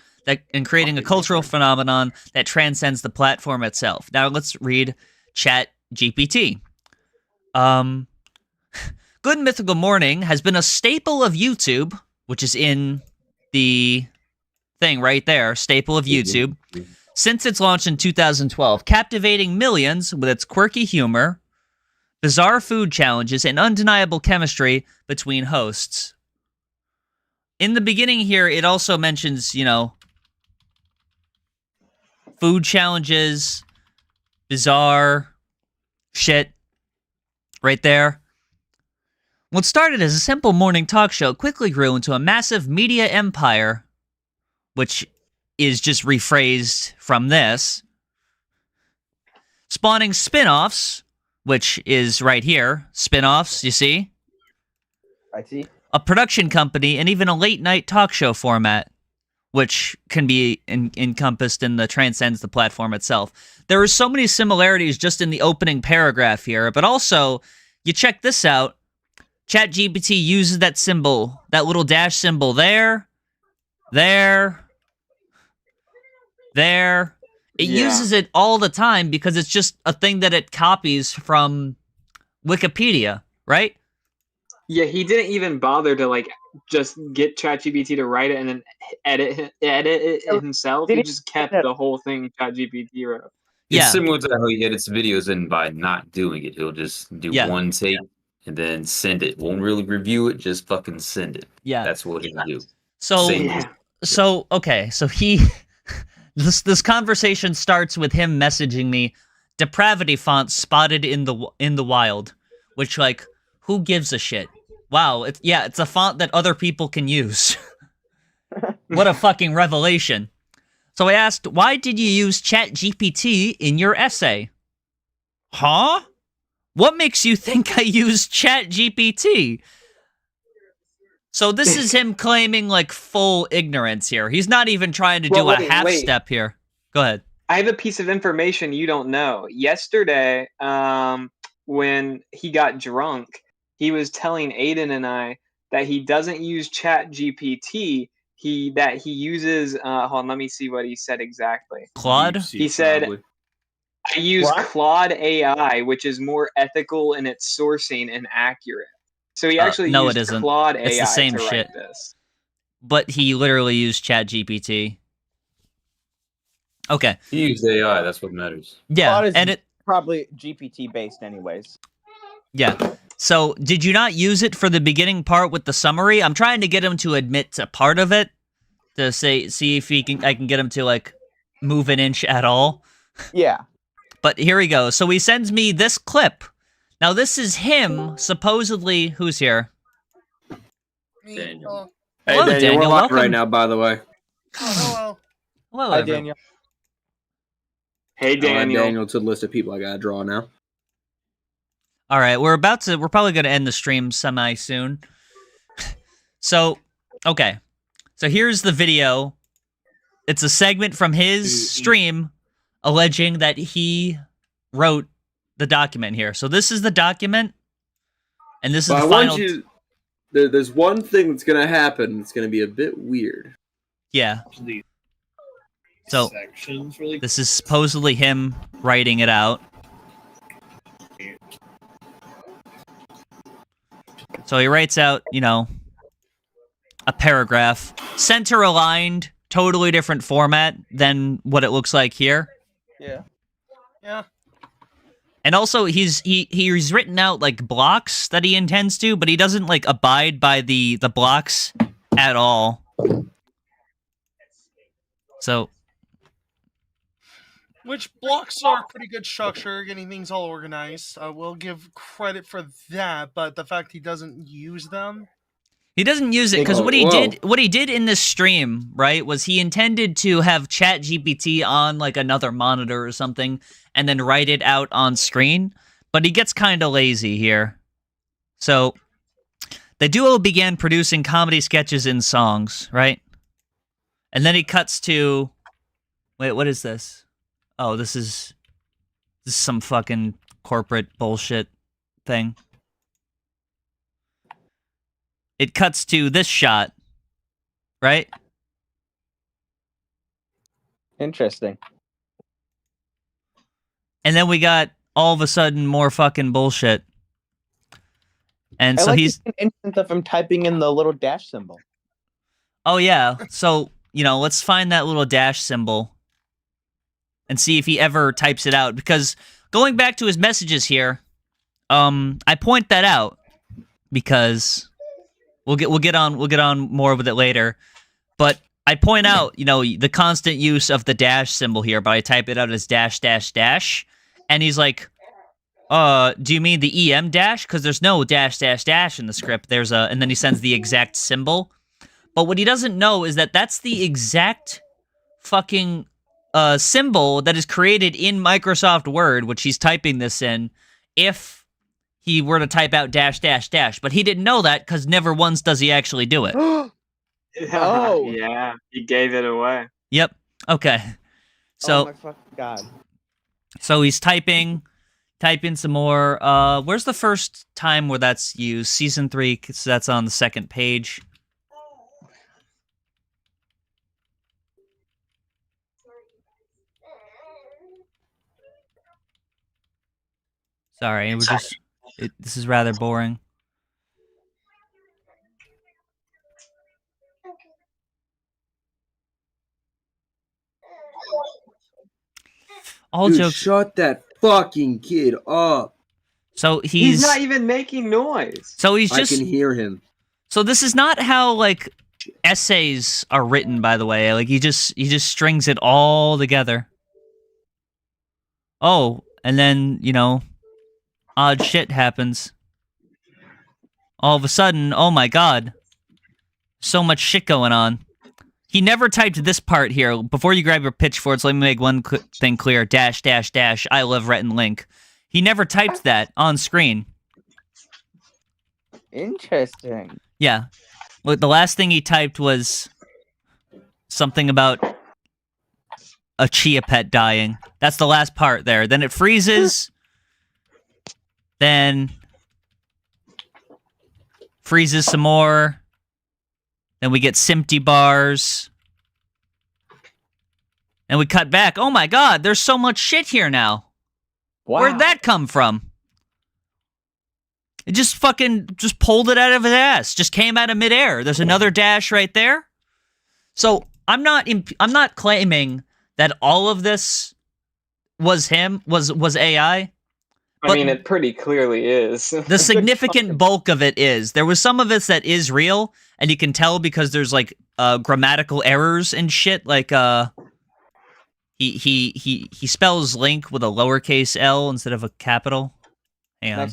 and creating a cultural phenomenon that transcends the platform itself. Now let's read ChatGPT. Good Mythical Morning has been a staple of YouTube, which is in the thing right there, staple of YouTube, since its launch in 2012, captivating millions with its quirky humor, bizarre food challenges, and undeniable chemistry between hosts. In the beginning here, it also mentions, you know, food challenges, bizarre shit right there. What started as a simple morning talk show quickly grew into a massive media empire, which is just rephrased from this, spawning spin-offs, which is right here, spin-offs, you see? I see. A production company, and even a late-night talk show format, which can be encompassed in the transcends the platform itself. There are so many similarities just in the opening paragraph here, but also, you check this out, ChatGPT uses that symbol, that little dash symbol there. It uses it all the time because it's just a thing that it copies from Wikipedia, right? Yeah, he didn't even bother to like just get ChatGPT to write it and then edit it himself. He just kept the whole thing ChatGPT wrote. It's similar to how he edits videos, and by not doing it, he'll just do Yeah. one take and then send it. Won't really review it, just fucking send it. Yeah. That's what he'll do. So, Same. okay, so he, this conversation starts with him messaging me, depravity font spotted in the wild, which, like, who gives a shit? Wow, it's a font that other people can use. What a fucking revelation. So I asked, why did you use ChatGPT in your essay? Huh? What makes you think I used ChatGPT? So this is him claiming, like, full ignorance here. He's not even trying to do a half step here. Go ahead. I have a piece of information you don't know. Yesterday, when he got drunk, he was telling Aiden and I that he doesn't use ChatGPT. That he uses. Hold on, let me see what he said exactly. Claude? He said, "I use Claude AI, which is more ethical in its sourcing and accurate." So he actually no, used it isn't. Claude AI It's the same to write shit. this. But he literally used ChatGPT. Okay. He used AI, that's what matters. Yeah, Claude is and it probably GPT based, anyways. Yeah. So, did you not use it for the beginning part with the summary? I'm trying to get him to admit to part of it to see if I can get him to, like, move an inch at all. Yeah. But here we go. So he sends me this clip. Now this is him supposedly. Who's here? Daniel. Hello, Hey, Daniel, Daniel. we're live Welcome. right now, by the way. Hello. Hello, Hi, everyone. Daniel. Hey, Daniel. Daniel to the list of people I gotta draw now. All right, we're probably going to end the stream semi soon. So, okay. So here's the video. It's a segment from his stream alleging that he wrote the document here. So this is the document, and this is But the I final. want you. There's one thing that's gonna happen. It's gonna be a bit weird. Yeah. So this is supposedly him writing it out. So he writes out, you know, a paragraph, center aligned, totally different format than what it looks like here. Yeah. Yeah. And also he's written out like blocks that he intends to, but he doesn't like abide by the blocks at all. So Which blocks are pretty good structure, getting things all organized. I will give credit for that, but the fact he doesn't use them. he doesn't use it because what he did in this stream, right, was he intended to have ChatGPT on like another monitor or something and then write it out on screen, but he gets kind of lazy here. So the duo began producing comedy sketches and songs, right? And then he cuts to, wait, what is this? Oh, this is some fucking corporate bullshit thing. It cuts to this shot, right? Interesting. And then we got all of a sudden more fucking bullshit. And I so like he's an instance of him typing in the little dash symbol. oh yeah. So let's find that little dash symbol and see if he ever types it out. Because going back to his messages here, I point that out because we'll get on more with it later. But I point out, the constant use of the dash symbol here, but I type it out as dash dash dash, and he's like, do you mean the EM dash? Because there's no dash dash dash in the script. And then he sends the exact symbol. But what he doesn't know is that that's the exact fucking symbol that is created in Microsoft Word, which he's typing this in, if he were to type out dash dash dash. But he didn't know that because never once does he actually do it. Oh. Yeah, he gave it away. Yep. Okay. So, oh my fucking god. So he's typing some more. Where's the first time where that's used? Season 3, so that's on the second page. Sorry, this is rather boring. All Dude, jokes. shut that fucking kid up. So he's not even making noise. So he's just. I can hear him. So this is not how essays are written, by the way. Like he just strings it all together. Oh, and then odd shit happens. All of a sudden, oh my god, so much shit going on. He never typed this part here. Before you grab your pitchforks, let me make one thing clear. Dash, dash, dash, I love Rhett and Link. He never typed that on screen. Interesting. Yeah. Look, the last thing he typed was something about a chia pet dying. That's the last part there. Then it freezes. Then freezes some more. Then we get Simpty bars. And we cut back. Oh my god, there's so much shit here now. Wow. Where'd that come from? It just pulled it out of his ass. Just came out of midair. There's another dash right there. So I'm not claiming that all of this was him, was AI. I mean, it pretty clearly is. The significant bulk of it is. There was some of it that is real, and you can tell because there's grammatical errors and shit. Like he spells Link with a lowercase L instead of a capital. Hang on.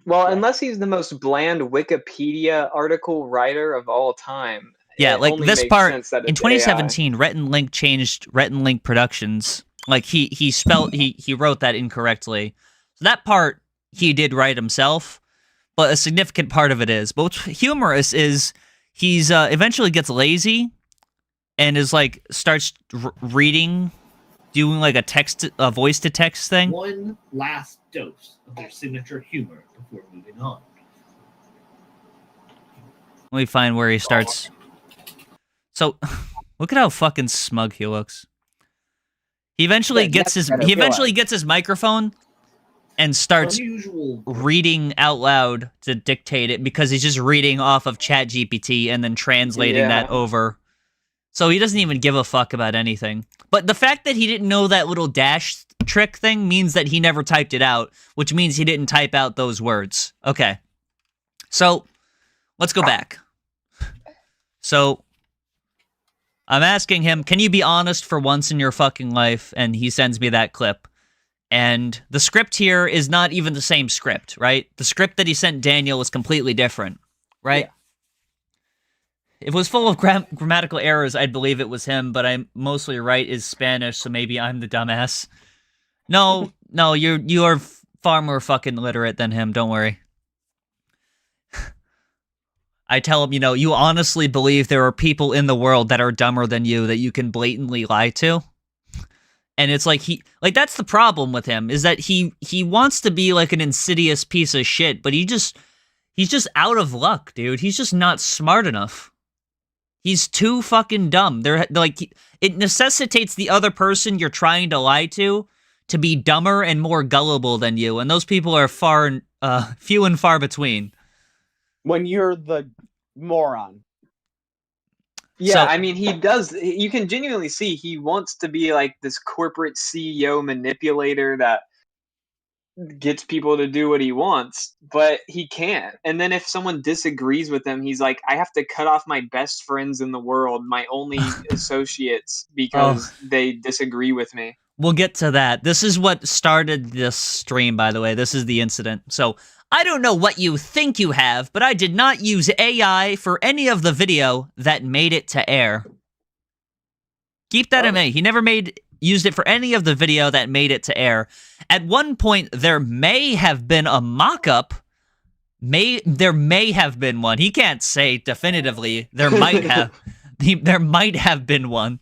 Well, unless he's the most bland Wikipedia article writer of all time. Yeah, like this part in 2017, AI. Rhett and Link changed Rhett and Link Productions. Like he wrote that incorrectly. So that part he did write himself, but a significant part of it is. But what's humorous is he's eventually gets lazy and is starts reading, doing a voice to text thing. One last dose of their signature humor before moving on. Let me find where he starts. So, look at how fucking smug he looks. He eventually gets his microphone and starts reading out loud to dictate it because he's just reading off of ChatGPT and then translating that over. So he doesn't even give a fuck about anything. But the fact that he didn't know that little dash trick thing means that he never typed it out, which means he didn't type out those words. Okay. So, let's go back. So, I'm asking him, can you be honest for once in your fucking life? And he sends me that clip. And the script here is not even the same script, right? The script that he sent Daniel is completely different, right? Yeah. If it was full of grammatical errors, I'd believe it was him, but I'm mostly right is Spanish, so maybe I'm the dumbass. No, you are far more fucking literate than him, don't worry. I tell him, you honestly believe there are people in the world that are dumber than you that you can blatantly lie to? And it's that's the problem with him, is that he wants to be like an insidious piece of shit, but he's just out of luck, dude. He's just not smart enough. He's too fucking dumb. It necessitates the other person you're trying to lie to be dumber and more gullible than you, and those people are few and far between. When you're the moron. Yeah, So- I mean, he does. You can genuinely see he wants to be like this corporate CEO manipulator that gets people to do what he wants, but he can't. And then if someone disagrees with him, he's like, I have to cut off my best friends in the world, my only associates, because they disagree with me. We'll get to that. This is what started this stream, by the way. This is the incident. So, I don't know what you think you have, but I did not use AI for any of the video that made it to air. Keep that in mind. He never used it for any of the video that made it to air. At one point, there may have been a mock-up. There may have been one. He can't say definitively. There might have. There might have been one.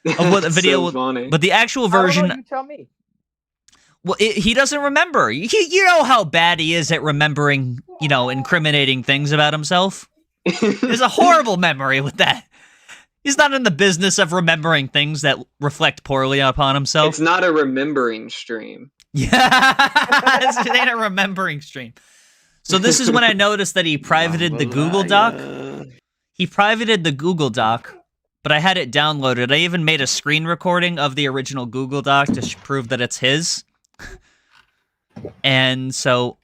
Of what the video so funny. But the actual version... You tell me. Well, he doesn't remember. You know how bad he is at remembering, incriminating things about himself? There's a horrible memory with that. He's not in the business of remembering things that reflect poorly upon himself. It's not a remembering stream. Yeah, it ain't a remembering stream. So this is when I noticed that he privated the Google Doc. He privated the Google Doc, but I had it downloaded. I even made a screen recording of the original Google Doc to prove that it's his. And so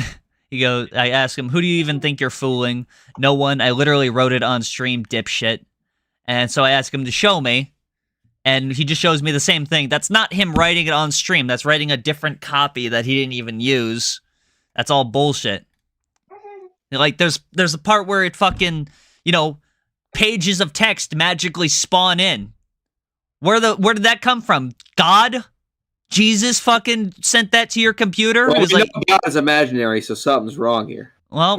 I asked him, who do you even think you're fooling? No one. I literally wrote it on stream, dipshit. And so I asked him to show me, and he just shows me the same thing. That's not him writing it on stream. That's writing a different copy that he didn't even use. That's all bullshit. Like, there's a part where it fucking, pages of text magically spawn in. Where did that come from? God? Jesus fucking sent that to your computer? Well, It was like, God is imaginary, so something's wrong here. well,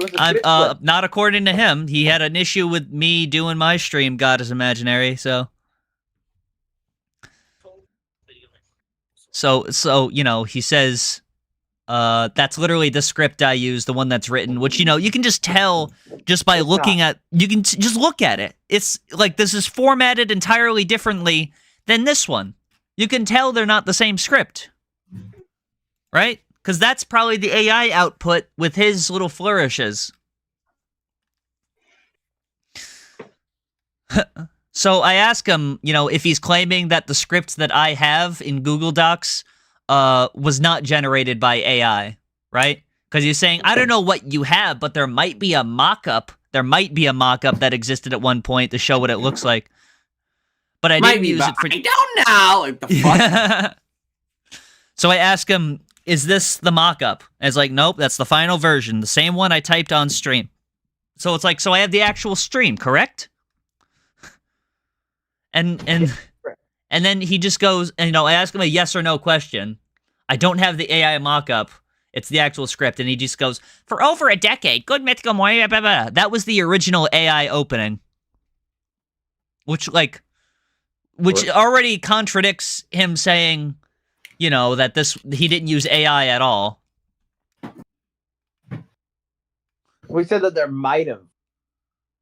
not according to him. He had an issue with me doing my stream, God is imaginary, so... So, he says, that's literally the script I use, the one that's written, which, you can just tell just by looking at... You can just look at it. It's like, this is formatted entirely differently than this one. You can tell they're not the same script. Right? Because that's probably the AI output with his little flourishes. So I ask him, if he's claiming that the script that I have in Google Docs was not generated by AI, right? Because he's saying, I don't know what you have, but there might be a mock-up. There might be a mock-up that existed at one point to show what it looks like. But I didn't use it for... I don't know! Like, the fuck? So I ask him, is this the mock-up? And it's like, nope, that's the final version. The same one I typed on stream. So it's like, so I have the actual stream, correct? And then he just goes, and I ask him a yes or no question. I don't have the AI mock-up. It's the actual script. And he just goes, for over a decade, good mythical blah, blah, blah. That was the original AI opening. Which already contradicts him saying, that he didn't use AI at all. We said that there might have.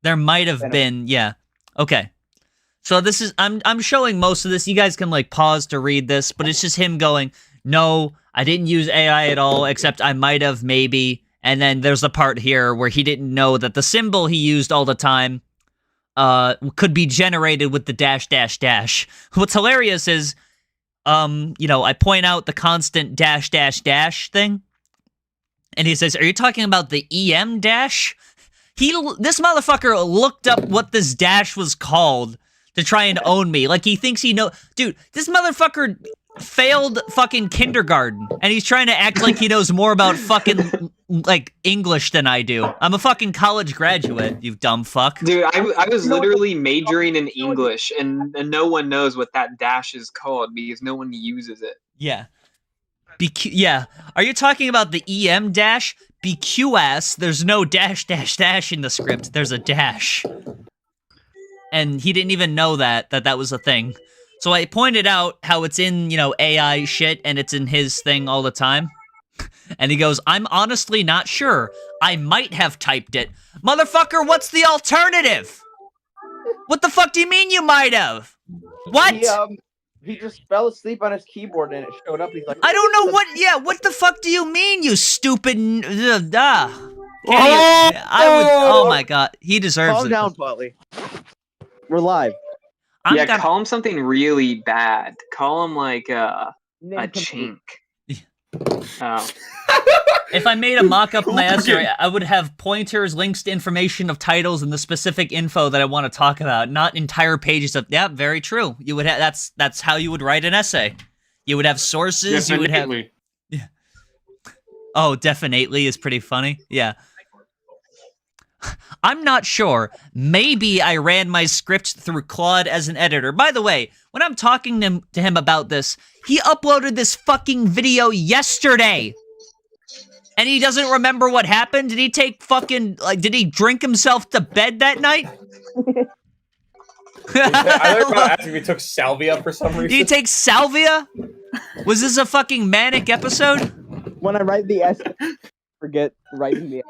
There might have been, yeah. Okay. So this is, I'm showing most of this. You guys can pause to read this, but it's just him going, no, I didn't use AI at all, except I might have maybe. And then there's the part here where he didn't know that the symbol he used all the time could be generated with the dash, dash, dash. What's hilarious is, I point out the constant dash, dash, dash thing. And he says, are you talking about the EM dash? This motherfucker looked up what this dash was called to try and own me. Like, he thinks he Dude, this motherfucker failed fucking kindergarten, and he's trying to act like he knows more about fucking, English than I do. I'm a fucking college graduate, you dumb fuck. Dude, I was literally majoring in English, and no one knows what that dash is called because no one uses it. Yeah. Yeah. Are you talking about the EM dash? BQS, there's no dash, dash, dash in the script. There's a dash. And he didn't even know that was a thing. So I pointed out how it's in, AI shit, and it's in his thing all the time. And he goes, I'm honestly not sure. I might have typed it. Motherfucker, what's the alternative? What the fuck do you mean you might have? What? He just fell asleep on his keyboard and it showed up. He's like, I don't know what the fuck do you mean, you stupid... oh my god, he deserves calm it. down, Polly. We're live. Call him something really bad. Call him like a chink. Oh. If I made a mock-up of my essay, I would have pointers, links to information of titles, and the specific info that I want to talk about, not entire pages of. Yeah, very true. You would have. That's how you would write an essay. You would have sources. You would have. Yeah. Oh, definitely is pretty funny. Yeah. I'm not sure. Maybe I ran my script through Claude as an editor. By the way, when I'm talking to him about this, he uploaded this fucking video yesterday. And he doesn't remember what happened? Did he take fucking, did he drink himself to bed that night? I thought about asking if he took salvia for some reason. Did he take salvia? Was this a fucking manic episode? When I write the essay, forget writing the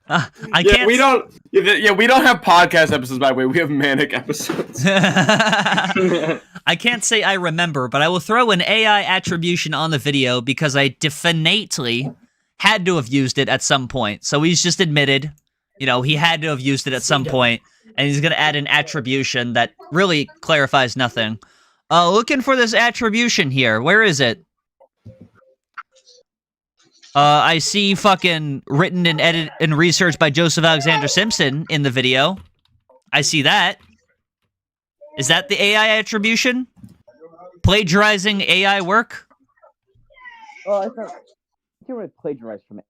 I can't. We don't. Yeah, we don't have podcast episodes. By the way, we have manic episodes. I can't say I remember, but I will throw an AI attribution on the video because I definitely had to have used it at some point. So he's just admitted, he had to have used it at some point, and he's gonna add an attribution that really clarifies nothing. Looking for this attribution here. Where is it? I see fucking written and edited and researched by Joseph Alexander Simpson in the video. I see that. Is that the AI attribution? Plagiarizing AI work? Oh, I thought you were plagiarized from it.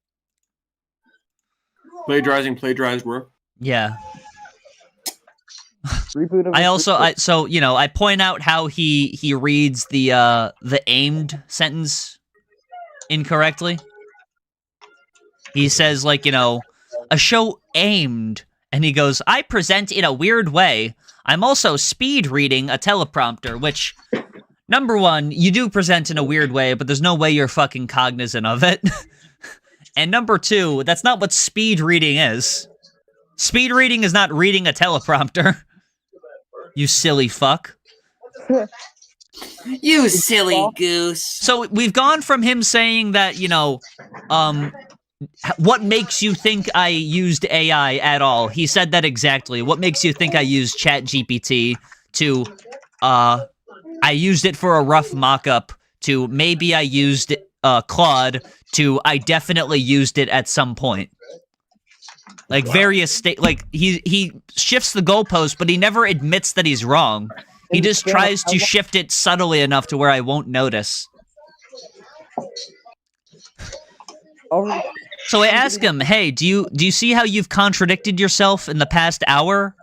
Plagiarized work? Yeah. Reboot of I point out how he reads the aimed sentence incorrectly. He says, a show aimed, and he goes, I present in a weird way. I'm also speed reading a teleprompter, which, number one, you do present in a weird way, but there's no way you're fucking cognizant of it. And number two, that's not what speed reading is. Speed reading is not reading a teleprompter. You silly fuck. You silly goose. So we've gone from him saying that, what makes you think I used AI at all? He said that exactly. What makes you think I used ChatGPT to, I used it for a rough mock-up, to maybe I used Claude, to I definitely used it at some point. Like various he shifts the goalpost, but he never admits that he's wrong. He just tries to shift it subtly enough to where I won't notice. So I ask him, hey, do you see how you've contradicted yourself in the past hour?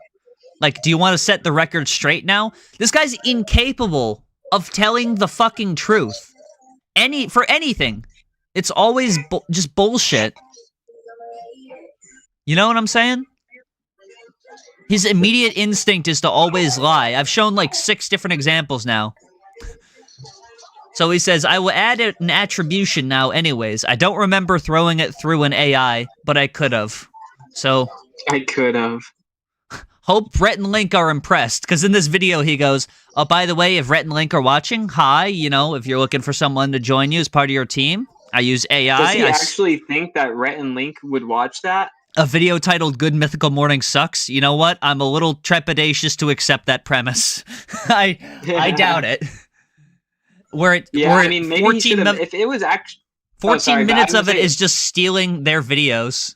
Do you want to set the record straight now? This guy's incapable of telling the fucking truth. For anything. It's always just bullshit. You know what I'm saying? His immediate instinct is to always lie. I've shown 6 different examples now. So he says, I will add an attribution now anyways. I don't remember throwing it through an AI, but I could have. So... I could have. Hope Rhett and Link are impressed, because in this video he goes, oh, by the way, if Rhett and Link are watching, hi, if you're looking for someone to join you as part of your team, I use AI. Does he actually think that Rhett and Link would watch that? A video titled Good Mythical Morning Sucks. You know what? I'm a little trepidatious to accept that premise. I doubt it. Maybe 14 if it was actually 14 minutes of it is just stealing their videos.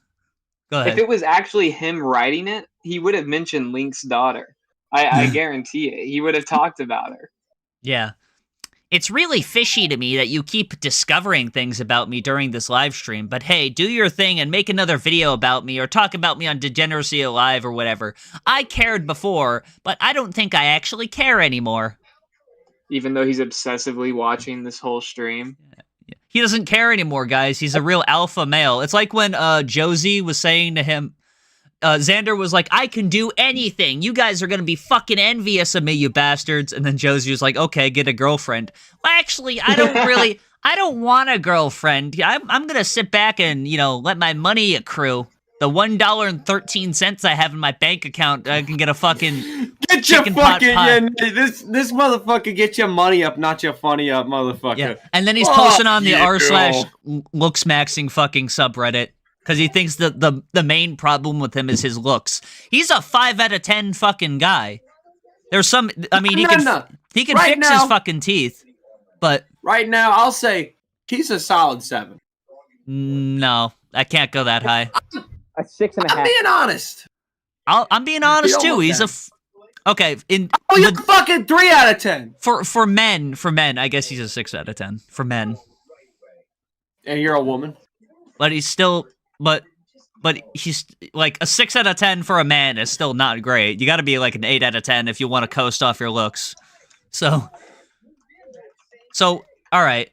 Go ahead. If it was actually him writing it, he would have mentioned Link's daughter. I guarantee it. He would have talked about her. Yeah. It's really fishy to me that you keep discovering things about me during this live stream, but hey, do your thing and make another video about me or talk about me on Degeneracy Alive or whatever. I cared before, but I don't think I actually care anymore. Even though he's obsessively watching this whole stream. He doesn't care anymore, guys. He's a real alpha male. It's like when Josie was saying to him, Xander was like, I can do anything. You guys are going to be fucking envious of me, you bastards. And then Josie was like, okay, get a girlfriend. Well, actually, I don't want a girlfriend. I'm going to sit back and, let my money accrue. The $1.13 I have in my bank account, I can get a fucking get your fucking this motherfucker get your money up, not your funny up, motherfucker. Yeah. And then he's posting on the r/looksmaxing fucking subreddit because he thinks that the main problem with him is his looks. He's a 5 out of 10 fucking guy. There's some. I mean, he No. can Right fix his now- fucking teeth, but Right now, I'll say he's a solid 7. no, I can't go that high. A 6.5. I'm being honest. I'm being honest You too. almost He's a said. okay. Oh, you're fucking 3 out of 10. For men, I guess he's a 6 out of 10 for men. And you're a woman. But he's still, but he's like a 6 out of 10 for a man is still not great. You got to be like an 8 out of 10 if you want to coast off your looks. So all right.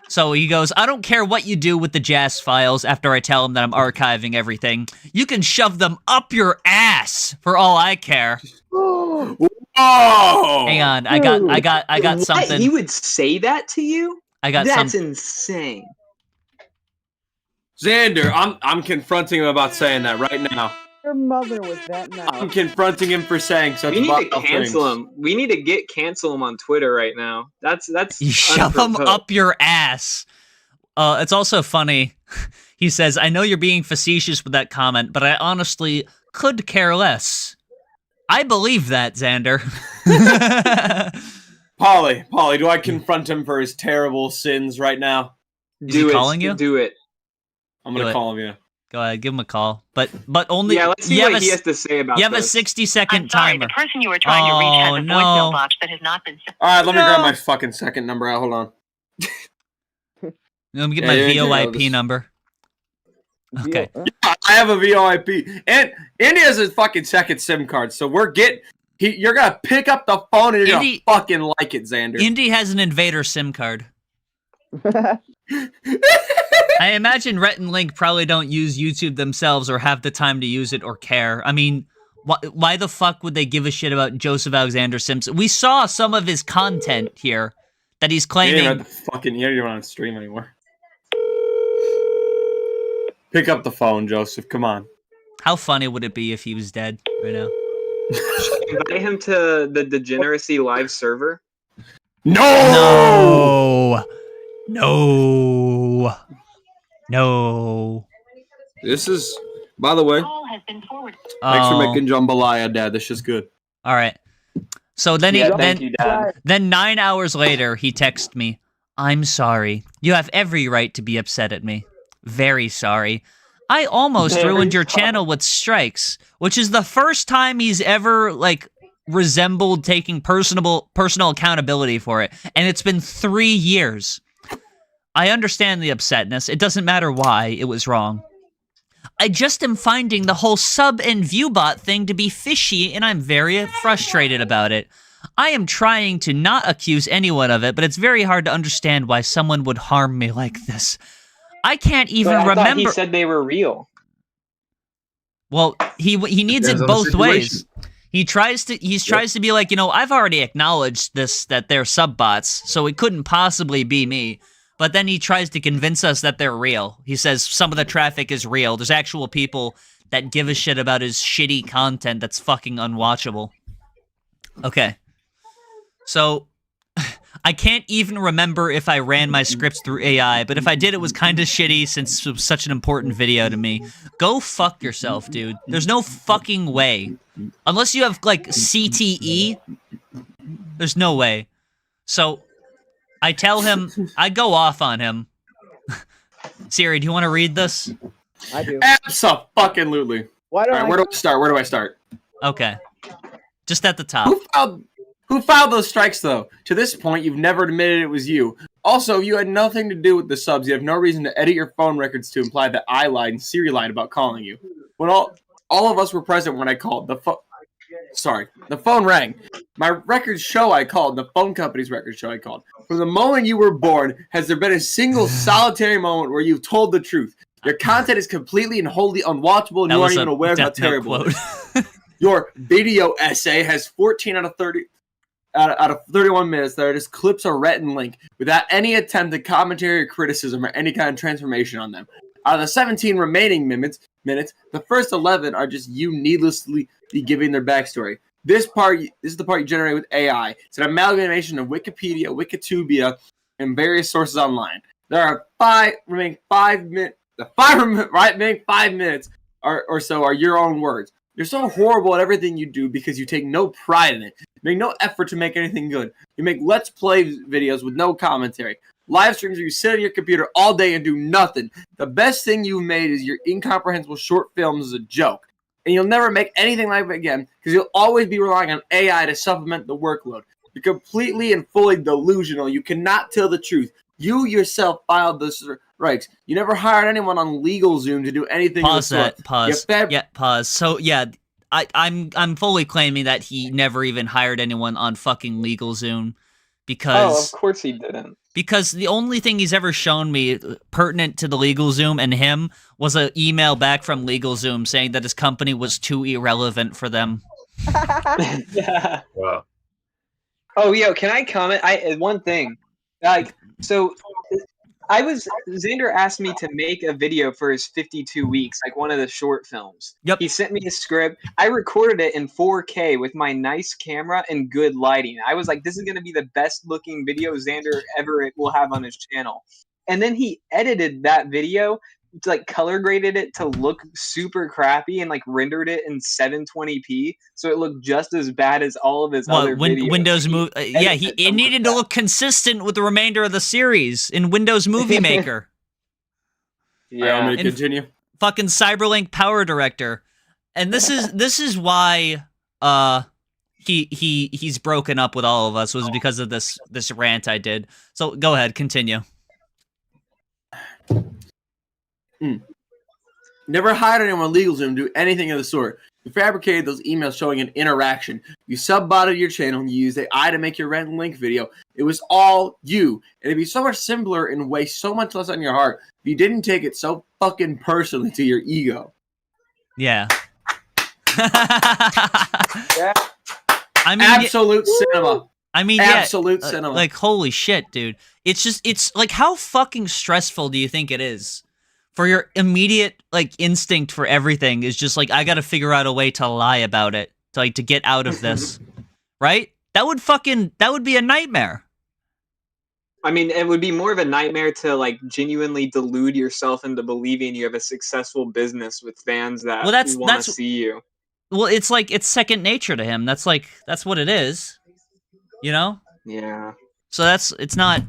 So he goes, I don't care what you do with the JAS files after I tell him that I'm archiving everything. You can shove them up your ass for all I care. Whoa! Hang on, I got What? something. He would say that to you? I got That's something. insane. Xander, I'm confronting him about saying that right now. Your mother was that nice. I'm confronting him for saying such We need to vile cancel things. him. We need to cancel him on Twitter right now. That's You shove them unprovoked. up your ass. It's also funny. He says, I know you're being facetious with that comment, but I honestly could care less. I believe that, Xander. Polly, do I confront him for his terrible sins right now? Is he calling you? Do it. I'm Do gonna it. call him, yeah. Go ahead, give him a call. But only Yeah, let's see you have what a he s- has to say about You have a this. 60-second timer. The person you were trying to reach has a no. voicemail box that has not been sent. All right, let me No. grab my fucking second number out. Hold on. Let me get Yeah, my yeah, yeah, VoIP this- number. Okay. I have a VoIP, and Indy has a fucking second SIM card, so you're gonna pick up the phone and you're Indy- gonna fucking like it, Xander. Indy has an Invader SIM card. I imagine Rhett and Link probably don't use YouTube themselves or have the time to use it or care. I mean, why the fuck would they give a shit about Joseph Alexander Simpson? We saw some of his content here that he's You claiming. don't even on stream anymore. Pick up the phone, Joseph. Come on. How funny would it be if he was dead right now? Invite him to the Degeneracy live server. No! No! No! This is, by the way, Call has been forwarded. thanks for Oh. making jambalaya, Dad. This is good. All right. So then Yeah, thank you, Dad. then 9 hours later, he texted me, I'm sorry. You have every right to be upset at me. Very sorry. I almost Very ruined your sorry. channel with strikes, which is the first time he's ever, like, resembled taking personal accountability for it. And it's been 3 years. I understand the upsetness. It doesn't matter why it was wrong. I just am finding the whole sub and viewbot thing to be fishy, and I'm very frustrated about it. I am trying to not accuse anyone of it, but it's very hard to understand why someone would harm me like this. I can't even But I thought remember. he said they were real. Well, he needs Depends it on the both ways. situation. He tries to be like, I've already acknowledged that they're sub bots, so it couldn't possibly be me. But then he tries to convince us that they're real. He says some of the traffic is real. There's actual people that give a shit about his shitty content that's fucking unwatchable. Okay. So, I can't even remember if I ran my scripts through AI, but if I did, it was kind of shitty since it was such an important video to me. Go fuck yourself, dude. There's no fucking way. Unless you have, like, CTE, there's no way. So, I tell him, I go off on him. Siri, do you want to read this? I do. Abso-fucking-lutely. Why do All right, I? where do I start? Where do I start? Okay. Just at the top. Who filed those strikes, though? To this point, you've never admitted it was you. Also, you had nothing to do with the subs. You have no reason to edit your phone records to imply that I lied and Siri lied about calling you. When all of us were present when I called, the phone rang. My records show I called. The phone company's records show I called. From the moment you were born, has there been a single solitary moment where you've told the truth? Your content is completely and wholly unwatchable, and That you was aren't a even aware of how Death Note terrible it quote. is. Your video essay has 14 out of 30 out of 31 minutes that are just clips of Rhett and Link without any attempt at commentary or criticism or any kind of transformation on them. Out of the 17 remaining minutes, the first 11 are just you needlessly giving their backstory. This is the part you generate with AI. It's an amalgamation of Wikipedia, Wikitubia, and various sources online. There are remaining 5 minutes or so are your own words. You're so horrible at everything you do because you take no pride in it. You make no effort to make anything good. You make Let's Play videos with no commentary. Live streams where you sit on your computer all day and do nothing. The best thing you've made is your incomprehensible short films as a joke. And you'll never make anything like it again because you'll always be relying on AI to supplement the workload. You're completely and fully delusional. You cannot tell the truth. You yourself filed the strikes. You never hired anyone on LegalZoom to do anything. Pause of the that. sort. Pause. Yeah, pause. So yeah, I'm fully claiming that he never even hired anyone on fucking LegalZoom because of course he didn't. Because the only thing he's ever shown me pertinent to the LegalZoom and him was an email back from LegalZoom saying that his company was too irrelevant for them. Yeah. Wow. Oh, yo, can I comment? One thing, like, so Xander asked me to make a video for his 52 weeks, like one of the short films. Yep. He sent me a script. I recorded it in 4K with my nice camera and good lighting. I was like, this is going to be the best looking video Xander ever will have on his channel. And then he edited that video, like color graded it to look super crappy and like rendered it in 720p, so it looked just as bad as all of his other videos. Windows Movie, it needed to look consistent with the remainder of the series in Windows Movie Maker. Yeah, I'm gonna continue. Fucking Cyberlink Power Director, and this is why he's broken up with all of us was because of this rant I did. So go ahead, continue. Never hired anyone on LegalZoom to do anything of the sort. You fabricated those emails showing an interaction. You sub-botted your channel and you used AI to make your rent and link video. It was all you. And it'd be so much simpler and weigh so much less on your heart if you didn't take it so fucking personally to your ego. Yeah. Yeah. I mean, absolute cinema. I mean, absolute cinema. Like, holy shit, dude. It's like, how fucking stressful do you think it is? For your immediate, like, instinct for everything is just like, I gotta figure out a way to lie about it, to get out of this. Right? That would be a nightmare. I mean, it would be more of a nightmare to, like, genuinely delude yourself into believing you have a successful business with fans that want to see you. Well, it's like, it's second nature to him. That's what it is. You know? Yeah. So it's not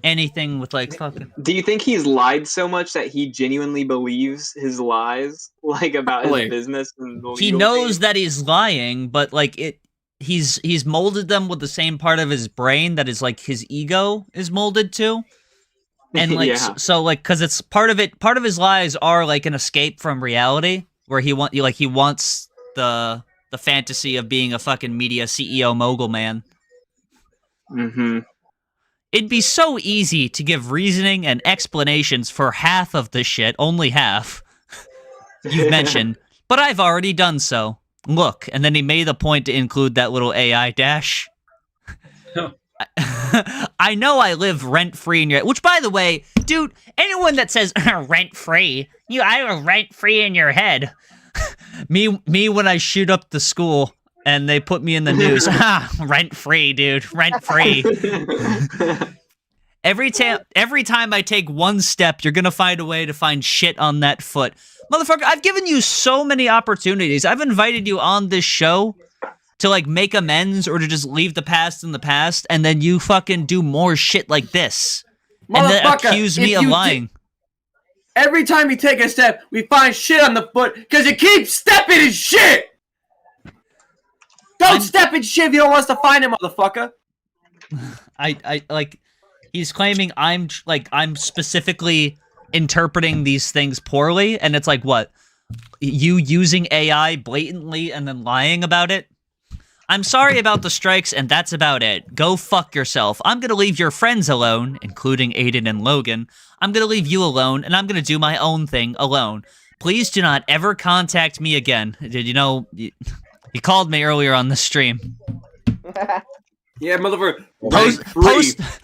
anything with, like, fucking... Do you think he's lied so much that he genuinely believes his lies, like, about his business? And he knows that he's lying, but, like, he's molded them with the same part of his brain that is, like, his ego is molded to. And, like, so, like, because it's part of his lies are, like, an escape from reality, where he wants the fantasy of being a fucking media CEO mogul man. Mm-hmm. It'd be so easy to give reasoning and explanations for half of the shit, only half, you've mentioned, but I've already done so. Look, and then he made the point to include that little AI dash. I know I live rent-free in your... Which, by the way, dude, anyone that says rent-free, I live rent-free in your head. Me when I shoot up the school... And they put me in the news. Rent-free, dude. Rent-free. Every time I take one step, you're gonna find a way to find shit on that foot. Motherfucker, I've given you so many opportunities. I've invited you on this show to, like, make amends or to just leave the past in the past, and then you fucking do more shit like this. And then accuse me of lying. Every time you take a step, we find shit on the foot because you keep stepping in shit! Don't step in shit if you don't want us to find him, motherfucker. I like, he's claiming I'm specifically interpreting these things poorly, and it's like, what? You using AI blatantly and then lying about it? I'm sorry about the strikes, and that's about it. Go fuck yourself. I'm gonna leave your friends alone, including Aiden and Logan. I'm gonna leave you alone, and I'm gonna do my own thing alone. Please do not ever contact me again. Did you know... He called me earlier on the stream. Yeah, motherfucker. Post,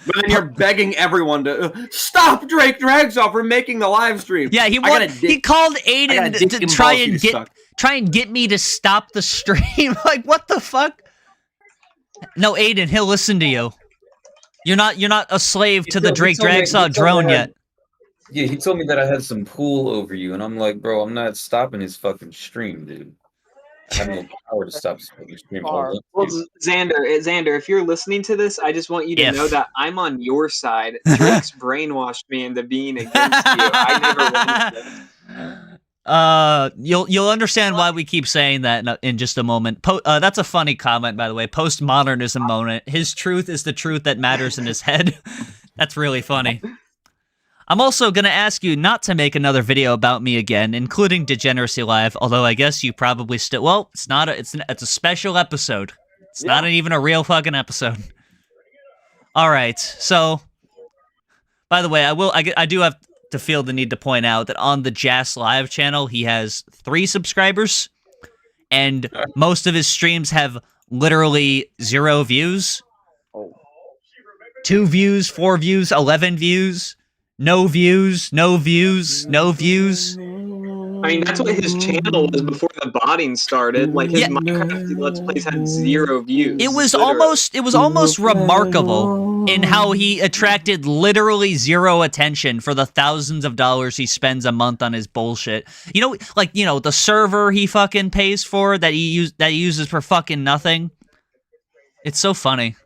but then you're begging everyone to stop Drake Dragsaw from making the live stream. Yeah, he called Aiden to try and get me to stop the stream. Like, what the fuck? No, Aiden, he'll listen to you. You're not a slave to the Drake Dragsaw drone yet. Yeah, he told me that I had some pull over you, and I'm like, bro, I'm not stopping his fucking stream, dude. have no power to stop the stream. Far. Well, Xander, if you're listening to this, I just want you to know that I'm on your side. Drake's brainwashed me into being against you. I never wanted this. You'll understand why we keep saying that in just a moment. That's a funny comment, by the way. Postmodernism moment. His truth is the truth that matters in his head. That's really funny. I'm also gonna ask you not to make another video about me again, including Degeneracy Live. Although I guess you probably still. Well, it's not. It's a special episode. It's not even a real fucking episode. All right. So, by the way, I do have to feel the need to point out that on the Jas Live channel, he has 3 subscribers, and most of his streams have literally 0 views. 2 views, 4 views, 11 views. No views, no views, no views. I mean, that's what his channel was before the botting started. Like his Minecraft Let's Plays had 0 views. It was almost remarkable in how he attracted literally 0 attention for the thousands of dollars he spends a month on his bullshit. The server he fucking pays for that he uses for fucking nothing. It's so funny.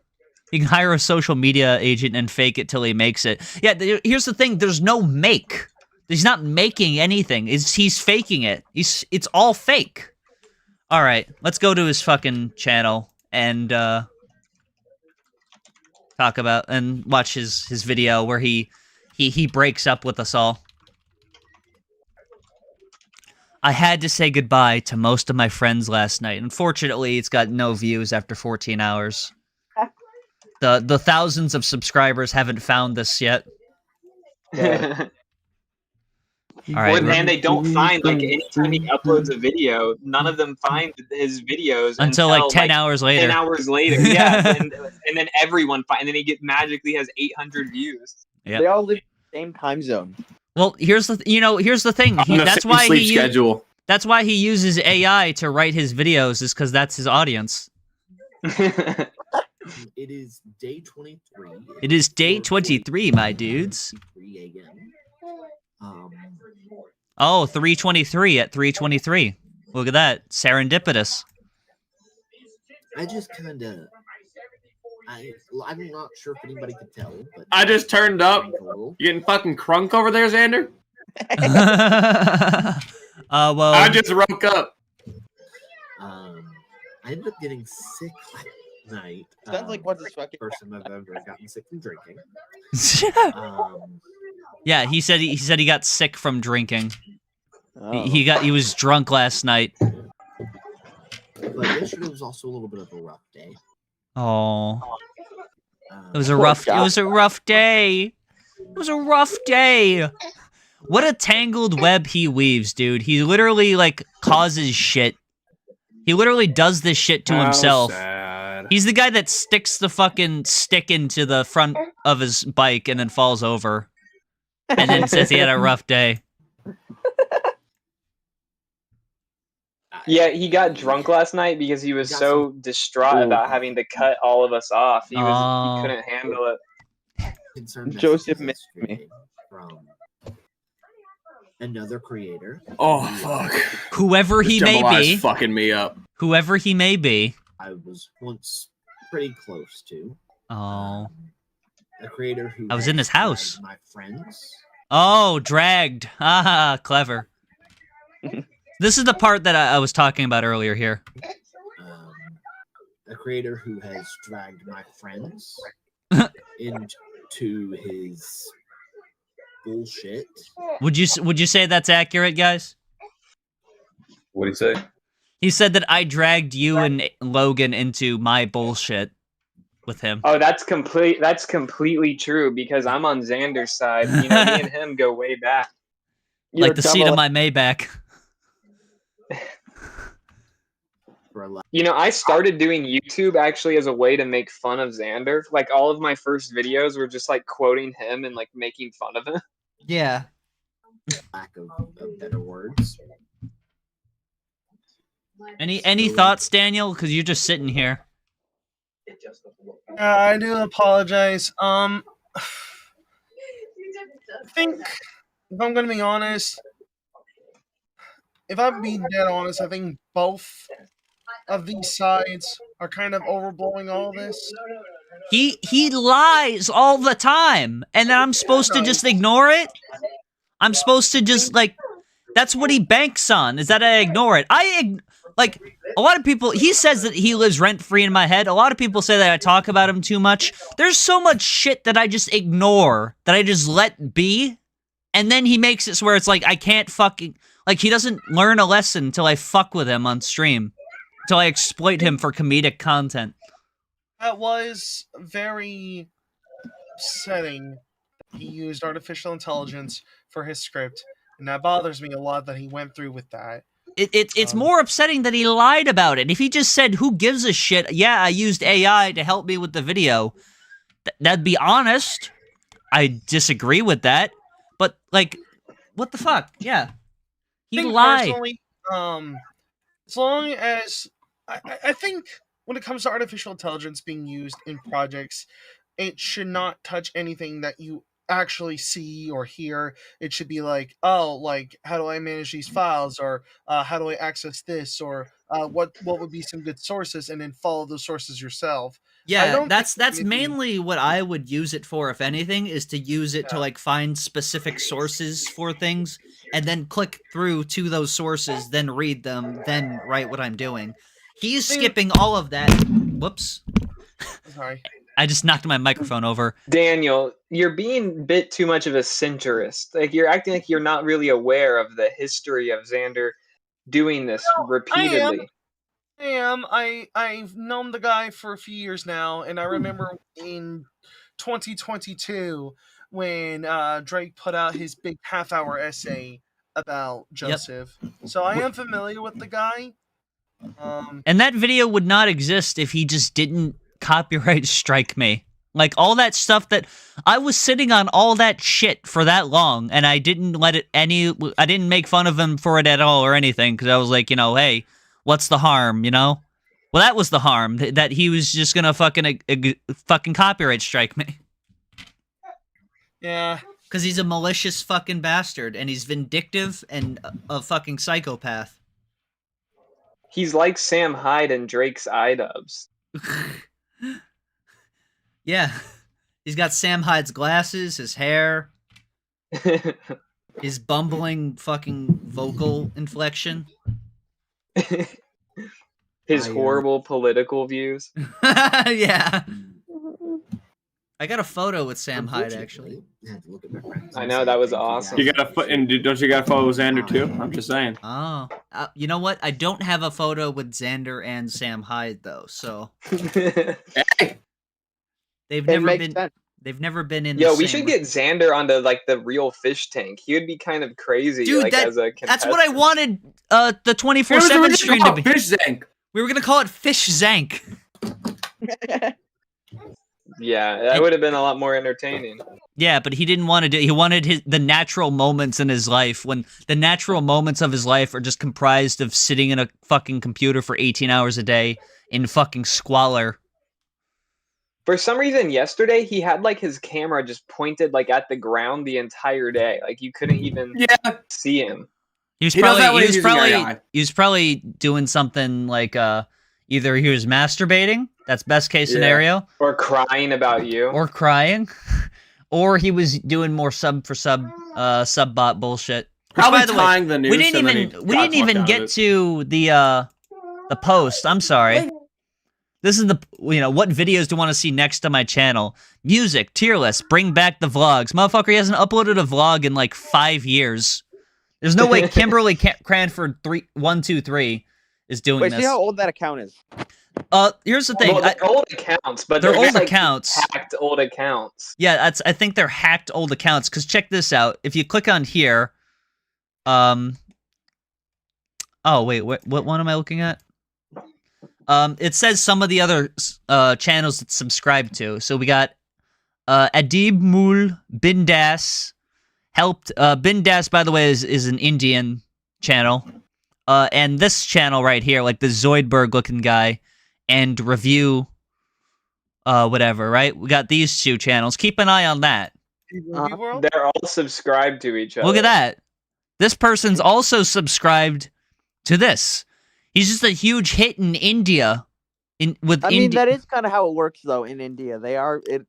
You can hire a social media agent and fake it till he makes it. Yeah, here's the thing. There's no make. He's not making anything. He's faking it. It's all fake. All right, let's go to his fucking channel and talk about and watch his video where he breaks up with us all. I had to say goodbye to most of my friends last night. Unfortunately, it's got no views after 14 hours. The thousands of subscribers haven't found this yet. Yeah. All right, and they don't find, like, anytime he uploads a video, none of them find his videos until like 10 hours later. 10 hours later, yeah. and then everyone finds, and then he magically has 800 views. Yeah. They all live in the same time zone. Well, here's the thing. That's why he uses AI to write his videos, is because that's his audience. It is day 23. It is day 23, my dudes. 3 a.m. 3:23 at 3:23. Look at that. Serendipitous. I just kind of... I'm not sure if anybody could tell, but... I just turned up. You getting fucking crunk over there, Xander? Well... I just woke up. I ended up getting sick last night. Sounds like what's this fucking person I've ever gotten sick from drinking. Yeah, he said he got sick from drinking. He was drunk last night. But yesterday was also a little bit of a rough day. Oh. It was a rough day. It was a rough day. What a tangled web he weaves, dude. He literally like causes shit. He literally does this shit to himself. Sad. He's the guy that sticks the fucking stick into the front of his bike and then falls over. And then says he had a rough day. Yeah, he got drunk last night because he was so distraught about having to cut all of us off. He couldn't handle it. Joseph missed me. From another creator. Oh fuck. Whoever he may be. Fucking me up. Whoever he may be. I was once pretty close to. Oh. A creator who I was in his house. My friends. Oh, dragged. Haha, clever. This is the part that I was talking about earlier here. A creator who has dragged my friends into his bullshit. Would you say that's accurate, guys? What did he say? He said that I dragged you and Logan into my bullshit with him. Oh, that's completely true because I'm on Xander's side. You know, me and him go way back. Like the seat of my Maybach. You know, I started doing YouTube actually as a way to make fun of Xander. Like all of my first videos were just like quoting him and like making fun of him. Yeah. Lack of better words. Any thoughts, Daniel? Because you're just sitting here. I do apologize. I think, if I'm gonna be honest, if I'm being dead honest, I think both of these sides are kind of overblowing all this? He lies all the time, and then I'm supposed to just ignore it? I'm supposed to just, like, that's what he banks on, is that I ignore it. Like, a lot of people, he says that he lives rent-free in my head. A lot of people say that I talk about him too much. There's so much shit that I just ignore, that I just let be, and then he makes it so where it's like, I can't fucking, like, he doesn't learn a lesson until I fuck with him on stream, until I exploit him for comedic content. That was very upsetting that he used artificial intelligence for his script, and that bothers me a lot that he went through with that. It's more upsetting that he lied about it. If he just said, who gives a shit, yeah, I used AI to help me with the video, that'd be honest. I disagree with that. But, like, what the fuck? Yeah. He lied. Personally, as long as... I think when it comes to artificial intelligence being used in projects, it should not touch anything that you actually see or hear. It should be like, oh, like, how do I manage these files, or how do I access this, or what would be some good sources, and then follow those sources yourself. Yeah, that's mainly what I would use it for, if anything, is to use it to, like, find specific sources for things, and then click through to those sources, then read them, then write what I'm doing. He's skipping all of that. Whoops. Sorry. I just knocked my microphone over. Daniel, you're being a bit too much of a centrist. Like, you're acting like you're not really aware of the history of Xander doing this repeatedly. I am. I've known the guy for a few years now, and I remember in 2022 when Drake put out his big half-hour essay about Joseph. So I am familiar with the guy. And that video would not exist if he just didn't copyright strike me. Like, all that stuff that... I was sitting on all that shit for that long, and I didn't let it I didn't make fun of him for it at all or anything, because I was like, you know, hey, what's the harm, you know? Well, that was the harm, that he was just gonna fucking copyright strike me. Yeah. Because he's a malicious fucking bastard, and he's vindictive and a fucking psychopath. He's like Sam Hyde and Drake's iDubbbz. Yeah. He's got Sam Hyde's glasses, his hair, his bumbling fucking vocal inflection. His horrible political views. Yeah. I got a photo with Sam Hyde, actually. I know, that was awesome. You got and don't you got a photo with Xander too? I'm just saying. Oh, you know what? I don't have a photo with Xander and Sam Hyde though, so they've never been in. Yo, we should get Xander onto like the real fish tank. He would be kind of crazy. Dude, like, as a that's what I wanted. The 24/7 stream to be. Fish Zank. We were gonna call it Fish Zank. Yeah, that would have been a lot more entertaining. Yeah, but he didn't want to do. He wanted the natural moments in his life, when the natural moments of his life are just comprised of sitting in a fucking computer for 18 hours a day in fucking squalor. For some reason, yesterday he had like his camera just pointed like at the ground the entire day. Like you couldn't even see him. He was probably doing something like either he was masturbating. That's best case scenario. Or crying about you. Or crying. Or he was doing more sub bot bullshit. Which, Probably by the tying way, the news. we didn't even get to the post. I'm sorry. This is what videos do you want to see next to my channel? Music, tier list, bring back the vlogs. Motherfucker, he hasn't uploaded a vlog in like 5 years. There's no way Kimberly Cranford 123 is doing this. Wait, see how old that account is. Here's the thing. Well, they're old accounts, but they're old just, like, accounts. Hacked old accounts. Yeah, I think they're hacked old accounts. Because check this out. If you click on here, oh wait, what one am I looking at? It says some of the other channels it's subscribed to. So we got Adib Mul Bindas helped. Bindas, by the way, is an Indian channel. And this channel right here, like the Zoidberg looking guy, and review whatever, right? We got these two channels. Keep an eye on that. They're all subscribed to each other. Look at that. This person's also subscribed to this. He's just a huge hit in India. I mean, that is kind of how it works, though. In India, they are it.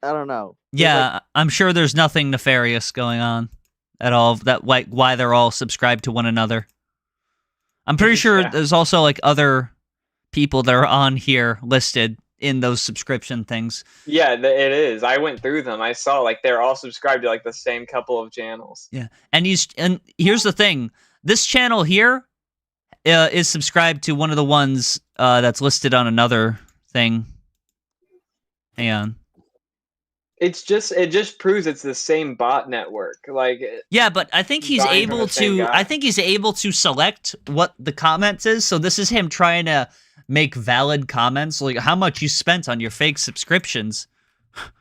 I don't know. Yeah, I'm sure there's nothing nefarious going on at all. That like why they're all subscribed to one another. I'm pretty sure there's also like other people that are on here listed in those subscription things. Yeah, it is. I went through them. I saw like they're all subscribed to like the same couple of channels. Yeah, and here's the thing: this channel here is subscribed to one of the ones that's listed on another thing. Hang on. It just proves it's the same bot network. Like yeah, but I think he's dying from able the same to. guy. I think he's able to select what the comments is. So this is him trying to make valid comments, like how much you spent on your fake subscriptions.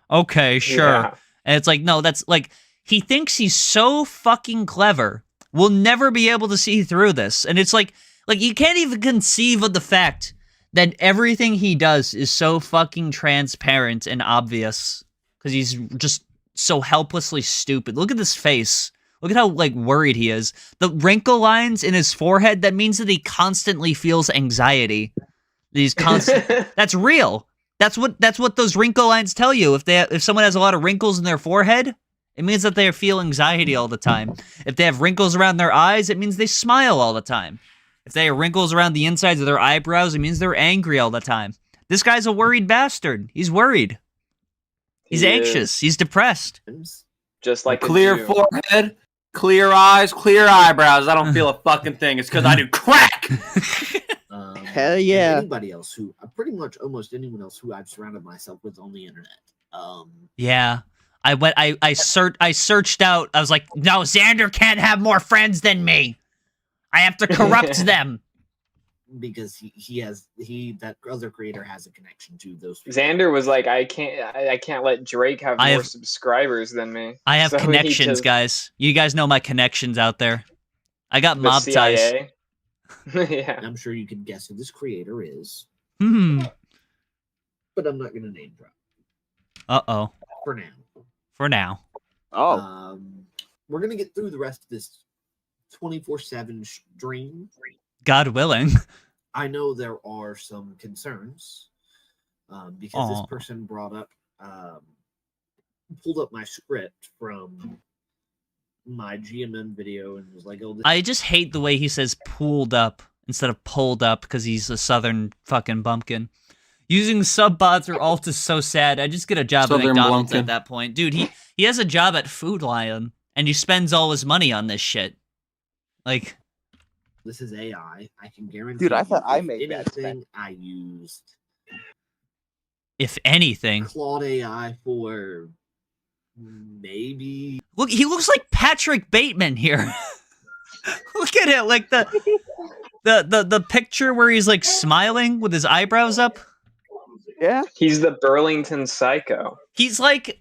Okay, sure. Yeah. And it's like, no, that's like he thinks he's so fucking clever. We'll never be able to see through this. And it's like you can't even conceive of the fact that everything he does is so fucking transparent and obvious because he's just so helplessly stupid. Look at this face. Look at how like worried he is. The wrinkle lines in his forehead, that means that he constantly feels anxiety. He's constant. That's real. That's what those wrinkle lines tell you. If someone has a lot of wrinkles in their forehead, it means that they feel anxiety all the time. If they have wrinkles around their eyes, it means they smile all the time. If they have wrinkles around the insides of their eyebrows, it means they're angry all the time. This guy's a worried bastard. He's worried. He's anxious. He's depressed. Just like Clear forehead, clear eyes, clear eyebrows. I don't feel a fucking thing. It's because I do crack. Hell yeah. Anybody else who, pretty much almost anyone else who I've surrounded myself with on the internet. Yeah. I searched out. I was like, no, Xander can't have more friends than me. I have to corrupt them. Because that other creator has a connection to those people. Xander was like, I can't let Drake have more subscribers than me. I have So we need connections, to- guys. You guys know my connections out there. I got The mob ties. CIA. Yeah. I'm sure you can guess who this creator is. But I'm not going to name drop. Uh-oh. For now. For now. Oh. We're going to get through the rest of this 24/7 stream. God willing. I know there are some concerns because this person brought up, pulled up my script from my GMM video and was like, "Oh, this I just hate the way he says pulled up instead of pulled up because he's a southern fucking bumpkin. Using sub-bots or alt is so sad. I just get a job at Southern McDonald's bumpkin. at that point. Dude, he has a job at Food Lion and he spends all his money on this shit. Like, this is AI. I can guarantee. Dude, I thought I if made that anything. I used if anything. Claude AI for maybe. Look, he looks like Patrick Bateman here. Look at it, like the picture where he's like smiling with his eyebrows up. Yeah. He's the Burlington Psycho. He's like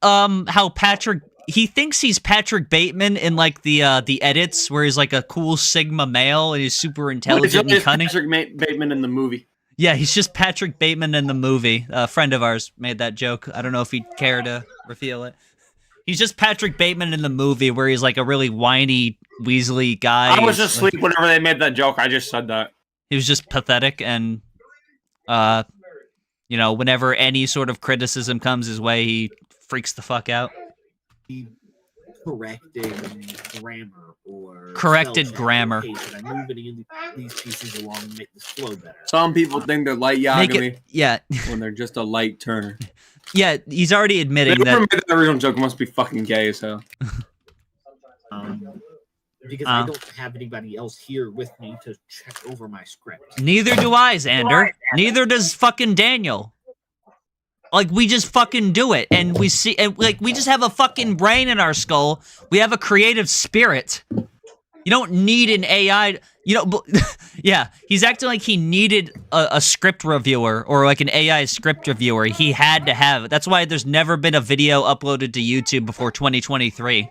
how Patrick, he thinks he's Patrick Bateman in like the edits where he's like a cool Sigma male and he's super intelligent and cunning. Patrick Bateman in the movie. Yeah, he's just Patrick Bateman in the movie. A friend of ours made that joke. I don't know if he'd care to reveal it. He's just Patrick Bateman in the movie where he's like a really whiny, weaselly guy. I was asleep whenever they made that joke. I just said that. He was just pathetic and, you know, whenever any sort of criticism comes his way, he freaks the fuck out. Correcting grammar or Corrected spell check grammar. in case that I move any of these pieces along and make this flow better. Some people think they're light Make Yagami it, yeah. when they're just a light Turner. Yeah, he's already admitting Whoever that. made that original joke must be fucking gay as hell. Because I don't have anybody else here with me to check over my script. Neither do I, Xander. Neither does fucking Daniel. Like, we just fucking do it, and we see, and like, we just have a fucking brain in our skull. We have a creative spirit. You don't need an AI, you know, yeah, he's acting like he needed a script reviewer or like an AI script reviewer. He had to have it. That's why there's never been a video uploaded to YouTube before 2023.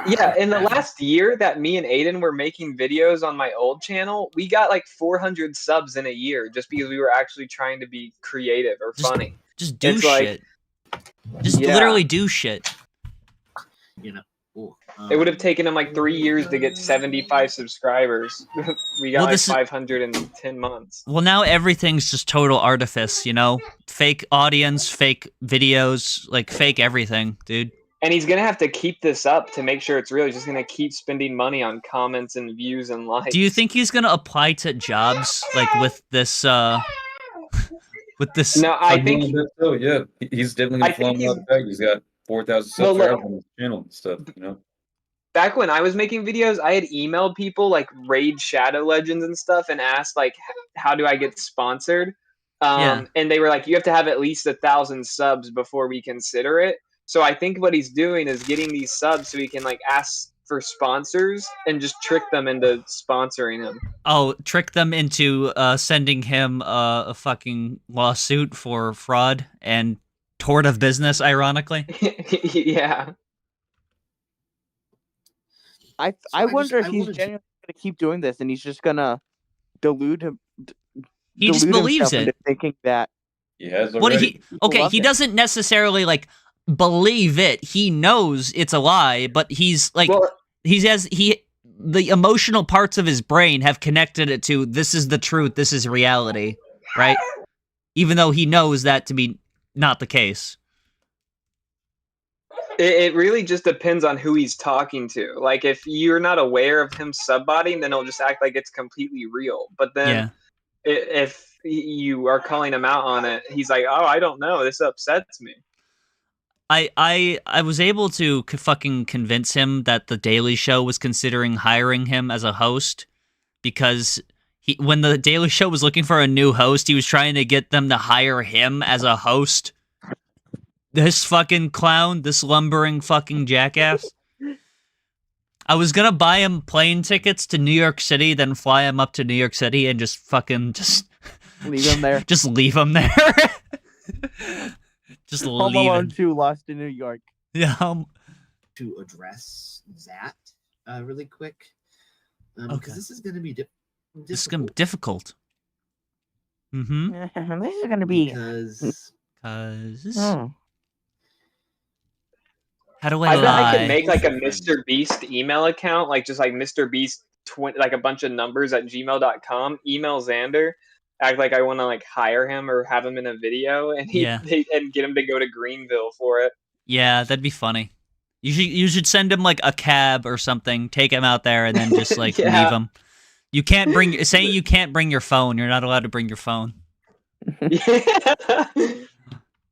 Yeah, in the last year that me and Aiden were making videos on my old channel, we got like 400 subs in a year just because we were actually trying to be creative or funny. Just do It's like- shit. Just Yeah. literally do shit. You know, Cool. It would have taken him like 3 years to get 75 subscribers. We got Well, like this is- 500 in 10 months. Well, now everything's just total artifice, you know? Fake audience, fake videos, like fake everything, dude. And he's gonna have to keep this up to make sure it's real. He's just gonna keep spending money on comments and views and likes. Do you think he's gonna apply to jobs like with this with this No, I think so. Yeah, he's definitely I gonna fly think him he's- out the bag. He's got 4,000 Well, look- subscribers on his channel and stuff. You know. back when I was making videos, I had emailed people like Raid Shadow Legends and stuff and asked like, how do I get sponsored? Yeah. And they were like, you have to have at least 1,000 subs before we consider it. So I think what he's doing is getting these subs so he can like ask for sponsors and just trick them into sponsoring him. Oh, trick them into sending him a fucking lawsuit for fraud and tort of business, ironically. Yeah. I I wonder if I he's wanted to- genuinely gonna keep doing this, and he's just gonna delude him. He just delude believes himself it. into thinking that. He has What already. okay, love he it. doesn't necessarily like believe it. He knows it's a lie, but he's like Well, the emotional parts of his brain have connected it to this is the truth, this is reality, right? Even though he knows that to be not the case. it really just depends on who he's talking to. Like if you're not aware of him subbotting, then he'll just act like it's completely real. But then if you are calling him out on it, he's like, "Oh, I don't know. This upsets me." I was able to fucking convince him that the Daily Show was considering hiring him as a host because when the Daily Show was looking for a new host, he was trying to get them to hire him as a host. This fucking clown, this lumbering fucking jackass. I was gonna buy him plane tickets to New York City, then fly him up to New York City and just Leave him there. just leave him there. Just Home leave Alone him. 2 Lost in New York. Yeah. To address that really quick, because Okay. this is going to be This is gonna be difficult. Mm-hmm. This is gonna be. because Oh. How do I bet I lie? could make like a Mr. Beast email account, like just like Mr. Beast like a bunch of numbers at gmail.com, email Xander, act like I want to like hire him or have him in a video, and Yeah. and get him to go to Greenville for it. Yeah, that'd be funny. You should send him like a cab or something, take him out there, and then just like Yeah. leave him. You can't bring you can't bring your phone. You're not allowed to bring your phone.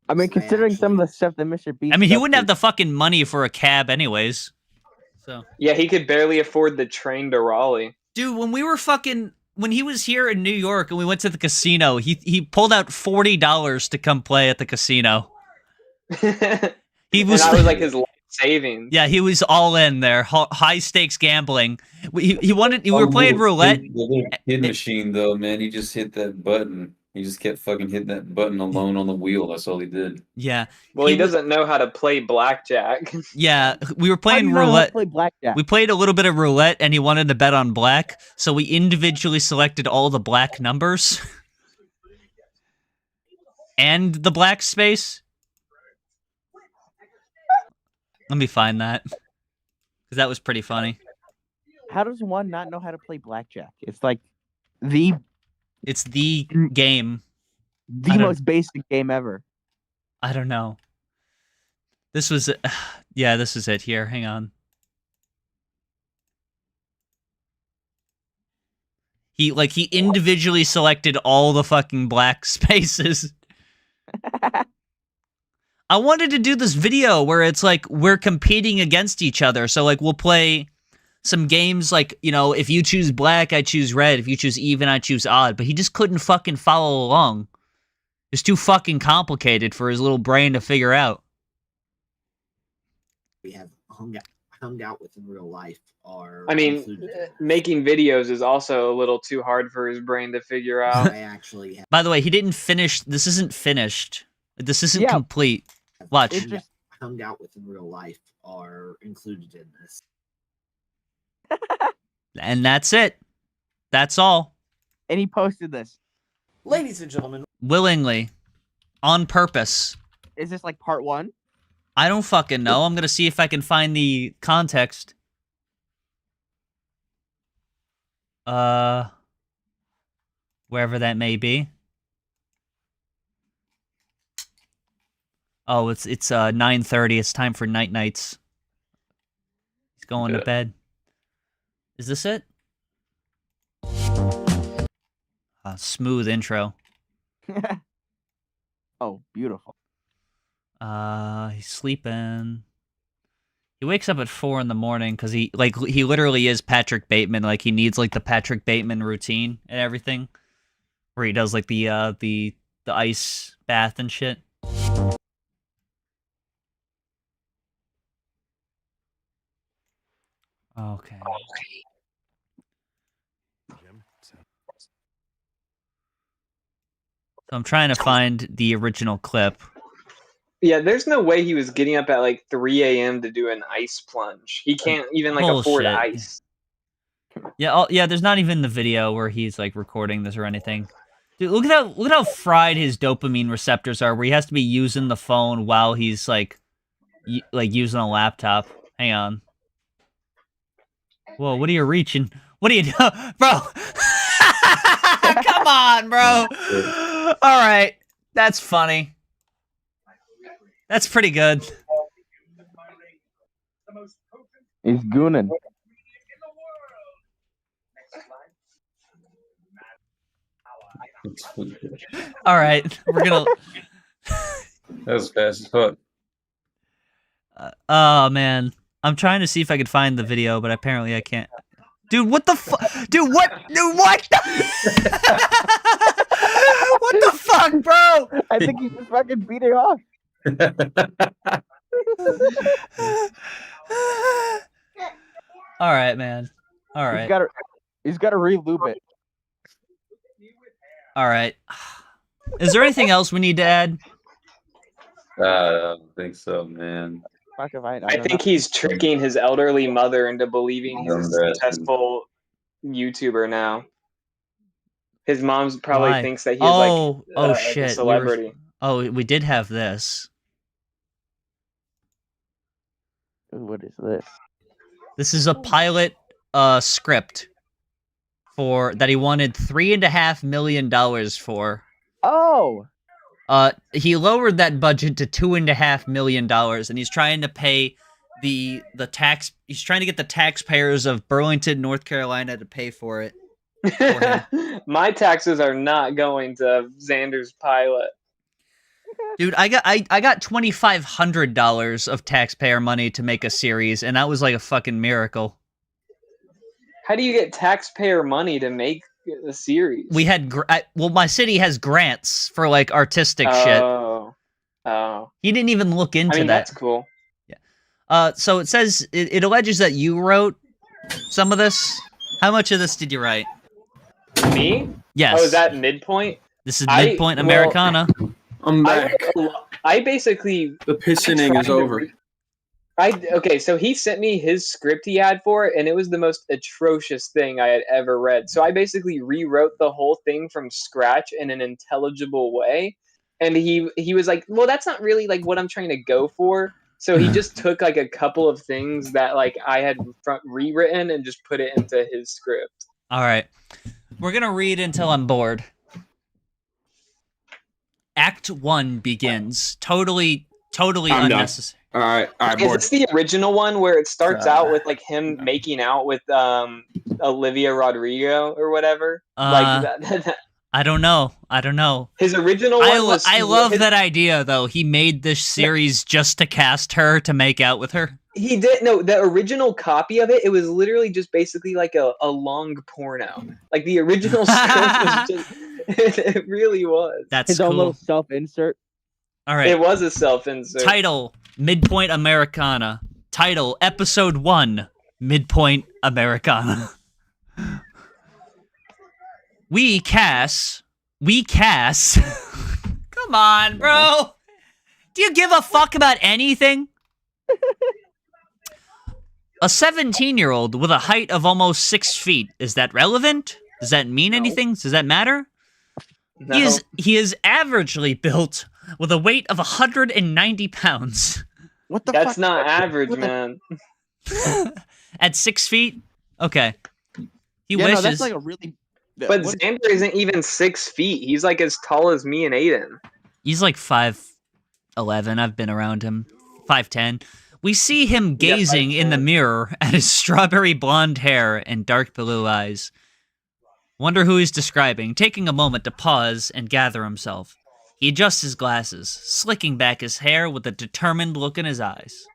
I mean, considering some of the stuff that Mr. Beast. I mean, he does wouldn't to- have the fucking money for a cab anyways. So, Yeah, he could barely afford the train to Raleigh. dude, when he was here in New York and we went to the casino, he pulled out $40 to come play at the casino. He And was that was like his life savings. yeah, he was all in there, high stakes gambling. We were playing roulette. The little hit machine, though, man. He just hit that button. He just kept fucking hitting that button alone on the wheel. That's all he did. Yeah. Well, he doesn't know how to play blackjack. Yeah, we were How do playing you know how to roulette. play blackjack? We played a little bit of roulette, and he wanted to bet on black, so we individually selected all the black numbers and the black space. Let me find that, because that was pretty funny. How does one not know how to play blackjack? It's like the It's the game. I the don't- most basic game ever. I don't know. This was, yeah, this is it here. Hang on. He individually selected all the fucking black spaces. I wanted to do this video where it's like we're competing against each other. So like we'll play some games like, you know, if you choose black, I choose red. If you choose even, I choose odd. But he just couldn't fucking follow along. It's too fucking complicated for his little brain to figure out. we have hung out with in real life are. I mean, included in making videos is also a little too hard for his brain to figure out. I actually have By the way, he didn't finish. This isn't finished. This isn't Yeah. complete. Watch. It just hung out with in real life are included in this. And that's it. That's all. and he posted this. Ladies and gentlemen, Willingly. On purpose. Is this like part one? I don't fucking know. I'm gonna see if I can find the context. Wherever that may be. Oh, it's 9:30. It's time for nights. He's going to bed. Is this it? Smooth intro. Oh, beautiful. He's sleeping. He wakes up at 4 in the morning because he literally is Patrick Bateman. Like, he needs like the Patrick Bateman routine and everything, where he does like the ice bath and shit. Okay. So I'm trying to find the original clip. Yeah, there's no way he was getting up at like 3 a.m. to do an ice plunge. He can't even like afford Bullshit. ice. Yeah, yeah. There's not even the video where he's like recording this or anything. Dude, look at how fried his dopamine receptors are. Where he has to be using the phone while he's like using a laptop. Hang on. Whoa, what are you reaching? What are you doing, bro? Come on, bro. All right, that's funny. That's pretty good. He's gooning. All right, we're gonna. That was fast as fuck. Oh man, I'm trying to see if I could find the video, but apparently I can't. Dude, what the fuck? Dude, what? Dude, what? What the fuck, bro? I think he's just fucking beating off. All right, man. All right. He's got to re-lube it. All right. Is there anything else we need to add? I don't think so, man. I think he's tricking his elderly mother into believing he's a successful YouTuber now. His mom's probably Why? thinks that he's oh a shit, celebrity. We did have this. What is this? This is a pilot script for that he wanted $3.5 million for. Oh. He lowered that budget to $2.5 million, and he's trying to pay the tax. He's trying to get the taxpayers of Burlington, North Carolina, to pay for it. My taxes are not going to Xander's pilot. Dude, I got $2,500 of taxpayer money to make a series, and that was like a fucking miracle. How do you get taxpayer money to make a series? We had my city has grants for like artistic shit. Oh, He didn't even look into that. That's cool. Yeah. So it says it alleges that you wrote some of this. How much of this did you write? Me? Yes. Oh, is that Midpoint? This is Midpoint Americana. I'm back. I basically The pissoning is over. Okay, so he sent me his script he had for it, and it was the most atrocious thing I had ever read. So I basically rewrote the whole thing from scratch in an intelligible way. And he was like, well, that's not really like what I'm trying to go for. So he just took like a couple of things that like I had rewritten and just put it into his script. All right. We're going to read until I'm bored. Act 1 begins. Totally unnecessary. All right, Is this the original one where it starts out with like him making out with Olivia Rodrigo or whatever? I don't know. His original one was. I love that idea though. He made this series just to cast her to make out with her. He did the original copy of it. It was literally just basically like a long porno. Like the original script was just. It really was. That's his cool. own little self-insert. All right. It was a self-insert. Title: Midpoint Americana. Title: Episode 1: Midpoint Americana. We Cass. Come on, bro. Do you give a fuck about anything? A 17-year-old with a height of almost 6 feet. Is that relevant? Does that mean anything? Does that matter? No. He is averagely built with a weight of 190 pounds. What the That's fuck? not average, man. At 6 feet? Okay. He Yeah, wishes. no, that's like a really. But what- Xander isn't even 6 feet. He's like as tall as me and Aiden. He's like 5'11". I've been around him. 5'10". We see him gazing in the mirror at his strawberry blonde hair and dark blue eyes. Wonder who he's describing, taking a moment to pause and gather himself. He adjusts his glasses, slicking back his hair with a determined look in his eyes.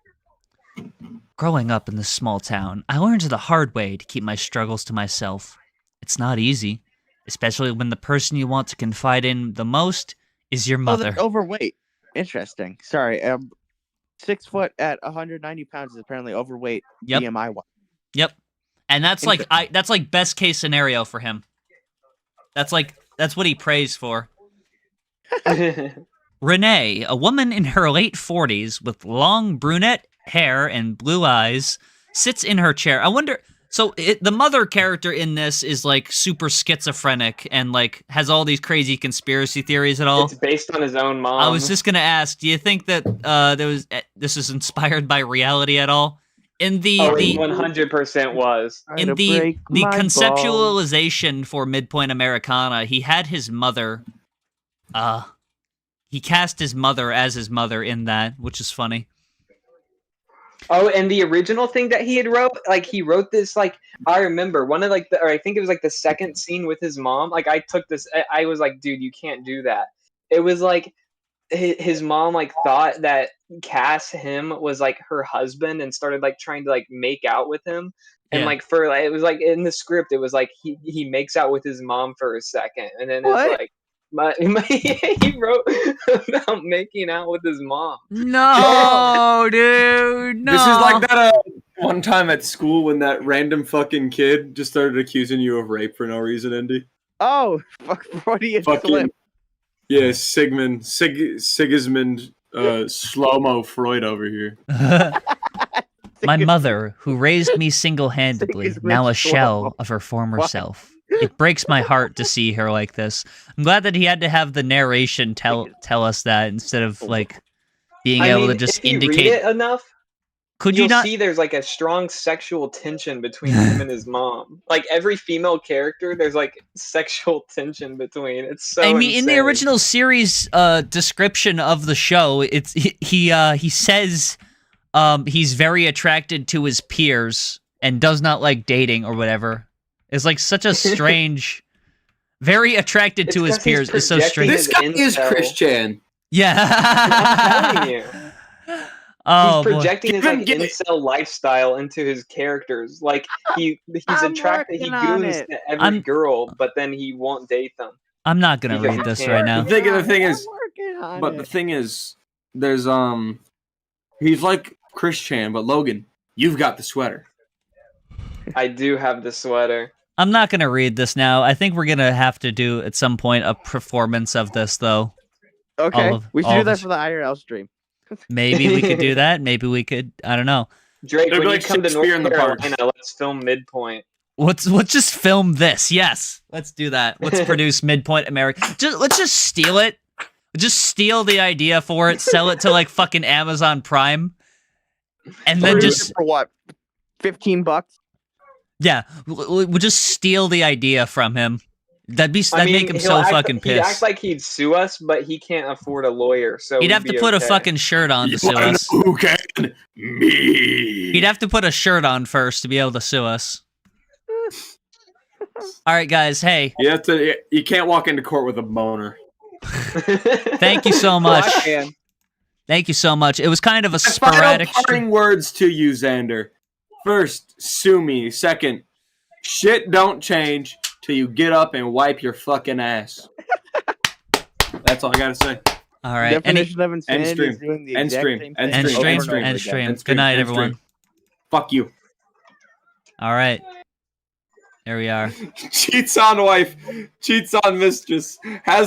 Growing up in this small town, I learned the hard way to keep my struggles to myself. It's not easy, especially when the person you want to confide in the most is your Oh, mother. they're overweight. Interesting. Sorry. 6 foot at 190 pounds is apparently overweight. Yep. BMI. Yep. And that's like that's like best case scenario for him. That's what he prays for. Renee, a woman in her late 40s with long brunette hair and blue eyes, sits in her chair. I wonder. So the mother character in this is like super schizophrenic and like has all these crazy conspiracy theories and all. It's based on his own mom. I was just gonna ask, do you think that this is inspired by reality at all? In the 100% was. In the conceptualization for Midpoint Americana, he had his mother. He cast his mother as his mother in that, which is funny. Oh, and the original thing that he had wrote, like he wrote this, like I remember one of like or I think it was like the second scene with his mom. Like I took this, I was like, dude, you can't do that. It was like his mom like thought that Cass him was like her husband and started like trying to like make out with him. And like for like, it was like in the script, it was like he makes out with his mom for a second, and then it's like. He wrote about making out with his mom. No, dude, no. This is like that one time at school when that random fucking kid just started accusing you of rape for no reason, Indy. Oh, fuck, Freudian Fucking, slip. yeah, Sigismund slow-mo Freud over here. My mother, who raised me single-handedly, now a shell of her former self. It breaks my heart to see her like this. I'm glad that he had to have the narration tell us that instead of like being able to just if you indicate read it enough. Could you'll you not see there's like a strong sexual tension between him and his mom? Like every female character, there's like sexual tension between. It's so. I mean, insane. in the original series description of the show, it's he says he's very attracted to his peers and does not like dating or whatever. It's like such a strange, very attracted to his peers. It's so strange. This guy is Christian. Yeah. I'm telling you. Oh, he's projecting his like incel lifestyle into his characters. Like he's attracted. He goons to every girl, but then he won't date them. I'm not gonna read this right now. The thing is, there's he's like Christian, but Logan, you've got the sweater. I do have the sweater. I'm not gonna read this now. I think we're gonna have to do at some point a performance of this, though. Okay, we should do that for the IRL stream. Maybe we could do that. Maybe we could. I don't know. Drake, when you come to North Carolina, let's film Midpoint. Let's just film this. Yes, let's do that. Let's produce Midpoint America. Let's just steal it. Just steal the idea for it. Sell it to like fucking Amazon Prime, and then just for what? $15? Yeah, we'll just steal the idea from him. That'd make him so fucking pissed. He'd act like he'd sue us, but he can't afford a lawyer, so he'd have to put a fucking shirt on to sue us. Who can? Me. He'd have to put a shirt on first to be able to sue us. All right, guys. Hey, you can't walk into court with a boner. Thank you so much. Oh, I can. Thank you so much. It was kind of a Final sporadic. parting words to you, Xander. First, sue me. Second, shit don't change till you get up and wipe your fucking ass. That's all I gotta say. All right. Definition of insanity End stream. is doing the End exact stream. same End thing stream. over End and stream. over End again. stream. Good night, everyone. Fuck you. All right. There we are. Cheats on wife. Cheats on mistress. Has